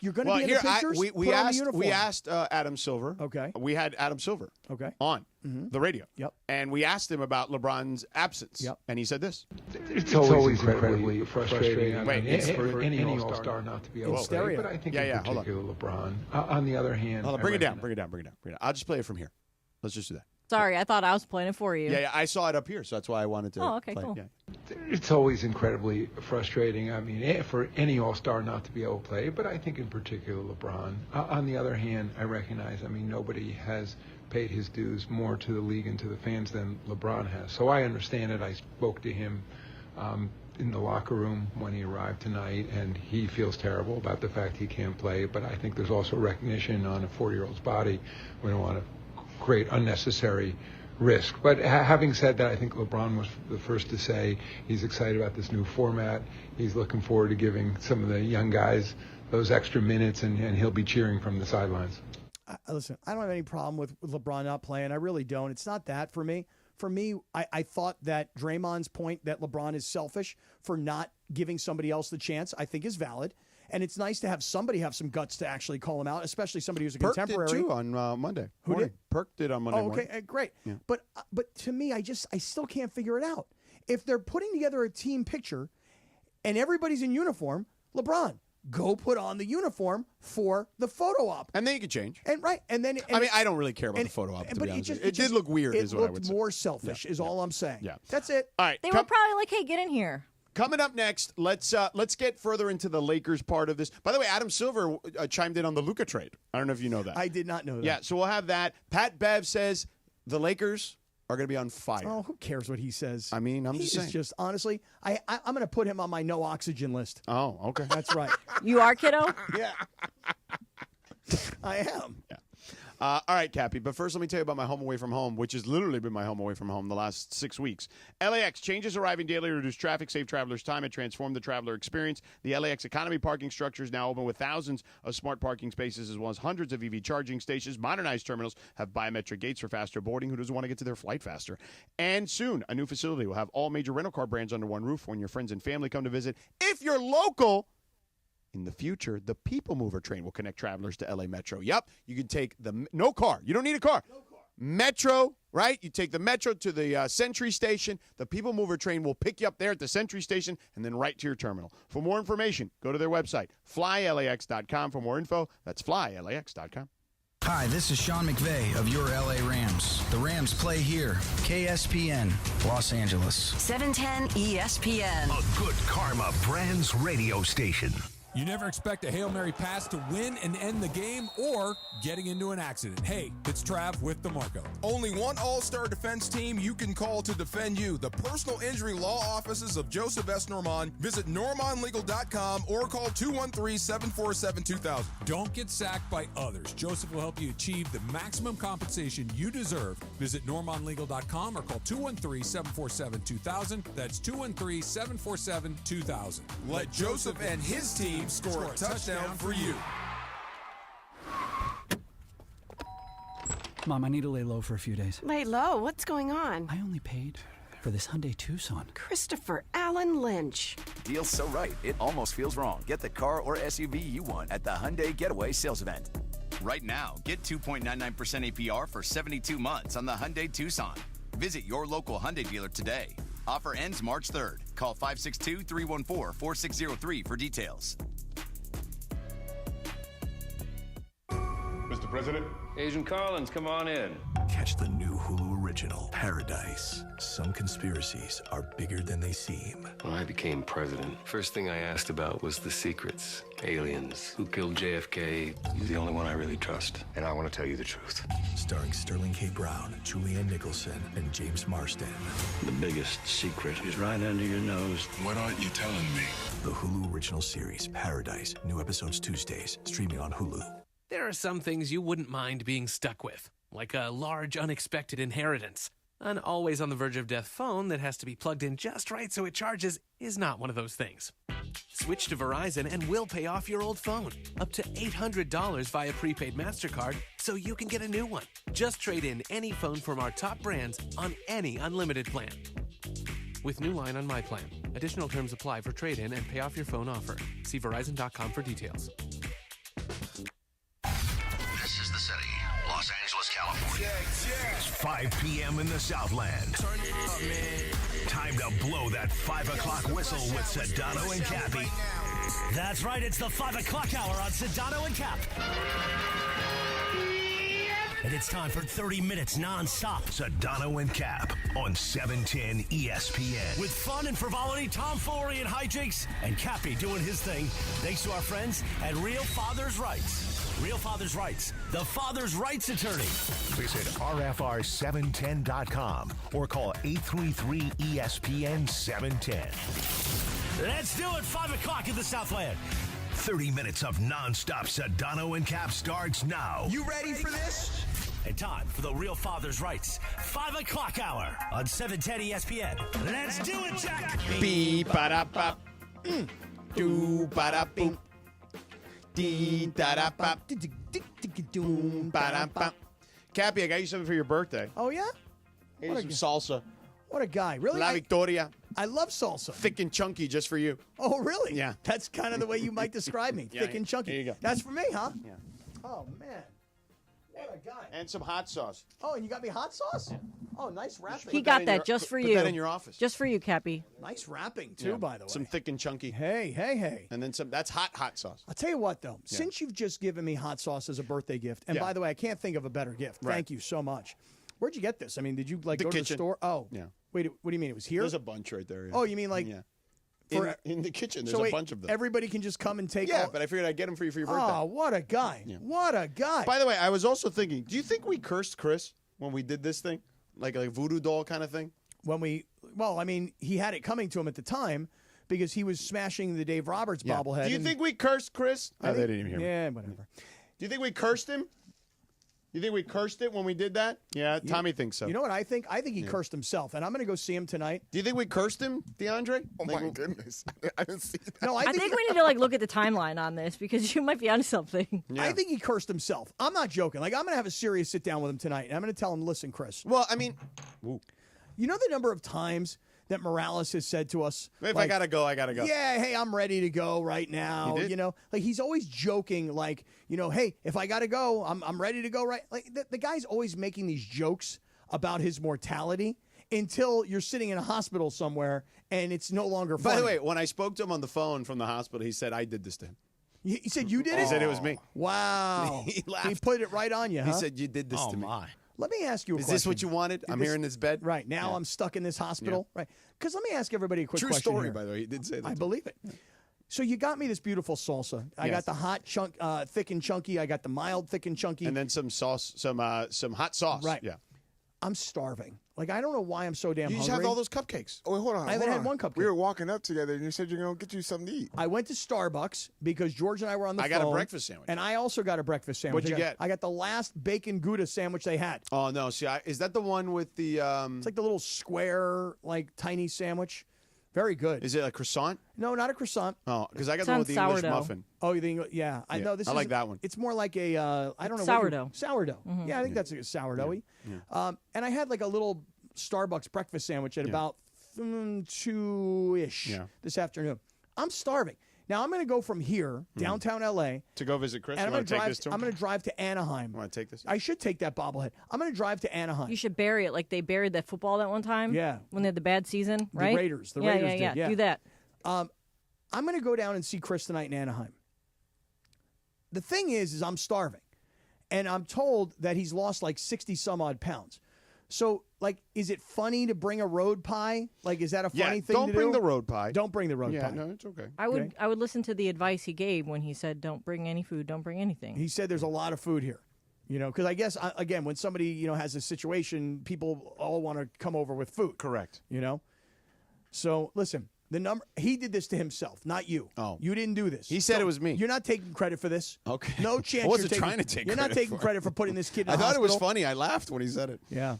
you're going to be in the pictures? We asked Adam Silver. Okay. We had Adam Silver on the radio. Yep. And we asked him about LeBron's absence. Yep. And he said this. It's always incredibly frustrating. Wait, for any All-Star not to be able to play. But I think in particular LeBron. On the other hand. Hold on, bring it down. I'll just play it from here. Let's just do that. Sorry, I thought I was playing it for you. Yeah, I saw it up here, so that's why I wanted to okay, play. cool. Yeah. It's always incredibly frustrating. I mean, for any All-Star not to be able to play, but I think in particular LeBron. On the other hand, I recognize, nobody has paid his dues more to the league and to the fans than LeBron has. So I understand it. I spoke to him in the locker room when he arrived tonight, and he feels terrible about the fact he can't play, but I think there's also recognition on a 40-year-old's body. We don't want to create unnecessary risk. But having said that, I think LeBron was the first to say he's excited about this new format. He's looking forward to giving some of the young guys those extra minutes, and he'll be cheering from the sidelines. Listen, I don't have any problem with LeBron not playing. I really don't. It's not that for me. For me, I thought that Draymond's point that LeBron is selfish for not giving somebody else the chance, I think is valid. And it's nice to have somebody have some guts to actually call him out, especially somebody who's a Perk contemporary. did too on Monday. Who did? Perk did on Monday Oh, okay, morning. great. Yeah. But to me, I still can't figure it out. If they're putting together a team picture and everybody's in uniform, LeBron, go put on the uniform for the photo op. And then you can change. And then I don't really care about the photo op, to be honest. It did look weird, is what I would say. It looked more selfish, is all I'm saying. Yeah. That's it. All right. They were probably like, hey, get in here. Coming up next, let's get further into the Lakers part of this. By the way, Adam Silver chimed in on the Luka trade. I don't know if you know that. I did not know that. Yeah, so we'll have that. Pat Bev says the Lakers are going to be on fire. Oh, who cares what he says? I mean, I'm He just is saying. just honestly, I'm going to put him on my no oxygen list. Oh, okay. That's right. You are, kiddo? Yeah. I am. Yeah. All right, Cappy. But first, let me tell you about my home away from home, which has literally been my home away from home the last 6 weeks. LAX changes arriving daily to reduce traffic, save travelers time, and transform the traveler experience. The LAX economy parking structure is now open with thousands of smart parking spaces as well as hundreds of EV charging stations. Modernized terminals have biometric gates for faster boarding. Who doesn't want to get to their flight faster? And soon, a new facility will have all major rental car brands under one roof when your friends and family come to visit. If you're local, in the future, the People Mover train will connect travelers to LA Metro. Yep, you can take no car. You don't need a car. No car. Metro, right? You take the Metro to the Century Station. The People Mover train will pick you up there at the Century Station and then right to your terminal. For more information, go to their website, flylax.com. For more info, that's flylax.com. Hi, this is Sean McVay of your LA Rams. The Rams play here, KSPN, Los Angeles. 710 ESPN. A good karma brands radio station. You never expect a Hail Mary pass to win and end the game or getting into an accident. Hey, it's Trav with DeMarco. Only one all-star defense team you can call to defend you. The personal injury law offices of Joseph S. Normand. Visit normandlegal.com or call 213-747-2000. Don't get sacked by others. Joseph will help you achieve the maximum compensation you deserve. Visit normandlegal.com or call 213-747-2000. That's 213-747-2000. Let Joseph and his team score a touchdown for you. Mom, I need to lay low for a few days. Lay low? What's going on? I only paid for this Hyundai Tucson. Christopher Allen Lynch. Deal's so right, it almost feels wrong. Get the car or SUV you want at the Hyundai Getaway Sales Event. Right now, get 2.99% APR for 72 months on the Hyundai Tucson. Visit your local Hyundai dealer today. Offer ends March 3rd. Call 562-314-4603 for details. Mr. President? Agent Collins, come on in. Catch the new Hulu original, Paradise. Some conspiracies are bigger than they seem. When I became president, first thing I asked about was the secrets. Aliens. Who killed JFK? He's the only one I really trust. And I want to tell you the truth. Starring Sterling K. Brown, Julianne Nicholson, and James Marsden. The biggest secret is right under your nose. What aren't you telling me? The Hulu original series, Paradise. New episodes Tuesdays, streaming on Hulu. There are some things you wouldn't mind being stuck with, like a large unexpected inheritance. An always on the verge of death phone that has to be plugged in just right so it charges is not one of those things. Switch to Verizon and we'll pay off your old phone. Up to $800 via prepaid MasterCard so you can get a new one. Just trade in any phone from our top brands on any unlimited plan. With new line on My Plan. Additional terms apply for trade-in and pay off your phone offer. See Verizon.com for details. This is the city, Los Angeles, California. It's 5 p.m. in the Southland. Turn it up, man. Time to blow that 5 o'clock whistle with Sedano and Cappy. That's right, it's the 5 o'clock hour on Sedano and Cap. And it's time for 30 minutes non-stop. Sedano and Cap on 710 ESPN. With fun and frivolity, tomfoolery and hijinks, and Cappy doing his thing, thanks to our friends at Real Father's Rights. Real Father's Rights, the father's rights attorney. Visit RFR710.com or call 833-ESPN-710. Let's do it, 5 o'clock in the Southland. 30 minutes of non-stop Sedano and Cap starts now. You ready for this? And time for the Real Father's Rights 5 o'clock hour on 710 ESPN. Let's do it, Jack! Beep-ba-da-bop. Do-ba-da-boom. Dee-da-da-bop. Doom-ba-da-bop. Cappy, I got you something for your birthday. Oh, yeah? Here's some salsa. What a guy. Really? La Victoria. I love salsa. Thick and chunky just for you. Oh, really? Yeah. That's kind of the way you might describe me. Yeah, Thick and chunky. there you go. That's for me, huh? Yeah. Oh, man. What a guy. And some hot sauce. Oh, and you got me hot sauce? Yeah. Oh, nice wrapping. He got that just for you. Put that in your office. Just for you, Cappy. Nice wrapping, too, by the way. Some thick and chunky. Hey. And then some. That's hot sauce. I'll tell you what, though. Yeah. Since you've just given me hot sauce as a birthday gift, and by the way, I can't think of a better gift. Right. Thank you so much. Where'd you get this? I mean, did you go to the kitchen. store? Oh. Yeah. Wait, what do you mean? It was here? There's a bunch right there. Yeah. Oh, you mean like... Yeah. For, in the kitchen, there's so a bunch of them. Everybody can just come and take Yeah, but I figured I'd get them for you for your birthday. Oh, what a guy. Yeah. What a guy. By the way, I was also thinking, do you think we cursed Chris when we did this thing? Like a voodoo doll kind of thing? Well, I mean, he had it coming to him at the time because he was smashing the Dave Roberts bobblehead. Do you think we cursed Chris? They didn't even hear me. Yeah, whatever. Do you think we cursed him? You think we cursed it when we did that? Yeah, Tommy thinks so. You know what I think? I think he cursed himself, and I'm going to go see him tonight. Do you think we cursed him, DeAndre? Oh, my goodness. I didn't see that. No, I think we need to look at the timeline on this because you might be onto something. Yeah. I think he cursed himself. I'm not joking. Like, I'm going to have a serious sit down with him tonight, and I'm going to tell him, listen, Chris. Well, I mean, you know the number of times that Morales has said to us, if I gotta go, I gotta go. Yeah, hey, I'm ready to go right now. He did? You know, like he's always joking, like, you know, hey, if I gotta go, I'm ready to go right. Like the guy's always making these jokes about his mortality until you're sitting in a hospital somewhere and it's no longer funny. By the way, when I spoke to him on the phone from the hospital, he said I did this to him. He said you did it? He said it was me. Wow. He laughed. He put it right on you, huh? He said you did this to me. Let me ask you a Is question. this what you wanted? I'm here in this bed? Right. Now I'm stuck in this hospital. Right. Because let me ask everybody a quick True question story, here. by the way. He did say that. I believe it. So you got me this beautiful salsa. I got the hot chunk, thick and chunky. I got the mild, thick and chunky. And then some sauce, some hot sauce. Right. Yeah. I'm starving. Like, I don't know why I'm so damn You hungry. just have all those cupcakes. Oh, wait, hold on. I haven't had one cupcake. We were walking up together, and you said you're going to get you something to eat. I went to Starbucks because George and I were on the phone. I got a breakfast sandwich. And I also got a breakfast sandwich. What'd you get? I got the last bacon Gouda sandwich they had. Oh, no. See, is that the one with the... It's like the little square, like, tiny sandwich. Very good. Is it a croissant? No, not a croissant. Oh, because I got the one with the English muffin. Oh, you think? Yeah, I know. This I is, like that one. It's more like a I don't know. Sourdough. Sourdough. Mm-hmm. Yeah, I think that's a sourdoughy. Yeah. And I had like a little Starbucks breakfast sandwich at about 2-ish this afternoon. I'm starving. Now I'm going to go from here, downtown LA, to go visit Chris. and I'm going to take this to him. I'm going to drive to Anaheim. Want to take this? I should take that bobblehead. I'm going to drive to Anaheim. You should bury it like they buried that football that one time. Yeah. When they had the bad season, right? The Raiders. Raiders did. Yeah. Do that. I'm going to go down and see Chris tonight in Anaheim. The thing is I'm starving. And I'm told that he's lost like 60 some odd pounds. So, like, is it funny to bring a road pie? Like, is that a funny thing to do? Don't bring the road pie. Don't bring the road pie. Yeah, no, it's okay. I would listen to the advice he gave when he said, "Don't bring any food. Don't bring anything." He said there's a lot of food here. You know, because I guess, again, when somebody, you know, has a situation, people all want to come over with food. Correct. You know? So, listen. He did this to himself, not you. Oh. You didn't do this. He said it was me. You're not taking credit for this. Okay. No chance. I wasn't you're trying to take You're not credit taking for credit for putting this kid in I the thought hospital. it was funny. I laughed when he said it. Yeah.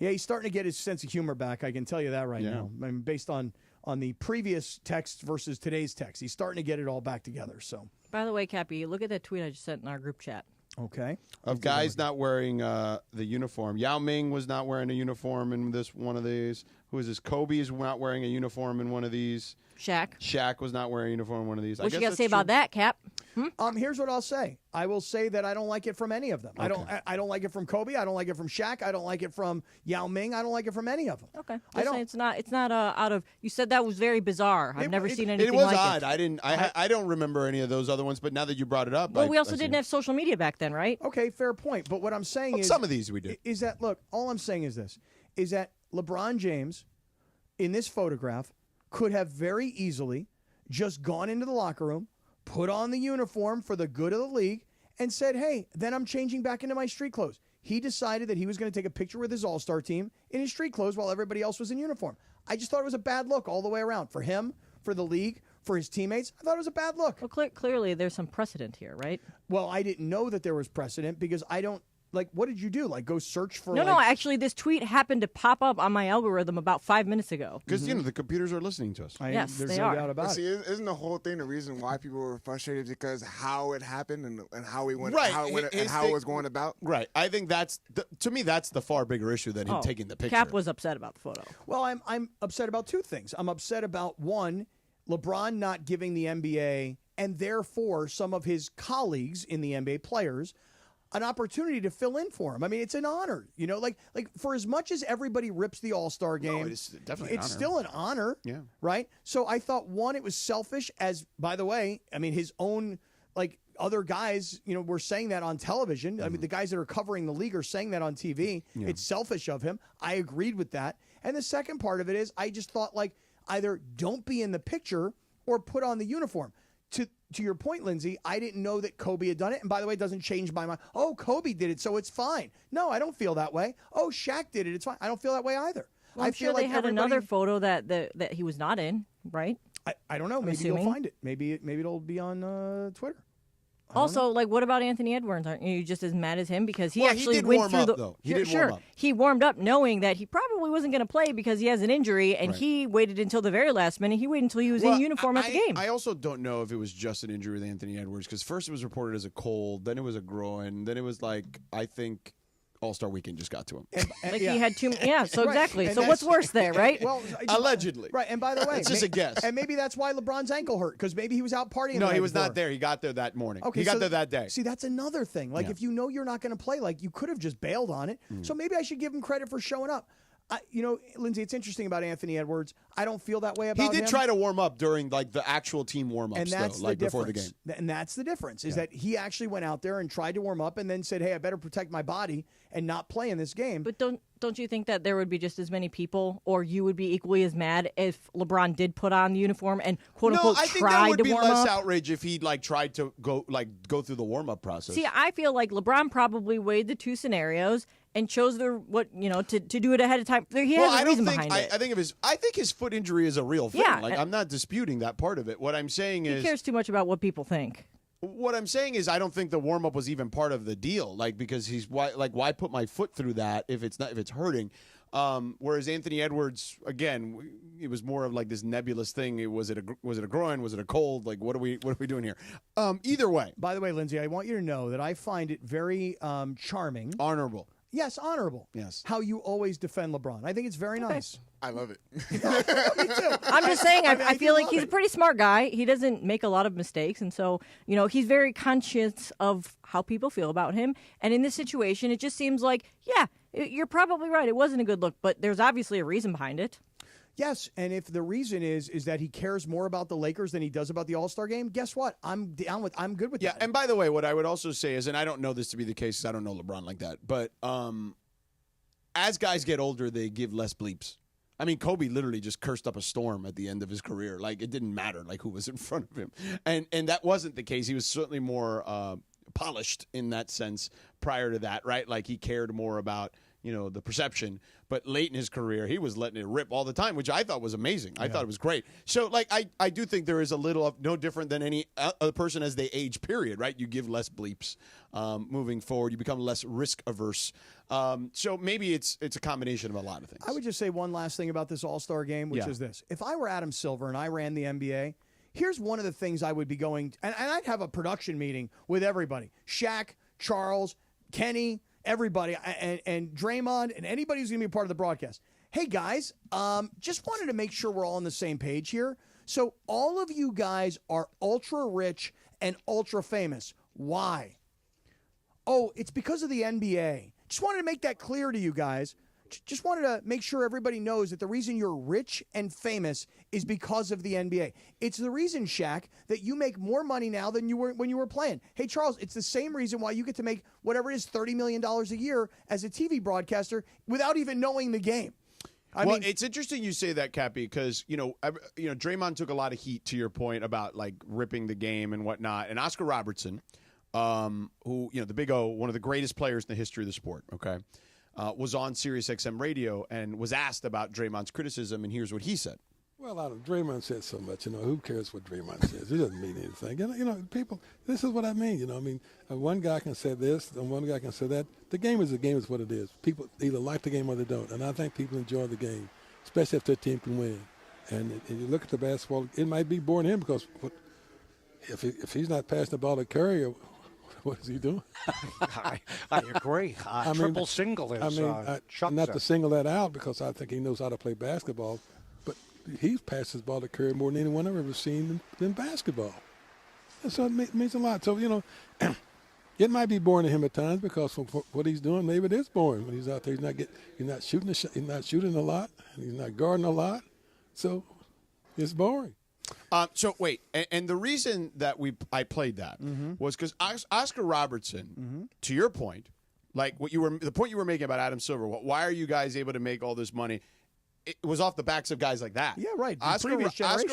He's starting to get his sense of humor back. I can tell you that right now. I mean, based on the previous text versus today's text, he's starting to get it all back together. So. By the way, Cappy, look at that tweet I just sent in our group chat. Okay. Of guys not wearing the uniform. Yao Ming was not wearing a uniform in one of these. Who is this? Kobe is not wearing a uniform in one of these. Shaq was not wearing a uniform in one of these. What you got to say about that, Cap? Here's what I'll say. I will say that I don't like it from any of them. Okay. I don't like it from Kobe. I don't like it from Shaq. I don't like it from Yao Ming. I don't like it from any of them. Okay. It's not out of. You said that was very bizarre. I've never seen anything like it. It like was odd. I don't remember any of those other ones, but now that you brought it up. Well, we also didn't have social media back then, right? Okay, fair point. But what I'm saying is. Some of these we did. Is that, look, all I'm saying is this, is that LeBron James, in this photograph, could have very easily just gone into the locker room, put on the uniform for the good of the league, and said, hey, then I'm changing back into my street clothes. He decided that he was going to take a picture with his all-star team in his street clothes while everybody else was in uniform. I just thought it was a bad look all the way around. For him, for the league, for his teammates, I thought it was a bad look. Well, clearly there's some precedent here, right? Well, I didn't know that there was precedent because I don't like, what did you do? Like, go search for? No, actually, this tweet happened to pop up on my algorithm about 5 minutes ago. Because the computers are listening to us. Yes, there's they no are. doubt about See, it. isn't the whole thing the reason why people were frustrated because how it happened and how it went, Right. how it went, and how it was going about? Right. I think to me that's the far bigger issue than him taking the picture. Cap was upset about the photo. Well, I'm upset about two things. I'm upset about one, LeBron not giving the NBA and therefore some of his colleagues in the NBA players an opportunity to fill in for him. I mean, it's an honor, like for as much as everybody rips the All-Star game, it's definitely it's still an honor, right? So I thought, one, it was selfish, as, by the way, I mean, his own, other guys, were saying that on television. I mean, the guys that are covering the league are saying that on TV. Yeah. It's selfish of him. I agreed with that. And the second part of it is, I just thought, either don't be in the picture or put on the uniform. To your point, Lindsay, I didn't know that Kobe had done it. And by the way, it doesn't change my mind. Oh, Kobe did it, so it's fine. No, I don't feel that way. Oh, Shaq did it, it's fine. I don't feel that way either. Well, I I'm feel sure they like had another photo that he was not in, right? I don't know. Maybe you'll find it. Maybe it'll be on Twitter. Also, what about Anthony Edwards? Aren't you just as mad as him because he Well, actually he did went warm through up, the? though. He did warm up. He warmed up knowing that he probably wasn't going to play because he has an injury, and Right. he waited until the very last minute. He waited until he was in uniform at the game. I also don't know if it was just an injury with Anthony Edwards because first it was reported as a cold, then it was a groin, then it was I think All-Star Weekend just got to him. He had too. Yeah, so Right. exactly. And So what's worse there, right? Well, Allegedly. Right. And by the way, It's just a guess. And maybe that's why LeBron's ankle hurt, because maybe he was out partying. No, the he night was before. not there. He got there that morning. Okay, he got so there that day. See, that's another thing. Yeah. If you know you're not going to play, you could have just bailed on it. So maybe I should give him credit for showing up. Lindsay, it's interesting about Anthony Edwards. I don't feel that way about him. He did try to warm up during the actual team warm-ups, and that's though, the before the game. difference. And that's the difference, is that he actually went out there and tried to warm up and then said, hey, I better protect my body and not play in this game. But don't you think that there would be just as many people, or you would be equally as mad if LeBron did put on the uniform and quote unquote I think tried there would to be warm less up? outrage if he tried to go through the warm-up process. See, I feel like LeBron probably weighed the two scenarios and chose to do it ahead of time. He has a reason behind it. I think his foot injury is a real thing. Yeah. I'm not disputing that part of it. What I'm saying He is cares too much about what people think. What I'm saying is I don't think the warm up was even part of the deal. Because why put my foot through that if it's hurting? Whereas Anthony Edwards, again, it was more of this nebulous thing. Was it a groin? Was it a cold? What are we doing here? Either way. By the way, Lindsay, I want you to know that I find it very charming. Honorable. Yes, honorable. Yes. How you always defend LeBron. I think it's very nice. I love it. Me too. I'm just saying, I feel like love he's a it. pretty smart guy. He doesn't make a lot of mistakes. And so, he's very conscious of how people feel about him. And in this situation, it just seems like, yeah, you're probably right. It wasn't a good look, but there's obviously a reason behind it. Yes, and if the reason is that he cares more about the Lakers than he does about the All-Star game, guess what? I'm good with that. Yeah, and by the way, what I would also say is, and I don't know this to be the case because I don't know LeBron like that, but as guys get older, they give less bleeps. I mean, Kobe literally just cursed up a storm at the end of his career. It didn't matter who was in front of him. And that wasn't the case. He was certainly more polished in that sense prior to that, right? He cared more about the perception. But late in his career, he was letting it rip all the time, which I thought was amazing. I thought it was great. So, I do think there is a little of no different than any other person as they age, period, right? You give less bleeps moving forward. You become less risk averse. So maybe it's a combination of a lot of things. I would just say one last thing about this All-Star game, which is this. If I were Adam Silver and I ran the NBA, here's one of the things I would be going, and I'd have a production meeting with everybody. Shaq, Charles, Kenny, everybody, and Draymond, and anybody who's going to be a part of the broadcast. Hey, guys, just wanted to make sure we're all on the same page here. So all of you guys are ultra rich and ultra famous. Why? Oh, it's because of the NBA. Just wanted to make that clear to you guys. Just wanted to make sure everybody knows that the reason you're rich and famous is because of the NBA. It's the reason, Shaq, that you make more money now than you were when you were playing. Hey, Charles, it's the same reason why you get to make whatever it is, $30 million a year as a TV broadcaster without even knowing the game. I mean, it's interesting you say that, Cappy, because Draymond took a lot of heat to your point about ripping the game and whatnot, and Oscar Robertson, who the Big O, one of the greatest players in the history of the sport, okay, was on SiriusXM radio and was asked about Draymond's criticism, and here's what he said. Well, Draymond said so much. Who cares what Draymond says? It doesn't mean anything. People. This is what I mean. One guy can say this, and one guy can say that. The game is what it is. People either like the game or they don't, and I think people enjoy the game, especially if their team can win. And you look at the basketball, it might be boring to him because if he's not passing the ball to Curry, what is he doing? I agree. Triple single is not to single that out because I think he knows how to play basketball, but he passes the ball to Curry more than anyone I've ever seen in basketball. And so it means a lot. So, it might be boring to him at times because for what he's doing, maybe it is boring when he's out there. He's not shooting a lot, and he's not guarding a lot. So it's boring. So wait, and the reason that I played that was because Oscar Robertson, to your point, like the point you were making about Adam Silver, why are you guys able to make all this money? It was off the backs of guys like that. Yeah, right. Oscar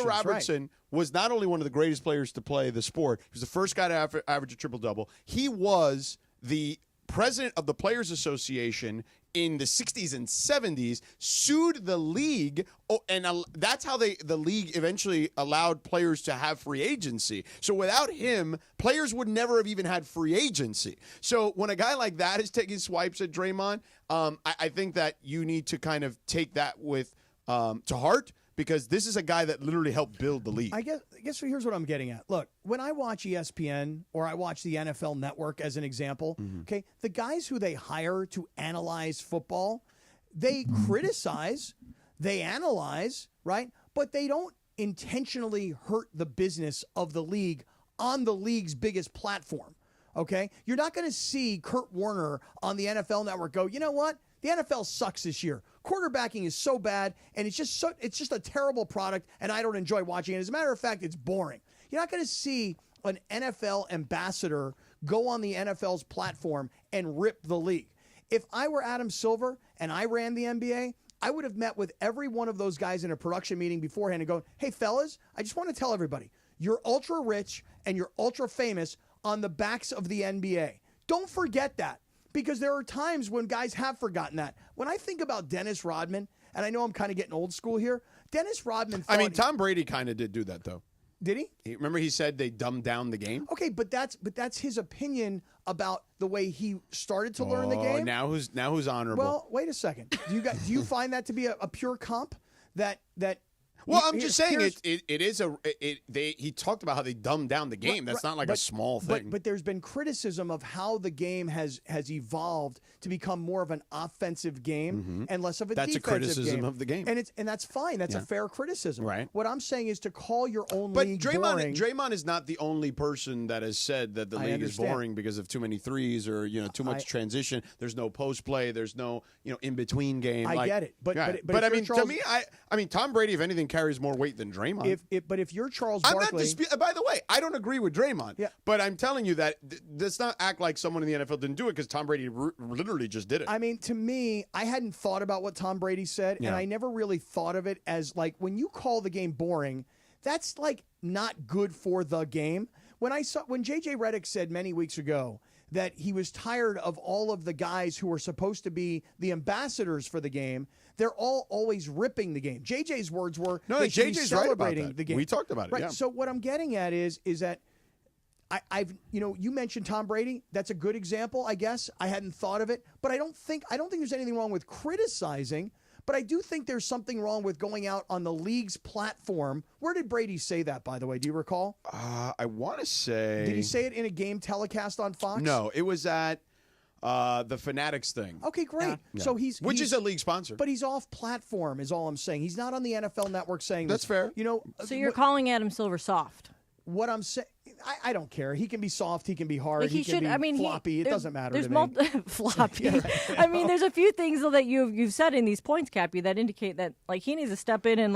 Robertson was not only one of the greatest players to play the sport, he was the first guy to average a triple-double. He was the president of the Players Association in the 60s and 70s, sued the league, and that's how the league eventually allowed players to have free agency. So without him, players would never have even had free agency. So when a guy like that is taking swipes at Draymond, I think that you need to kind of take that with to heart, because this is a guy that literally helped build the league. I guess here's what I'm getting at. Look, when I watch ESPN or I watch the NFL Network as an example, okay, the guys who they hire to analyze football, they criticize, they analyze, right? But they don't intentionally hurt the business of the league on the league's biggest platform, okay? You're not going to see Kurt Warner on the NFL Network go, you know what? The NFL sucks this year. Quarterbacking is so bad, and it's just a terrible product, and I don't enjoy watching it. As a matter of fact, it's boring. You're not going to see an NFL ambassador go on the NFL's platform and rip the league. If I were Adam Silver and I ran the NBA, I would have met with every one of those guys in a production meeting beforehand and go, hey, fellas, I just want to tell everybody, you're ultra rich and you're ultra famous on the backs of the NBA. Don't forget that. Because there are times when guys have forgotten that. When I think about Dennis Rodman, and I know I'm kind of getting old school here, Dennis Rodman thought Tom Brady kind of did do that, though. Did he? Remember he said they dumbed down the game? Okay, but that's his opinion about the way he started to learn the game. Now who's honorable? Well, wait a second. Do you find that to be a pure comp? Well, I'm just saying he talked about how they dumbed down the game. That's not like a small thing. But there's been criticism of how the game has evolved to become more of an offensive game and less of a defensive game. That's a criticism of the game. And that's fine. That's a fair criticism. Right. What I'm saying is to call your own league boring. Draymond is not the only person that has said that the league is boring because of too many threes or too much transition. There's no post play. There's no in between game. I get it. But I mean, to me, I mean, Tom Brady, if anything, carries more weight than Draymond. But if you're Charles Barkley, by the way, I don't agree with Draymond. Yeah. But I'm telling you that let's not act like someone in the NFL didn't do it because Tom Brady literally just did it. I mean, to me, I hadn't thought about what Tom Brady said, and I never really thought of it as like when you call the game boring, that's like not good for the game. When JJ Redick said many weeks ago that he was tired of all of the guys who were supposed to be the ambassadors for the game. They're all always ripping the game. JJ's words were they should be celebrating the game. We talked about it. Right. Yeah. So what I'm getting at is that I've you mentioned Tom Brady. That's a good example, I guess. I hadn't thought of it, but I don't think there's anything wrong with criticizing. But I do think there's something wrong with going out on the league's platform. Where did Brady say that, by the way? Do you recall? I want to say. Did he say it in a game telecast on Fox? No, it was at the Fanatics thing. Okay, great. Yeah. So he's a league sponsor. But he's off platform is all I'm saying. He's not on the NFL Network saying that's this. fair. So you're calling Adam Silver soft. What I'm saying, I don't care. He can be soft. He can be hard. He can be floppy. It doesn't matter to me. Floppy. I mean, there's a few things though that you've said in these points, Cappy, that indicate that like he needs to step in and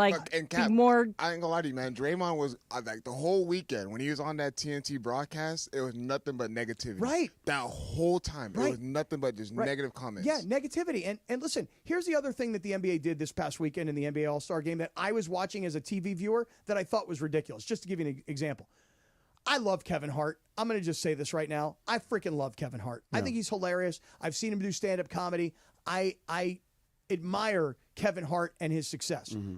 Cap, be more. I ain't gonna lie to you, man. Draymond was like the whole weekend when he was on that TNT broadcast, it was nothing but negativity. Right. That whole time, right. It was nothing but just negative comments. Yeah, negativity. And listen, here's the other thing that the NBA did this past weekend in the NBA All-Star Game that I was watching as a TV viewer that I thought was ridiculous. Just to give you an example. I love Kevin Hart. I'm going to just say this right now. I freaking love Kevin Hart. Yeah. I think he's hilarious. I've seen him do stand-up comedy. I admire Kevin Hart and his success. Mm-hmm.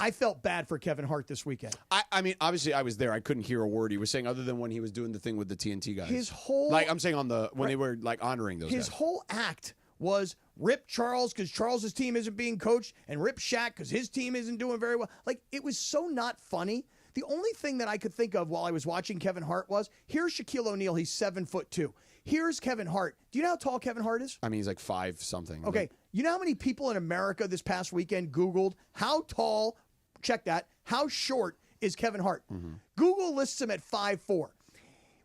I felt bad for Kevin Hart this weekend. I mean, obviously, I was there. I couldn't hear a word he was saying other than when he was doing the thing with the TNT guys. His whole... Like, I'm saying when they were, like, honoring those His guys. whole act was rip Charles because Charles's team isn't being coached and rip Shaq because his team isn't doing very well. Like, it was so not funny. The only thing that I could think of while I was watching Kevin Hart was, here's Shaquille O'Neal. He's 7'2". Here's Kevin Hart. Do you know how tall Kevin Hart is? I mean, he's like 5 something. Okay. You know how many people in America this past weekend Googled how tall, check that, how short is Kevin Hart? Mm-hmm. Google lists him at 5'4".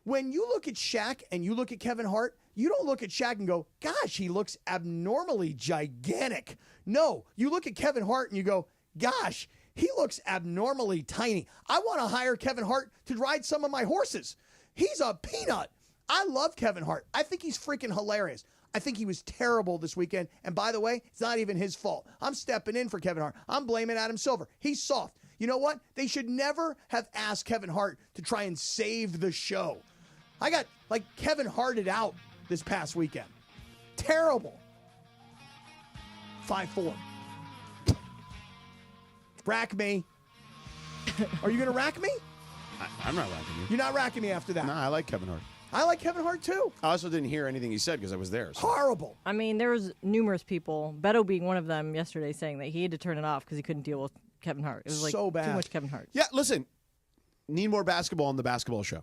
When you look at Shaq and you look at Kevin Hart, you don't look at Shaq and go, gosh, he looks abnormally gigantic. No, you look at Kevin Hart and you go, gosh, he looks abnormally tiny. I want to hire Kevin Hart to ride some of my horses. He's a peanut. I love Kevin Hart. I think he's freaking hilarious. I think he was terrible this weekend. And by the way, it's not even his fault. I'm stepping in for Kevin Hart. I'm blaming Adam Silver. He's soft. You know what? They should never have asked Kevin Hart to try and save the show. I got, like, Kevin Harted out this past weekend. Terrible. 5'4". Rack me. Are you going to rack me? I'm not racking you. You're not racking me after that. No, I like Kevin Hart. I like Kevin Hart, too. I also didn't hear anything he said because I was there. So. Horrible. I mean, there was numerous people, Beto being one of them yesterday, saying that he had to turn it off because he couldn't deal with Kevin Hart. It was like so bad. Too much Kevin Hart. Yeah, listen, need more basketball on the basketball show.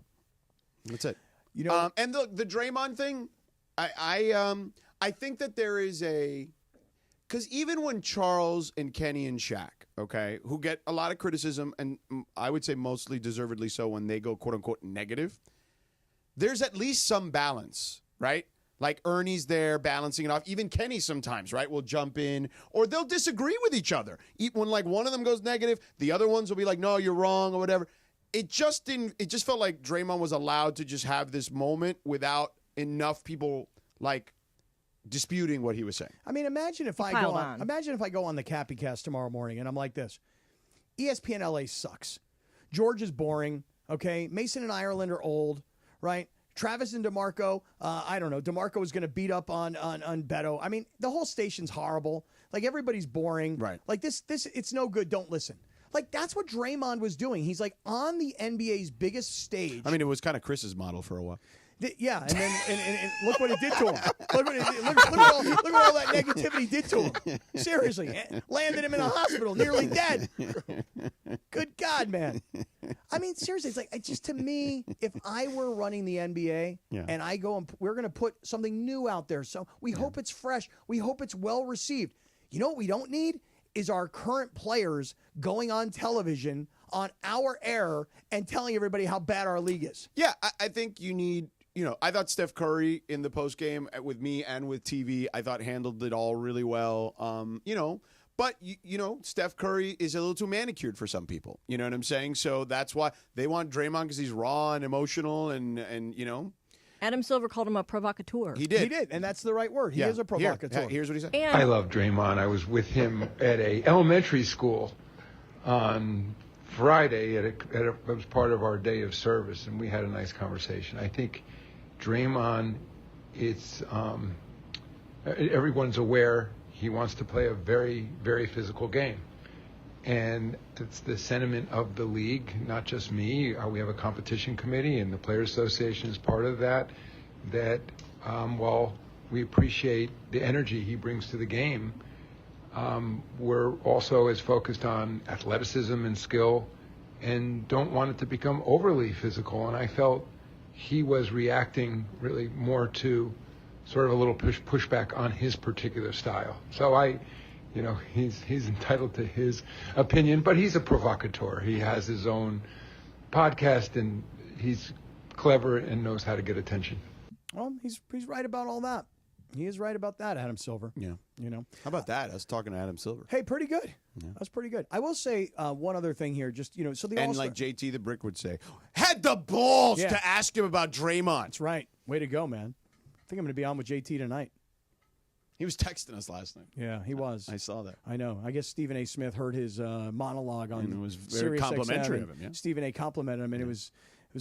That's it. You know, and the Draymond thing, I think that there is because even when Charles and Kenny and Shaq, okay, who get a lot of criticism, and I would say mostly deservedly so when they go quote unquote negative, there's at least some balance, right? Like Ernie's there balancing it off. Even Kenny sometimes, right, will jump in, or they'll disagree with each other. When like one of them goes negative, the other ones will be like, "No, you're wrong," or whatever. It just felt like Draymond was allowed to just have this moment without enough people like disputing what he was saying. I mean, imagine if I go on the Cappy Cast tomorrow morning and I'm like this. ESPN LA sucks. George is boring. Okay, Mason and Ireland are old. Right? Travis and DeMarco, I don't know. DeMarco is going to beat up on Beto. I mean, the whole station's horrible. Like, everybody's boring. Right. Like, this, it's no good. Don't listen. Like, that's what Draymond was doing. He's, like, on the NBA's biggest stage. I mean, it was kind of Chris's model for a while. Yeah, and then and look what it did to him. Look at all that negativity did to him. Seriously, landed him in a hospital, nearly dead. Good God, man. I mean, seriously, it's like just to me, if I were running the NBA and I go and we're going to put something new out there, so we hope it's fresh, we hope it's well received. You know what we don't need is our current players going on television on our air and telling everybody how bad our league is. Yeah, I think you need. You know, I thought Steph Curry in the postgame with me and with TV, I thought handled it all really well. But Steph Curry is a little too manicured for some people. You know what I'm saying? So that's why they want Draymond because he's raw and emotional and you know. Adam Silver called him a provocateur. He did. He did, and that's the right word. He is a provocateur. Here's what he said. I love Draymond. I was with him at a elementary school on Friday. It was part of our day of service, and we had a nice conversation. I think Draymond, everyone's aware he wants to play a very, very physical game. And it's the sentiment of the league, not just me. We have a competition committee, and the Players Association is part of that, while we appreciate the energy he brings to the game, we're also as focused on athleticism and skill and don't want it to become overly physical. And I felt he was reacting really more to sort of a little pushback on his particular style. So he's entitled to his opinion, but he's a provocateur. He has his own podcast, and he's clever and knows how to get attention. Well, he's right about all that. He is right about that, Adam Silver. Yeah. You know. How about that? I was talking to Adam Silver. Hey, pretty good. Yeah. That's pretty good. I will say one other thing here. Just, so the All-Star. And like JT the Brick would say, had the balls to ask him about Draymond. That's right. Way to go, man. I think I'm going to be on with JT tonight. He was texting us last night. Yeah, he was. I saw that. I know. I guess Stephen A. Smith heard his monologue on and it was very Sirius complimentary XM, of him. Yeah. Stephen A. complimented him, and it was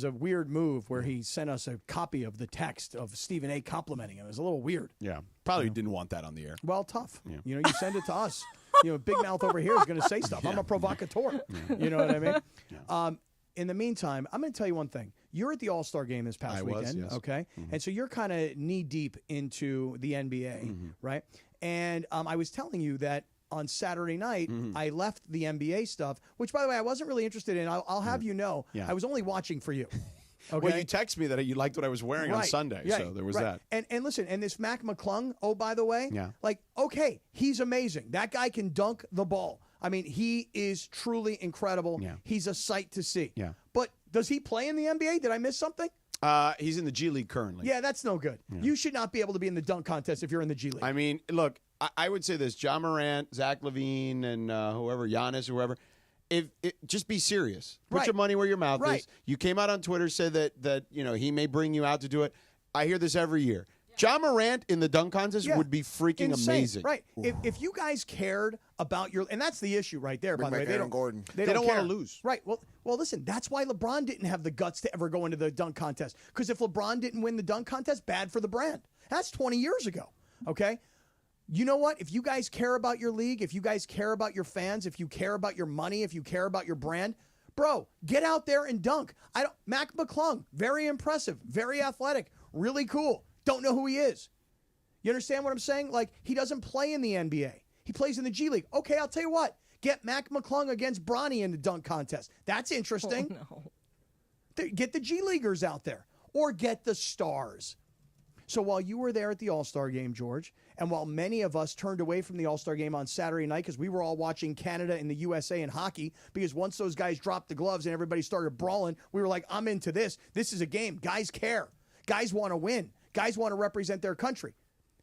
a weird move where he sent us a copy of the text of Stephen A. complimenting him. It was a little weird. Yeah, probably didn't want that on the air. Well, tough. Yeah. You send it to us. Big Mouth over here is going to say stuff. I'm a provocateur. You know what I mean? In the meantime, I'm going to tell you one thing. You're at the All-Star game this past weekend, yes. okay? And so you're kind of knee-deep into the NBA, right? And I was telling you that on Saturday night, I left the NBA stuff, which, by the way, I wasn't really interested in. I'll have you know, I was only watching for you. Okay? Well, you text me that you liked what I was wearing on Sunday, so there was that. And listen, and this Mac McClung, oh, by the way, okay, he's amazing. That guy can dunk the ball. I mean, he is truly incredible. Yeah. He's a sight to see. Yeah. But does he play in the NBA? Did I miss something? He's in the G League currently. Yeah, that's no good. Yeah. You should not be able to be in the dunk contest if you're in the G League. I mean, look, I would say this: John Morant, Zach LaVine, and whoever, Giannis, whoever. Just be serious. Put your money where your mouth is. You came out on Twitter, said that he may bring you out to do it. I hear this every year. John Morant in the dunk contest would be freaking amazing. Right. If you guys cared about your – and that's the issue right there, by the way. They don't want to lose. Right. Well, listen, that's why LeBron didn't have the guts to ever go into the dunk contest. Because if LeBron didn't win the dunk contest, bad for the brand. That's 20 years ago, okay? You know what? If you guys care about your league, if you guys care about your fans, if you care about your money, if you care about your brand, bro, get out there and dunk. Mac McClung, very impressive, very athletic, really cool. Don't know who he is. You understand what I'm saying? Like, he doesn't play in the NBA. He plays in the G League. Okay, I'll tell you what. Get Mac McClung against Bronny in the dunk contest. That's interesting. Oh, no. Get the G Leaguers out there. Or get the stars. So while you were there at the All-Star game, George, and while many of us turned away from the All-Star game on Saturday night because we were all watching Canada and the USA in hockey, because once those guys dropped the gloves and everybody started brawling, we were like, I'm into this. This is a game. Guys care. Guys want to win. Guys want to represent their country.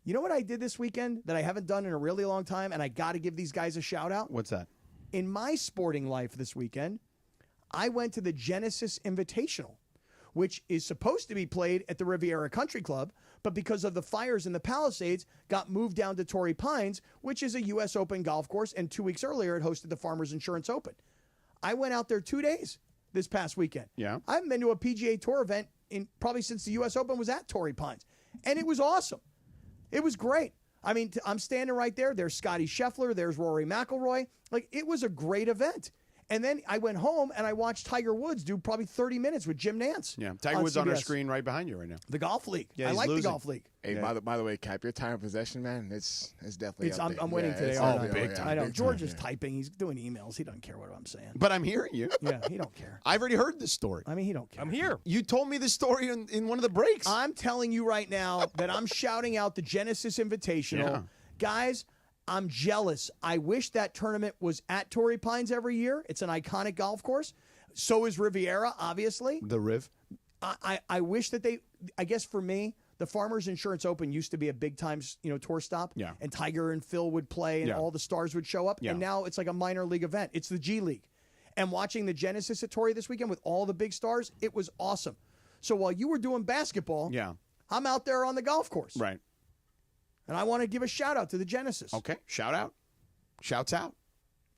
You know what I did this weekend that I haven't done in a really long time, and I got to give these guys a shout-out? What's that? In my sporting life this weekend, I went to the Genesis Invitational, which is supposed to be played at the Riviera Country Club, but because of the fires in the Palisades, got moved down to Torrey Pines, which is a U.S. Open golf course, and 2 weeks earlier it hosted the Farmers Insurance Open. I went out there 2 days this past weekend. Yeah. I haven't been to a PGA Tour event probably since the U.S. Open was at Torrey Pines, and it was awesome. It was great. I mean, I'm standing right there. There's Scotty Scheffler. There's Rory McIlroy. Like, it was a great event. And then I went home and I watched Tiger Woods do probably 30 minutes with Jim Nance. Yeah, Tiger Woods on our screen right behind you right now. The golf league. Yeah, I like losing. The golf league. Hey, by the way, Cap, your time of possession, man, it's definitely up there. I'm winning today. Big time. I know. George is typing. He's doing emails. He doesn't care what I'm saying. But I'm hearing you. Yeah, he don't care. I've already heard this story. I mean, he don't care. I'm here. You told me this story in one of the breaks. I'm telling you right now that I'm shouting out the Genesis Invitational. Yeah. Guys, I'm jealous. I wish that tournament was at Torrey Pines every year. It's an iconic golf course. So is Riviera, obviously. The Riv. I wish that I guess for me, the Farmers Insurance Open used to be a big-time, tour stop. Yeah. And Tiger and Phil would play, and all the stars would show up. Yeah. And now it's like a minor league event. It's the G League. And watching the Genesis at Torrey this weekend with all the big stars, it was awesome. So while you were doing basketball, I'm out there on the golf course. Right. And I want to give a shout-out to the Genesis. Okay. Shout out. Shouts out.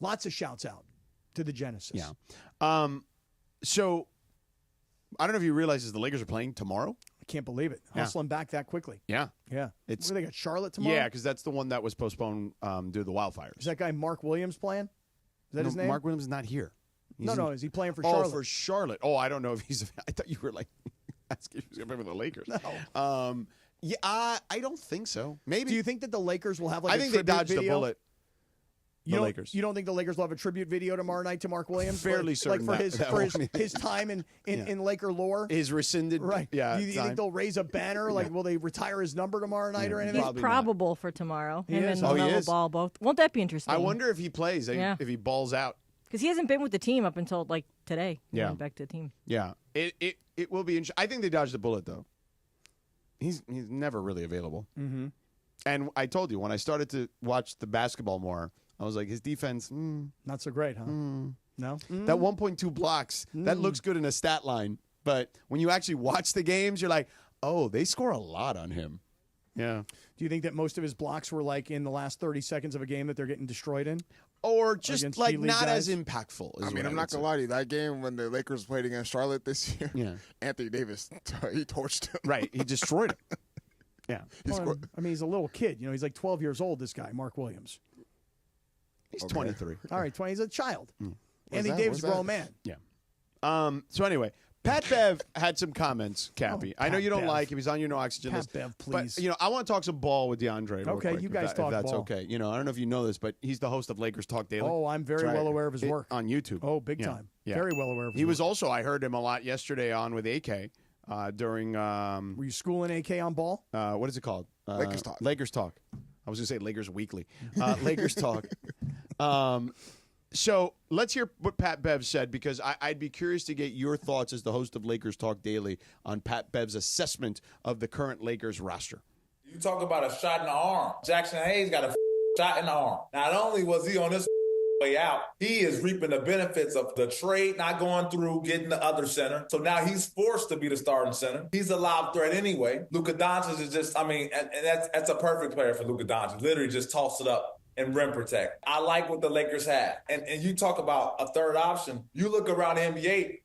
Lots of shouts out to the Genesis. Yeah. So I don't know if you realize the Lakers are playing tomorrow. I can't believe it. Hustling back that quickly. Yeah. Yeah. They got Charlotte tomorrow? Yeah, because that's the one that was postponed due to the wildfires. Is that guy Mark Williams playing? Is that his name? Mark Williams is not here. No. Is he playing for Charlotte? Oh, for Charlotte. Oh, I don't know if he's – I thought you were like asking if he's going to play for the Lakers. No. Yeah, I don't think so. Maybe. Do you think that the Lakers will have like I think they dodged a bullet. Lakers. You don't think the Lakers will have a tribute video tomorrow night to Mark Williams? Fairly certain. Like his time in Laker lore? His rescinded. Right. Yeah. Do you think they'll raise a banner? Like, will they retire his number tomorrow night or anything? He's probable for tomorrow. Him and he LaMelo is. Ball both. Won't that be interesting? I wonder if he plays, if he balls out. Because he hasn't been with the team up until like today. Yeah. He went back to the team. Yeah. It will be interesting. I think they dodged a bullet, though. He's never really available. Mm-hmm. And I told you, when I started to watch the basketball more, I was like, his defense, not so great, huh? No? Mm. That 1.2 blocks, that looks good in a stat line. But when you actually watch the games, you're like, oh, they score a lot on him. Yeah. Do you think that most of his blocks were like in the last 30 seconds of a game that they're getting destroyed in? Or just like not as impactful. I mean, I'm not going to lie to you. That game when the Lakers played against Charlotte this year, Anthony Davis, he torched him. Right. He destroyed him. Yeah. He's a little kid. He's like 12 years old, this guy, Mark Williams. He's 23. All right, 20. He's a child. Mm. Anthony Davis is a grown man. Yeah. So anyway, Pat Bev had some comments, Cappy. I know you don't like him. He's on your no oxygen list. Bev, please. But, I want to talk some ball with DeAndre. real Okay, quick, you guys talk if that's ball. okay. I don't know if you know this, but he's the host of Lakers Talk Daily. Oh, I'm very well aware of his work. On YouTube. Oh, big time. Very well aware of his He work. was also, I heard him a lot yesterday on with AK during. Were you schooling AK on ball? What is it called? Lakers Talk. Lakers Talk. I was going to say Lakers Weekly. Lakers Talk. So let's hear what Pat Bev said, because I'd be curious to get your thoughts as the host of Lakers Talk Daily on Pat Bev's assessment of the current Lakers roster. You talk about a shot in the arm. Jackson Hayes got a shot in the arm. Not only was he on this way out, he is reaping the benefits of the trade not going through, getting the other center. So now he's forced to be the starting center. He's a lob threat anyway. Luka Doncic is just, and that's a perfect player for Luka Doncic. Literally just toss it up and rim protect. I like what the Lakers have. And you talk about a third option. You look around the NBA,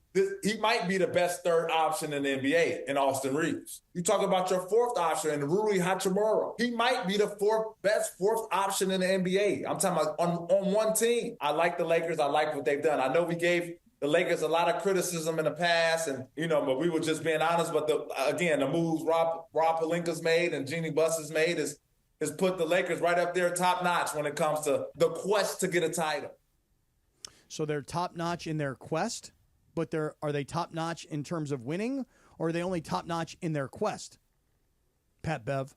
he might be the best third option in the NBA in Austin Reeves. You talk about your fourth option in Rui Hachimura. He might be the best fourth option in the NBA. I'm talking about on one team. I like the Lakers. I like what they've done. I know we gave the Lakers a lot of criticism in the past, and but we were just being honest. But the moves Rob Pelinka's made and Jeannie Buss has made is put the Lakers right up there top notch when it comes to the quest to get a title. So they're top notch in their quest, but are they top notch in terms of winning, or are they only top notch in their quest? Pat Bev,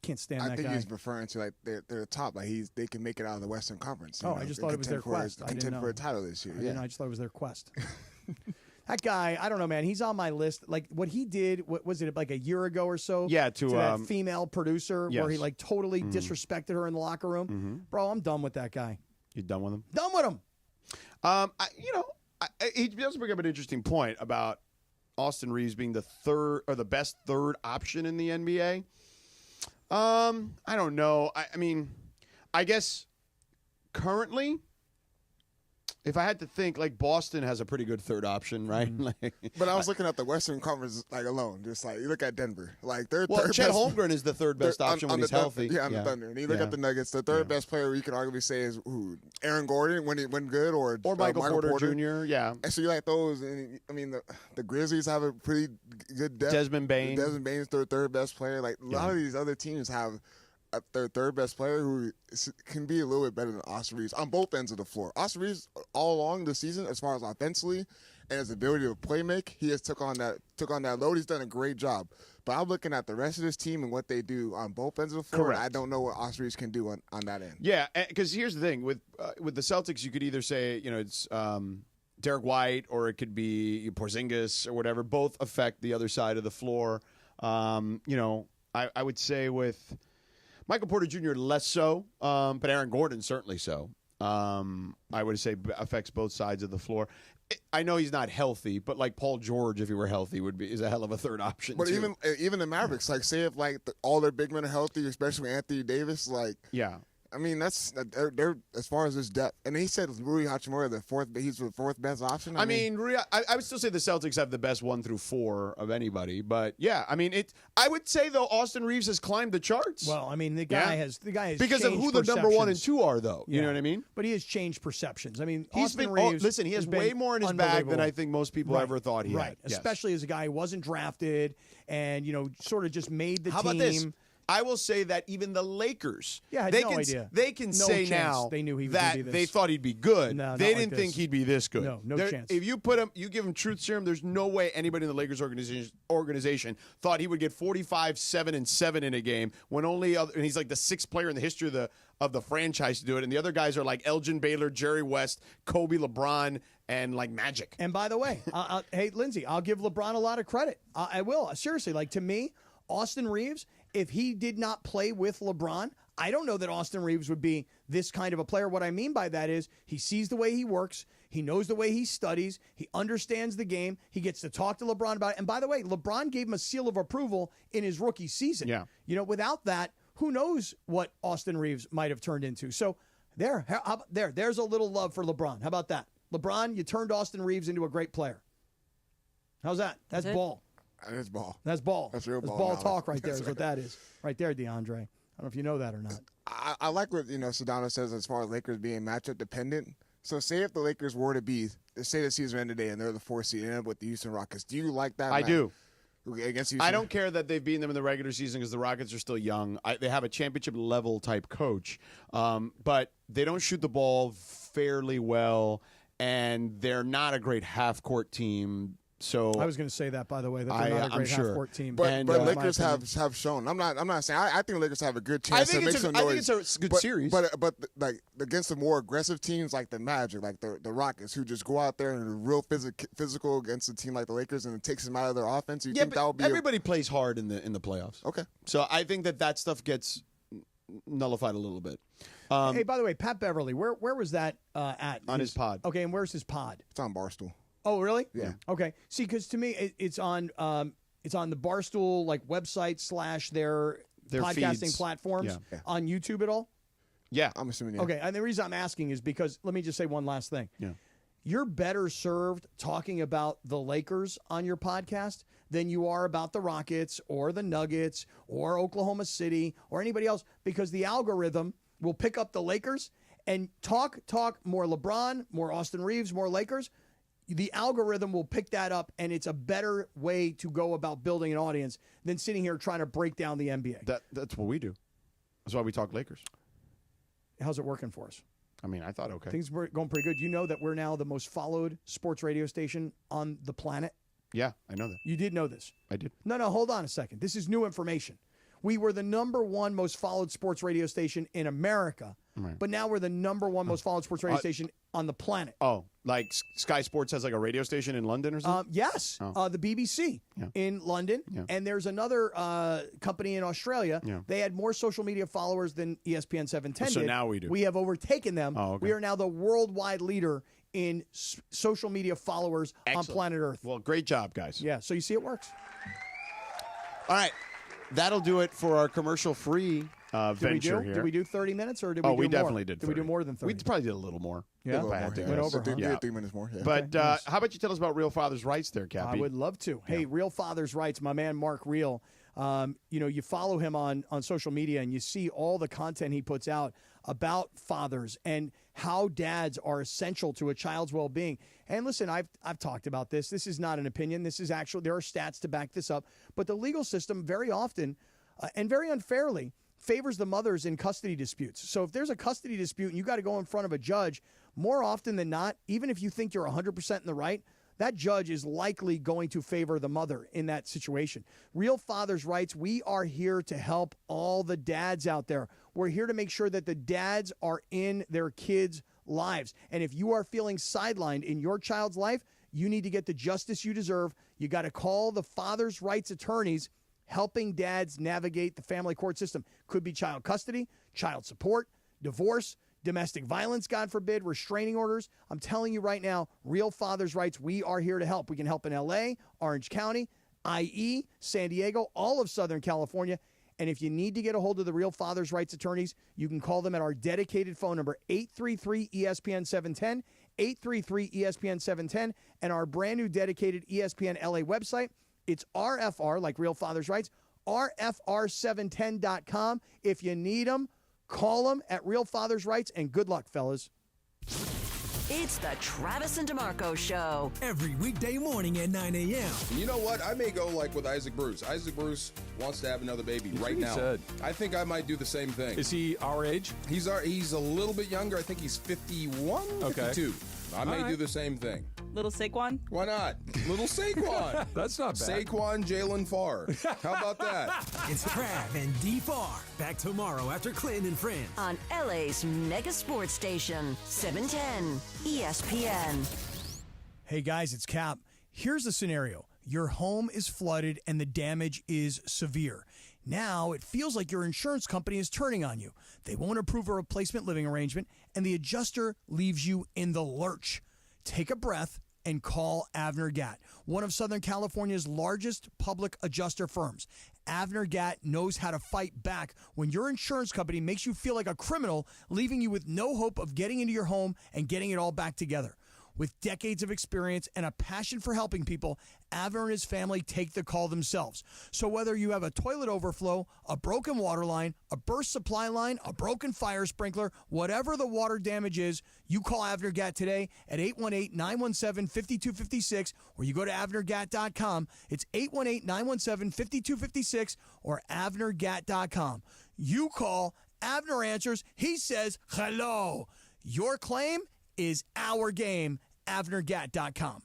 can't stand that guy. I think he's referring to like they're top, like they can make it out of the Western Conference. I just thought it was their quest. Contend for a title this year. I just thought it was their quest. That guy, I don't know, man. He's on my list. Like what he did, what was it, like a year ago or so? Yeah, to that female producer where he like totally disrespected her in the locker room. Bro, I'm done with that guy. You done with him? Done with him. He does bring up an interesting point about Austin Reeves being the third or the best third option in the NBA. I don't know. I guess currently, if I had to think, like Boston has a pretty good third option, right? But I was looking at the Western Conference alone. Just like you look at Denver, like they're Chet Holmgren is the third best option when he's healthy. On the Thunder. And you look at the Nuggets, the third best player you could arguably say is Aaron Gordon when good, or Michael Porter Jr. Yeah. And so you like those. And the Grizzlies have a pretty good depth. Desmond Bane. Desmond Bane's their third best player. Like a lot of these other teams have their third best player who can be a little bit better than Austin Reeves on both ends of the floor. Austin Reeves all along the season, as far as offensively and his ability to play make, he has took on that load. He's done a great job. But I'm looking at the rest of this team and what they do on both ends of the floor. Correct. I don't know what Austin Reeves can do on that end. Yeah, because here's the thing with the Celtics, you could either say it's Derek White or it could be Porzingis or whatever. Both affect the other side of the floor. I would say with Michael Porter Jr. less so, but Aaron Gordon certainly so. I would say affects both sides of the floor. I know he's not healthy, but like Paul George, if he were healthy, is a hell of a third option. But too. even the Mavericks, like say if all their big men are healthy, especially Anthony Davis, that's they're as far as his depth. And he said Rui Hachimura he's the fourth best option. I would still say the Celtics have the best 1 through 4 of anybody. But yeah, I would say though Austin Reeves has climbed the charts. Well, the guy has because of who the number 1 and 2 are though. You know what I mean? But he has changed perceptions. Austin Reeves. He has way more in his bag than I think most people ever thought he had. Right, especially as a guy who wasn't drafted and sort of just made the team. How about this? I will say that even the Lakers, had they no can idea. They can say now they knew he was that gonna be this. they thought he'd be good. No, they didn't think he'd be this good. No chance. If you give him truth serum, there's no way anybody in the Lakers organization thought he would get 45, 7, and 7 in a game when and he's like the 6th player in the history of the franchise to do it, and the other guys are like Elgin Baylor, Jerry West, Kobe, LeBron, and like Magic. And by the way, hey Lindsay, I'll give LeBron a lot of credit. I will seriously. Like to me, Austin Reeves, if he did not play with LeBron, I don't know that Austin Reeves would be this kind of a player. What I mean by that is he sees the way he works. He knows the way he studies. He understands the game. He gets to talk to LeBron about it. And by the way, LeBron gave him a seal of approval in his rookie season. Yeah. Without that, who knows what Austin Reeves might have turned into. So there's a little love for LeBron. How about that? LeBron, you turned Austin Reeves into a great player. How's that? That's ball. That's ball. That's ball. That's real That's ball talk right there is what that is. Right there, DeAndre. I don't know if you know that or not. I like what Sedano says as far as Lakers being matchup dependent. So say if the Lakers were to be, say the season ended today and they're the 4th seed and end up with the Houston Rockets, do you like that? I do. Against Houston? I don't care that they've beaten them in the regular season because the Rockets are still young. They have a championship level type coach, but they don't shoot the ball fairly well, and they're not a great half court team. So I was going to say that, by the way, that they're not a great half-court team. But Lakers have shown. I'm not saying. I think the Lakers have a good chance to make some noise. I think it's a good series. But like against the more aggressive teams like the Magic, like the Rockets, who just go out there and are real physical against a team like the Lakers, and it takes them out of their offense. You think that will be everybody plays hard in the playoffs. Okay. So I think that stuff gets nullified a little bit. Hey, by the way, Pat Beverly, where was that at? On his pod. Okay, and where's his pod? It's on Barstool. Oh, really? Yeah. Okay. See, because to me, it's on the Barstool website / their podcasting feeds. platforms on YouTube at all. Yeah, I'm assuming. Yeah. Okay, and the reason I'm asking is because let me just say one last thing. Yeah. You're better served talking about the Lakers on your podcast than you are about the Rockets or the Nuggets or Oklahoma City or anybody else, because the algorithm will pick up the Lakers and talk more LeBron, more Austin Reeves, more Lakers. The algorithm will pick that up, and it's a better way to go about building an audience than sitting here trying to break down the NBA. That's what we do. That's why we talk Lakers. How's it working for us? I mean, I thought okay. Things were going pretty good. You know that we're now the most followed sports radio station on the planet? Yeah, I know that. You did know this? I did. No, hold on a second. This is new information. We were the #1 most followed sports radio station in America, but now we're the #1 most followed sports radio station on the planet. Oh, like Sky Sports has like a radio station in London or something? Yes, the BBC in London, and there's another company in Australia. Yeah. They had more social media followers than ESPN 710 So did. now we do. We have overtaken them. Oh, okay. We are now the worldwide leader in social media followers on planet Earth. Well, great job, guys. Yeah, so you see it works. All right. That'll do it for our commercial-free venture here. Did we do 30 minutes or did we do more? We definitely did 30. Did we do more than 30? We probably did a little more. Yeah? Went over, huh? Yeah, 3 minutes more. Yeah. But how about you tell us about Real Father's Rights there, Cappy? I would love to. Hey, Real Father's Rights, my man Mark Real. You follow him on social media and you see all the content he puts out about fathers and how dads are essential to a child's well-being. And listen, I've talked about this. This is not an opinion. This is actual. There are stats to back this up. But the legal system very often and very unfairly favors the mothers in custody disputes. So if there's a custody dispute and you got to go in front of a judge, more often than not, even if you think you're 100% in the right, that judge is likely going to favor the mother in that situation. Real Father's Rights, we are here to help all the dads out there. We're here to make sure that the dads are in their kids' lives. And if you are feeling sidelined in your child's life, you need to get the justice you deserve. You got to call the Father's Rights attorneys helping dads navigate the family court system. Could be child custody, child support, divorce, domestic violence, God forbid, restraining orders. I'm telling you right now, Real Father's Rights, we are here to help. We can help in L.A., Orange County, IE, San Diego, all of Southern California. And if you need to get a hold of the Real Father's Rights attorneys, you can call them at our dedicated phone number, 833-ESPN-710, 833-ESPN-710, and our brand new dedicated ESPN LA website. It's RFR, like Real Father's Rights, RFR710.com. If you need them, call them at Real Father's Rights, and good luck, fellas. It's the Travis and DeMarco Show. Every weekday morning at 9 a.m. You know what? I may go like with Isaac Bruce. Isaac Bruce wants to have another baby right now. Said. I think I might do the same thing. Is he our age? He's a little bit younger. I think he's 51, Okay. 52. I may do the same thing. Little Saquon? Why not? Little Saquon. That's not bad. Saquon, Jalen Farr. How about that? It's Trav and D-Far. Back tomorrow after Clinton and Friends. On LA's mega sports station, 710 ESPN. Hey guys, it's Cap. Here's the scenario. Your home is flooded and the damage is severe. Now it feels like your insurance company is turning on you. They won't approve a replacement living arrangement, and the adjuster leaves you in the lurch. Take a breath and call Avner Gatt, one of Southern California's largest public adjuster firms. Avner Gatt knows how to fight back when your insurance company makes you feel like a criminal, leaving you with no hope of getting into your home and getting it all back together. With decades of experience and a passion for helping people, Avner and his family take the call themselves. So whether you have a toilet overflow, a broken water line, a burst supply line, a broken fire sprinkler, whatever the water damage is, you call Avner Gat today at 818-917-5256, or you go to avnergat.com. It's 818-917-5256 or avnergat.com. You call, Avner answers, he says hello. Your claim is our game, avnergat.com.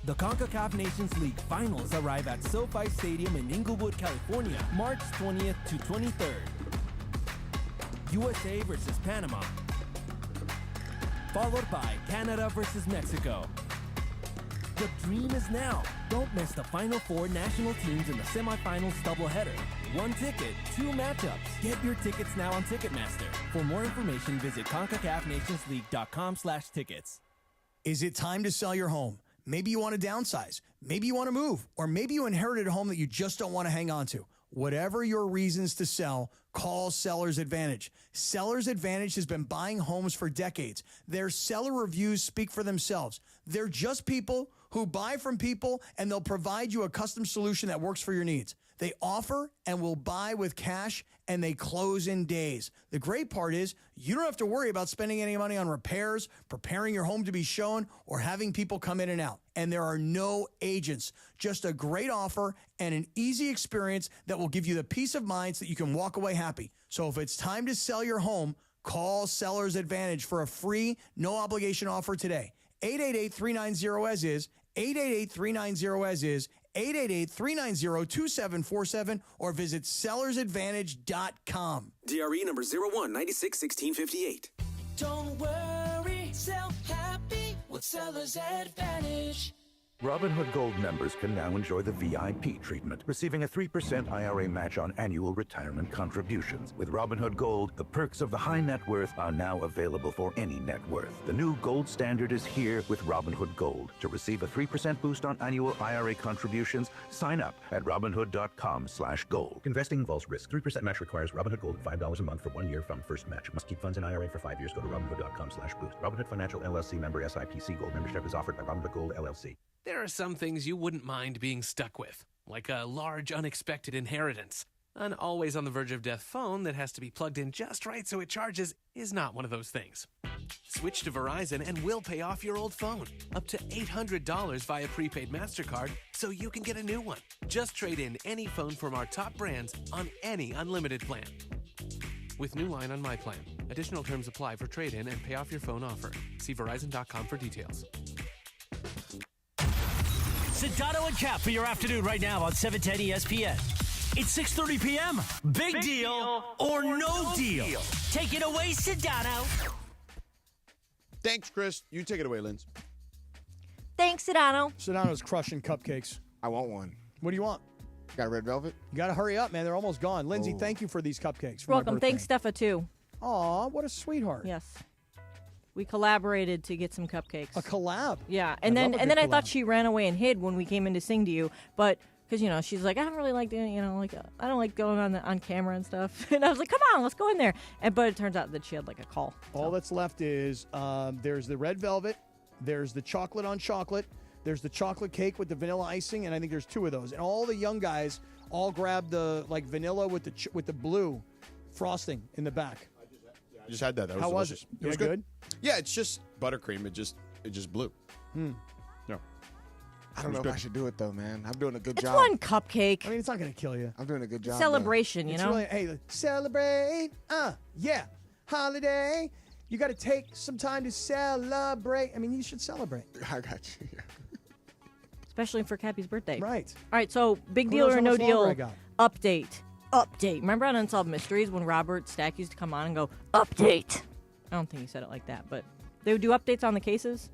The CONCACAF Nations League Finals arrive at SoFi Stadium in Inglewood, California, March 20th to 23rd. USA versus Panama, followed by Canada versus Mexico. The dream is now. Don't miss the Final Four national teams in the semifinals doubleheader. One ticket, two matchups. Get your tickets now on Ticketmaster. For more information, visit CONCACAFNationsLeague.com/tickets. Is it time to sell your home? Maybe you want to downsize. Maybe you want to move. Or maybe you inherited a home that you just don't want to hang on to. Whatever your reasons to sell, call Seller's Advantage. Seller's Advantage has been buying homes for decades. Their seller reviews speak for themselves. They're just people who buy from people, and they'll provide you a custom solution that works for your needs. They offer and will buy with cash, and they close in days. The great part is you don't have to worry about spending any money on repairs, preparing your home to be shown, or having people come in and out. And there are no agents, just a great offer and an easy experience that will give you the peace of mind so that you can walk away happy. So if it's time to sell your home, call Seller's Advantage for a free, no-obligation offer today. 888-390-AS-IS, 888-390-AS-IS, 888-390-2747, or visit sellersadvantage.com. DRE number 01961658. Don't worry, sell happy with Seller's Advantage. Robinhood Gold members can now enjoy the VIP treatment, receiving a 3% IRA match on annual retirement contributions. With Robinhood Gold, the perks of the high net worth are now available for any net worth. The new gold standard is here with Robinhood Gold. To receive a 3% boost on annual IRA contributions, sign up at Robinhood.com/gold. Investing involves risk. 3% match requires Robinhood Gold $5 a month for 1 year from first match. Must keep funds in IRA for 5 years. Go to Robinhood.com/boost. Robinhood Financial LLC member SIPC. Gold membership is offered by Robinhood Gold LLC. There are some things you wouldn't mind being stuck with, like a large unexpected inheritance. An always on the verge of death phone that has to be plugged in just right so it charges is not one of those things. Switch to Verizon and we'll pay off your old phone. Up to $800 via prepaid MasterCard so you can get a new one. Just trade in any phone from our top brands on any unlimited plan. With new line on my plan. Additional terms apply for trade-in and pay off your phone offer. See Verizon.com for details. Sedano and Cap for your afternoon right now on 710 ESPN. It's 6:30 p.m. Big deal or no deal. Take it away, Sedano. Thanks, Chris. You take it away, Linz. Thanks, Sedano. Sedano's crushing cupcakes. I want one. What do you want? Got a red velvet? You got to hurry up, man. They're almost gone. Lindsay, thank you for these cupcakes. For Welcome. my birthday. Thanks, Steffa, too. Aw, what a sweetheart. Yes. We collaborated to get some cupcakes. A collab? Yeah. And then I thought she ran away and hid when we came in to sing to you. But because, she's like, I don't really like doing, I don't like going on camera and stuff. And I was like, come on, let's go in there. But it turns out that she had like a call. All that's left is there's the red velvet, there's the chocolate on chocolate, there's the chocolate cake with the vanilla icing, and I think there's 2 of those. And all the young guys all grabbed the vanilla with the blue frosting in the back. I just had that. That was How delicious. was it? It was good? Yeah, it's just buttercream. It just blew. No. I don't know if I should do it, though, man. I'm doing a good It's job. one cupcake. I mean, it's not going to kill you. I'm doing a good job. Celebration, It's really, hey, celebrate. Yeah. Holiday. You got to take some time to celebrate. I mean, you should celebrate. I got you. Especially for Cappy's birthday. Right. All right, so big Who deal knows or how no much longer I deal got? update. Remember on Unsolved Mysteries when Robert Stack used to come on and go, update? I don't think he said it like that, but they would do updates on the cases.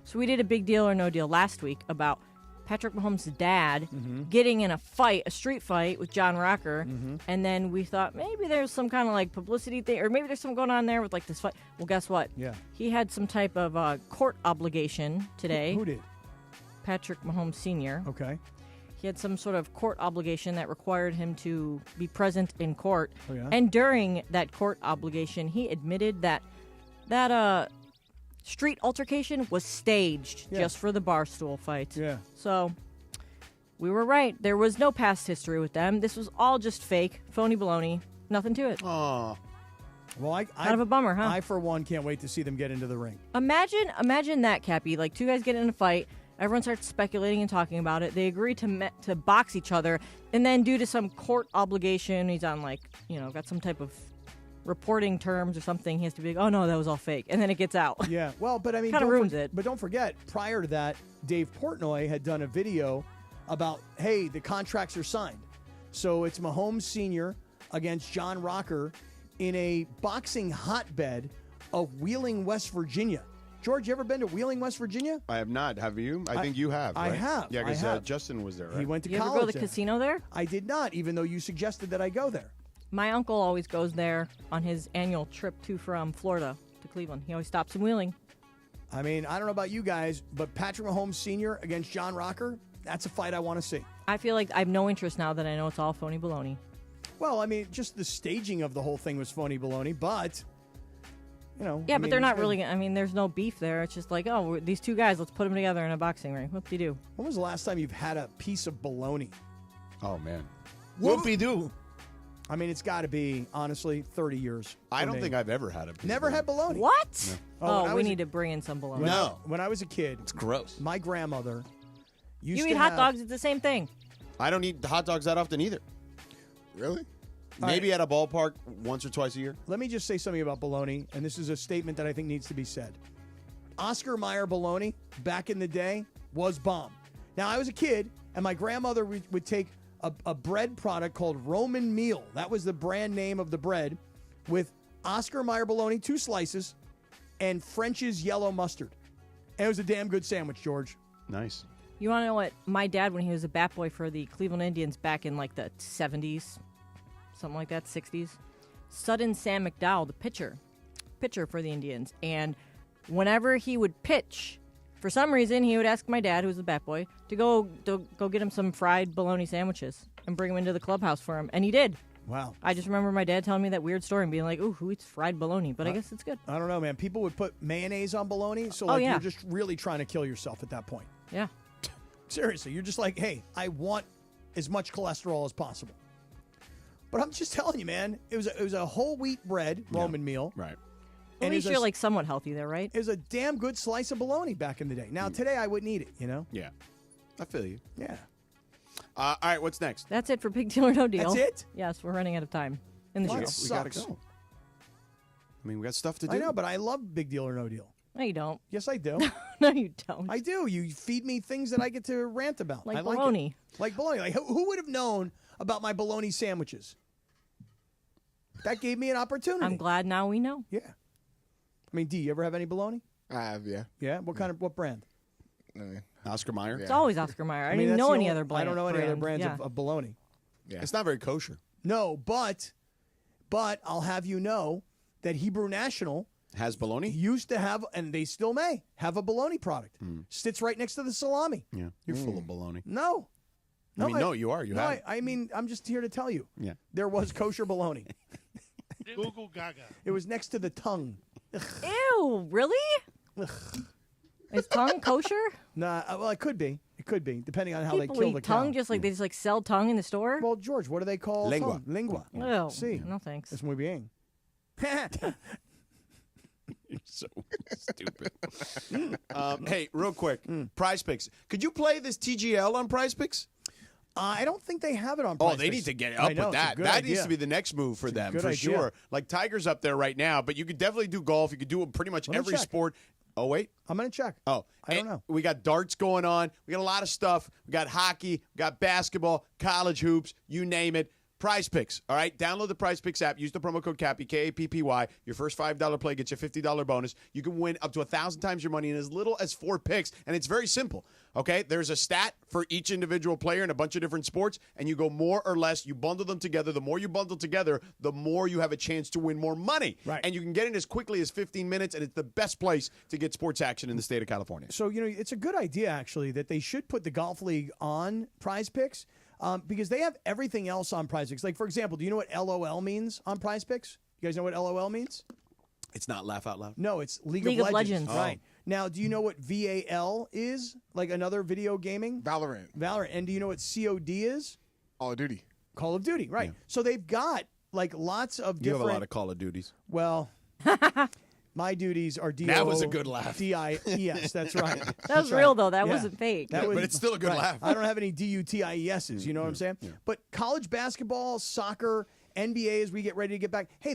So we did a big deal or no deal last week about Patrick Mahomes' dad getting in a street fight with John Rocker, and then we thought maybe there's some kind of like publicity thing, or maybe there's something going on there with like this fight. Well, guess what? Yeah. He had some type of court obligation today. Who did? Patrick Mahomes Sr. Okay. He had some sort of court obligation that required him to be present in court. Oh, yeah? And during that court obligation, he admitted that street altercation was staged just for the Barstool fight. Yeah. So we were right. There was no past history with them. This was all just fake, phony baloney. Nothing to it. Aw. Well, Kind of a bummer, huh? I, for one, can't wait to see them get into the ring. Imagine that, Cappy. Like, two guys get in a fight. Everyone starts speculating and talking about it. They agree to box each other. And then due to some court obligation, he's on, like, got some type of reporting terms or something. He has to be like, oh, no, that was all fake. And then it gets out. Yeah. Well, but I mean, kind of ruins it. But don't forget, prior to that, Dave Portnoy had done a video about, hey, the contracts are signed. So it's Mahomes Sr. against John Rocker in a boxing hotbed of Wheeling, West Virginia. George, you ever been to Wheeling, West Virginia? I have not. Have you? I think you have. I right? have. Yeah, I because have. Justin was there, right? He went to You college ever go to the there. casino there? I did not, even though you suggested that I go there. My uncle always goes there on his annual trip from Florida to Cleveland. He always stops in Wheeling. I mean, I don't know about you guys, but Patrick Mahomes Sr. against John Rocker, that's a fight I want to see. I feel like I have no interest now that I know it's all phony baloney. Well, I mean, just the staging of the whole thing was phony baloney, but, Yeah, but they're not really, there's no beef there. It's just like, oh, these two guys, let's put them together in a boxing ring. Whoop-de-doo. When was the last time you've had a piece of baloney? Oh, man. Whoop-de-doo. I mean, it's got to be, honestly, 30 years. I don't think I've ever had a piece Never of had bologna. What? No. Oh, when I we was need to bring in some bologna. When I was a kid, It's gross. my grandmother used You to eat hot have- dogs, it's the same thing. I don't eat hot dogs that often either. Really? Maybe at a ballpark once or twice a year. Let me just say something about bologna, and this is a statement that I think needs to be said. Oscar Mayer bologna, back in the day, was bomb. Now, I was a kid, and my grandmother would take a bread product called Roman meal. That was the brand name of the bread, with Oscar Mayer bologna, 2 slices, and French's yellow mustard. And it was a damn good sandwich, George. Nice. You want to know what my dad, when he was a bat boy for the Cleveland Indians back in like the 70s, something like that, 60s, Sudden Sam McDowell, the pitcher for the Indians. And whenever he would pitch, for some reason, he would ask my dad, who was the bat boy, to go get him some fried bologna sandwiches and bring him into the clubhouse for him. And he did. Wow. I just remember my dad telling me that weird story and being like, ooh, who eats fried bologna? But I guess it's good. I don't know, man. People would put mayonnaise on bologna, so yeah. you're just really trying to kill yourself at that point. Yeah. Seriously, you're just like, hey, I want as much cholesterol as possible. But I'm just telling you, man, it was a whole wheat bread, Roman meal. Right. At least you're like somewhat healthy there, right? It was a damn good slice of bologna back in the day. Now, today I wouldn't eat it, Yeah. I feel you. Yeah. All right, what's next? That's it for Big Deal or No Deal. That's it? Yes, we're running out of time in the Well, show. it We gotta sucks. go. I mean, we got stuff to do. I know, but I love Big Deal or No Deal. No, you don't. Yes, I do. No, you don't. I do. You feed me things that I get to rant about. Like I bologna. Like bologna. Like, who would have known about my bologna sandwiches? That gave me an opportunity. I'm glad now we know. Yeah. I mean, D, you ever have any bologna? I have, yeah. Yeah? What brand? Oscar Mayer? It's always Oscar Mayer. I, mean, didn't that's know the any only- other brand. I don't know any other brands Yeah. of bologna. Yeah. It's not very kosher. No, but I'll have you know that Hebrew National Has bologna? used to have, and they still may, have a bologna product. Sits right next to the salami. Yeah. You're full of bologna. No. I mean, no, you are. You no, have. I mean, I'm just here to tell you. Yeah. There was kosher bologna. Google Gaga. It was next to the tongue. Ew, really? Is tongue kosher? Nah, well, it could be. It could be, depending on how they People kill eat the cow. tongue just like they just like sell tongue in the store? Well, George, what do they call Lengua. tongue? Lengua. Oh, See. no thanks. Es muy bien. You're so stupid. Hey, real quick. Prize Picks. Could you play this TGL on Prize Picks? I don't think they have it on Oh, Prize they Picks. need to get I up know, with it's a that. good That idea. needs to be the next move for them, good for idea. sure. Like Tiger's up there right now, but you could definitely do golf. You could do pretty much Let me every check. sport. Oh, wait. I'm going to check. Oh, I don't know. We got darts going on. We got a lot of stuff. We got hockey. We got basketball, college hoops, you name it. Prize Picks, all right? Download the Prize Picks app. Use the promo code Cappy, K-A-P-P-Y. Your first $5 play gets you a $50 bonus. You can win up to 1,000 times your money in as little as 4 picks, and it's very simple, okay? There's a stat for each individual player in a bunch of different sports, and you go more or less. You bundle them together. The more you bundle together, the more you have a chance to win more money. Right. And you can get in as quickly as 15 minutes, and it's the best place to get sports action in the state of California. So, it's a good idea, actually, that they should put the Golf League on Prize Picks because they have everything else on Prize Picks. Like, for example, do you know what LOL means on Prize Picks? You guys know what LOL means? It's not Laugh Out Loud? No, it's League of of Legends. Right. Now, do you know what VAL is? Like another video gaming? Valorant. And do you know what COD is? Call of Duty. Call of Duty, right. So they've got like lots of You different... have a lot of Call of Duties. Well... My duties are D-O... That was a good laugh. D-I-E-S, that's right. That was real, though. That wasn't fake. That but it's still a good laugh. I don't have any D-U-T-I-E-S's, you know what I'm saying? But college basketball, soccer, NBA, as we get ready to get back, hey,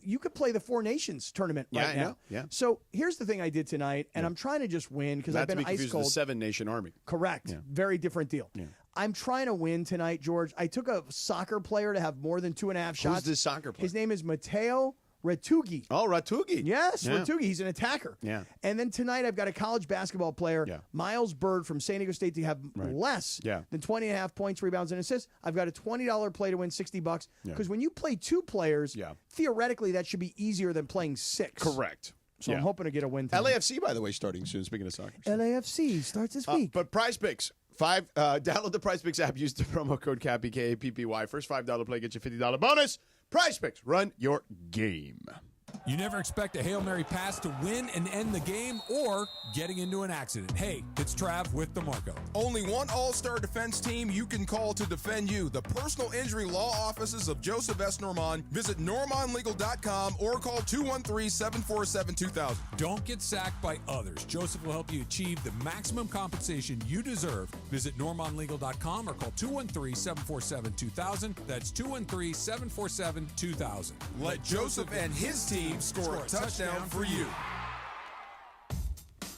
you could play the Four Nations tournament right now. Yeah. So here's the thing I did tonight, and I'm trying to just win because I've been ice cold. The Seven Nation Army. Correct. Very different deal. I'm trying to win tonight, George. I took a soccer player to have more than 2.5 shots. Who's this soccer player? His name is Matteo Retugi. Oh, Retugi. Yes, Retugi. He's an attacker. Yeah. And then tonight I've got a college basketball player, Miles Bird from San Diego State, to have less than 20.5 points, rebounds, and assists. I've got a $20 play to win $60 because when you play two players, theoretically that should be easier than playing six. Correct. So I'm hoping to get a win tonight. LAFC, by the way, starting soon, speaking of soccer. LAFC starts this week. But Prize Picks. Download the Prize Picks app. Use the promo code Cappy, K-A-P-P-Y. First $5 play gets you $50 bonus. Prize Picks. Run your game. You never expect a Hail Mary pass to win and end the game or getting into an accident. Hey, it's Trav with DeMarco. Only one all-star defense team you can call to defend you. The personal injury law offices of Joseph S. Normand. Visit normandlegal.com or call 213-747-2000. Don't get sacked by others. Joseph will help you achieve the maximum compensation you deserve. Visit normandlegal.com or call 213-747-2000. That's 213-747-2000. Let Joseph and his team score a touchdown for you.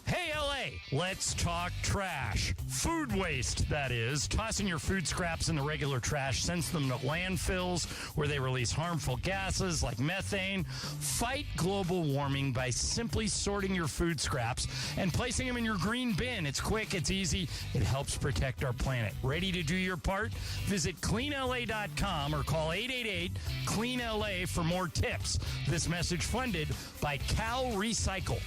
Hey, LA, let's talk trash. Food waste, that is. Tossing your food scraps in the regular trash sends them to landfills where they release harmful gases like methane. Fight global warming by simply sorting your food scraps and placing them in your green bin. It's quick, it's easy, it helps protect our planet. Ready to do your part? Visit cleanla.com or call 888-CLEAN-LA for more tips. This message funded by Cal Recycle.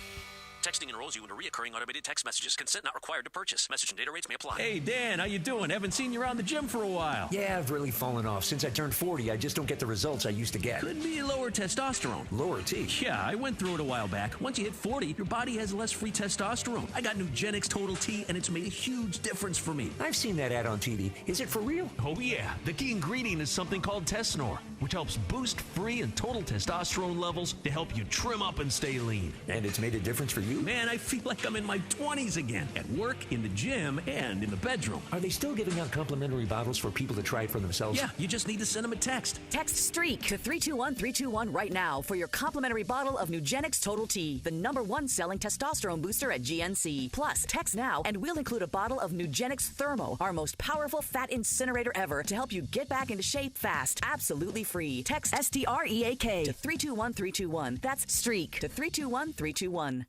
Texting enrolls you into recurring automated text messages. Consent not required to purchase. Message and data rates may apply. Hey, Dan, how you doing? Haven't seen you around the gym for a while. Yeah, I've really fallen off. Since I turned 40, I just don't get the results I used to get. Could be lower testosterone. Lower T? Yeah, I went through it a while back. Once you hit 40, your body has less free testosterone. I got Nugenix Total T, and it's made a huge difference for me. I've seen that ad on TV. Is it for real? Oh, yeah. The key ingredient is something called Tesnor, which helps boost free and total testosterone levels to help you trim up and stay lean. And it's made a difference for you? Man, I feel like I'm in my 20s again. At work, in the gym, and in the bedroom. Are they still giving out complimentary bottles for people to try it for themselves? Yeah, you just need to send them a text. Text STREAK to 321-321 right now for your complimentary bottle of Nugenix Total T, the #1 selling testosterone booster at GNC. Plus, text now and we'll include a bottle of Nugenix Thermo, our most powerful fat incinerator ever, to help you get back into shape fast. Absolutely free. Text STREAK to 321-321. That's STREAK to 321-321.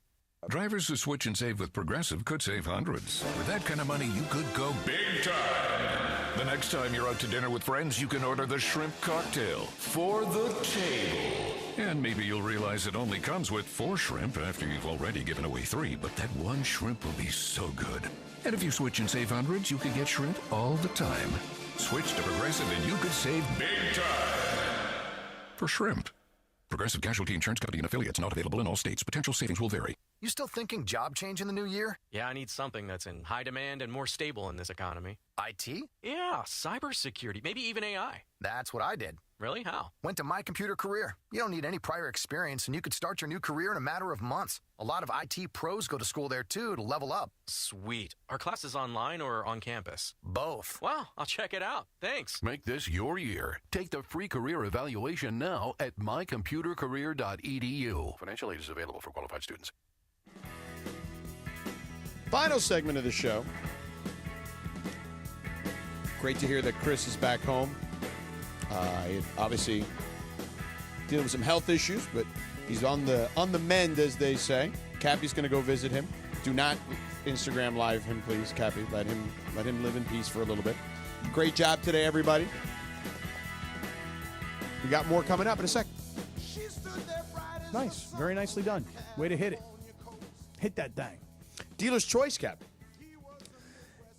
Drivers who switch and save with Progressive could save hundreds. With that kind of money, you could go big time. The next time you're out to dinner with friends, you can order the shrimp cocktail for the table. And maybe you'll realize it only comes with 4 shrimp after you've already given away 3, but that one shrimp will be so good. And if you switch and save hundreds, you can get shrimp all the time. Switch to Progressive and you could save big time. For shrimp. Progressive Casualty Insurance Company and affiliates, not available in all states. Potential savings will vary. You still thinking job change in the new year? Yeah, I need something that's in high demand and more stable in this economy. IT? Yeah, cybersecurity, maybe even AI. That's what I did. Really? How? Went to My Computer Career. You don't need any prior experience, and you could start your new career in a matter of months. A lot of IT pros go to school there, too, to level up. Sweet. Are classes online or on campus? Both. Wow, I'll check it out. Thanks. Make this your year. Take the free career evaluation now at mycomputercareer.edu. Financial aid is available for qualified students. Final segment of the show. Great to hear that Chris is back home. Obviously dealing with some health issues, but he's on the mend, as they say. Cappy's going to go visit him. Do not Instagram live him, please, Cappy. Let him live in peace for a little bit. Great job today, everybody. We got more coming up in a sec. Nice. Very nicely done. Way to hit it. Hit that thing. Dealer's Choice, Cap.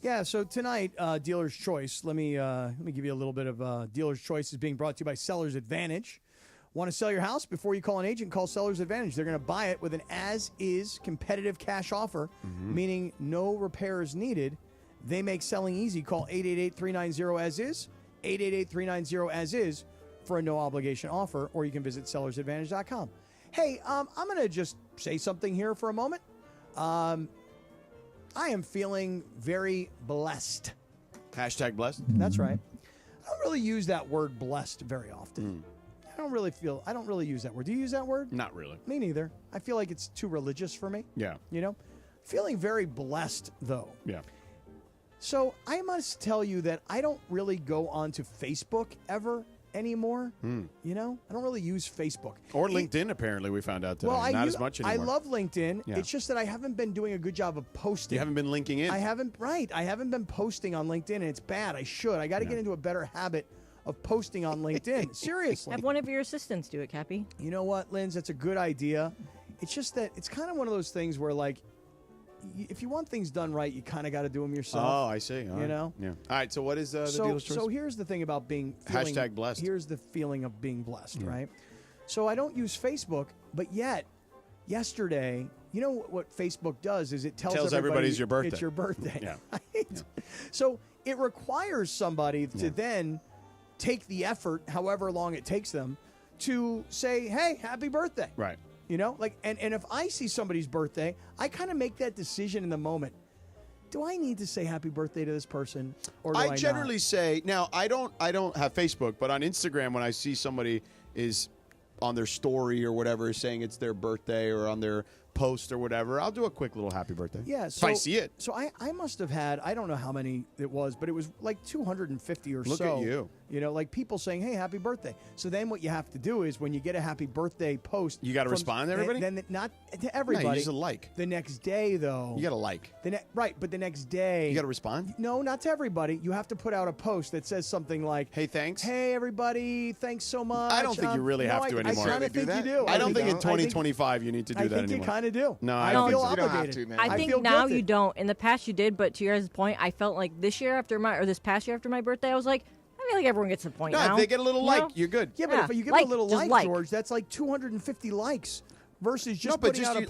Yeah, so tonight, Dealer's Choice. Let me give you a little bit of Dealer's Choice is being brought to you by Seller's Advantage. Want to sell your house? Before you call an agent, call Seller's Advantage. They're going to buy it with an as-is competitive cash offer, meaning no repairs needed. They make selling easy. Call 888-390-AS-IS, 888-390-AS-IS for a no-obligation offer, or you can visit sellersadvantage.com. Hey, I'm going to just say something here for a moment. I am feeling very blessed. Hashtag blessed? That's right. I don't really use that word blessed very often. I don't really use that word. Do you use that word? Not really. Me neither. I feel like it's too religious for me. Yeah. You know? Feeling very blessed, though. Yeah. So I must tell you that I don't really go onto Facebook ever anymore. You know? I don't really use Facebook. Or LinkedIn, apparently, we found out today. Well, Not as much anymore. I love LinkedIn. Yeah. It's just that I haven't been doing a good job of posting. You haven't been linking in. I haven't been posting on LinkedIn, and it's bad. I should. I got to get into a better habit of posting on LinkedIn. Seriously. Have one of your assistants do it, Cappy. You know what, Linz? That's a good idea. It's just that it's kind of one of those things where, like, if you want things done right, you kind of got to do them yourself. Oh, I see. All you right. know? Yeah. All right, so what is the dealer's choice? So here's the thing about feeling Hashtag blessed. Here's the feeling of being blessed, right? So I don't use Facebook, but yet, yesterday, you know what Facebook does is it tells everybody it's your birthday. It's your birthday. Yeah. Right? So it requires somebody to then take the effort, however long it takes them, to say, hey, happy birthday. Right. You know, like, and if I see somebody's birthday, I kind of make that decision in the moment. Do I need to say happy birthday to this person, or do I generally not? say now. I don't have Facebook, but on Instagram, when I see somebody is on their story or whatever saying it's their birthday, or on their post or whatever, I'll do a quick little happy birthday. Yeah, if I see it. So I must have had, I don't know how many it was, but it was like 250 or so. Look at you. You know, like people saying, hey, happy birthday. So then what you have to do is when you get a happy birthday post. You got to respond to everybody? Then not to everybody. No, you just a like. The next day, though. You got to like. Right, but the next day. You got to respond? No, not to everybody. You have to put out a post that says something like, hey, thanks. Hey, everybody, thanks so much. I don't think you really have to anymore. I kind of think you do. I don't think in 2025 you need to do that anymore. I think you kind of do. No, I feel obligated. I think now you don't. In the past you did, but to your guys' point, I felt like this past year after my birthday, I was like, I feel like everyone gets to the point now. If they get a little like, you're good. Yeah, but if you give it a little like, George, that's like 250 likes versus just putting out a post.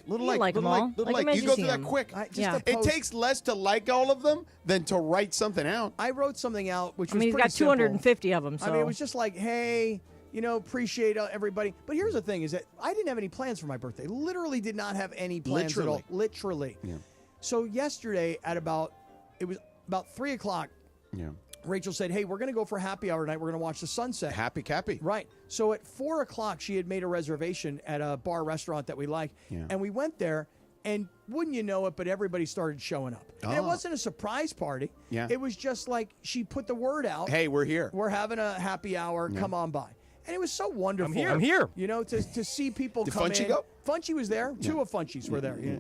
Little like. You go through that quick. It takes less to like all of them than to write something out. I wrote something out, which was he's pretty got 250 of them. So. I mean, it was just like, hey, you know, appreciate everybody. But here's the thing is that I didn't have any plans for my birthday. Literally did not have any plans at all. Literally. Yeah. So yesterday it was about 3 o'clock. Yeah. Rachel said, hey, we're going to go for happy hour tonight. We're going to watch the sunset. Happy Cappy. Right. So at 4 o'clock, she had made a reservation at a bar restaurant that we like. Yeah. And we went there, and wouldn't you know it, but everybody started showing up. And it wasn't a surprise party. Yeah. It was just like she put the word out. Hey, we're here. We're having a happy hour. Yeah. Come on by. And it was so wonderful. I'm here. You know, to see people Did come Funchy in. Go? Funchy was there. Yeah. 2 of Funchies were there. Yeah.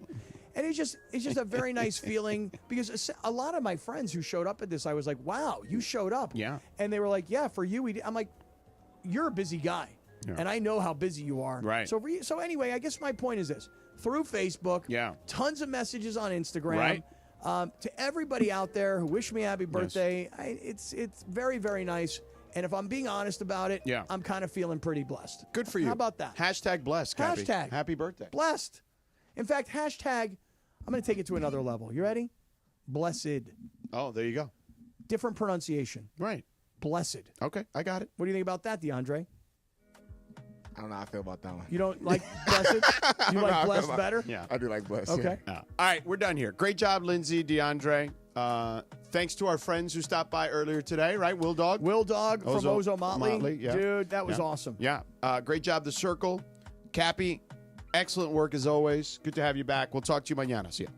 And it's just a very nice feeling because a lot of my friends who showed up at this, I was like, wow, you showed up. Yeah. And they were like, yeah, for you, we did. I'm like, you're a busy guy. Yeah. And I know how busy you are. Right. So anyway, I guess my point is this. Through Facebook, tons of messages on Instagram. Right. To everybody out there who wish me happy birthday, it's very, very nice. And if I'm being honest about it, I'm kind of feeling pretty blessed. Good for you. How about that? Hashtag blessed, Cappy. Hashtag. Happy birthday. Blessed. In fact, hashtag, I'm going to take it to another level. You ready? Blessed. Oh, there you go. Different pronunciation. Right. Blessed. Okay, I got it. What do you think about that, DeAndre? I don't know how I feel about that one. You don't like blessed? You like blessed better? Yeah. I do like blessed. Okay. Yeah. All right, we're done here. Great job, Lindsay, DeAndre. Thanks to our friends who stopped by earlier today, right? Will Dog from Ozo Motley. Yeah. Dude, that was awesome. Yeah. Great job, The Circle. Cappy, excellent work as always. Good to have you back. We'll talk to you mañana. See ya.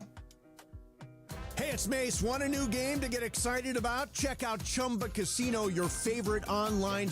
Hey, it's Mace. Want a new game to get excited about? Check out Chumba Casino, your favorite online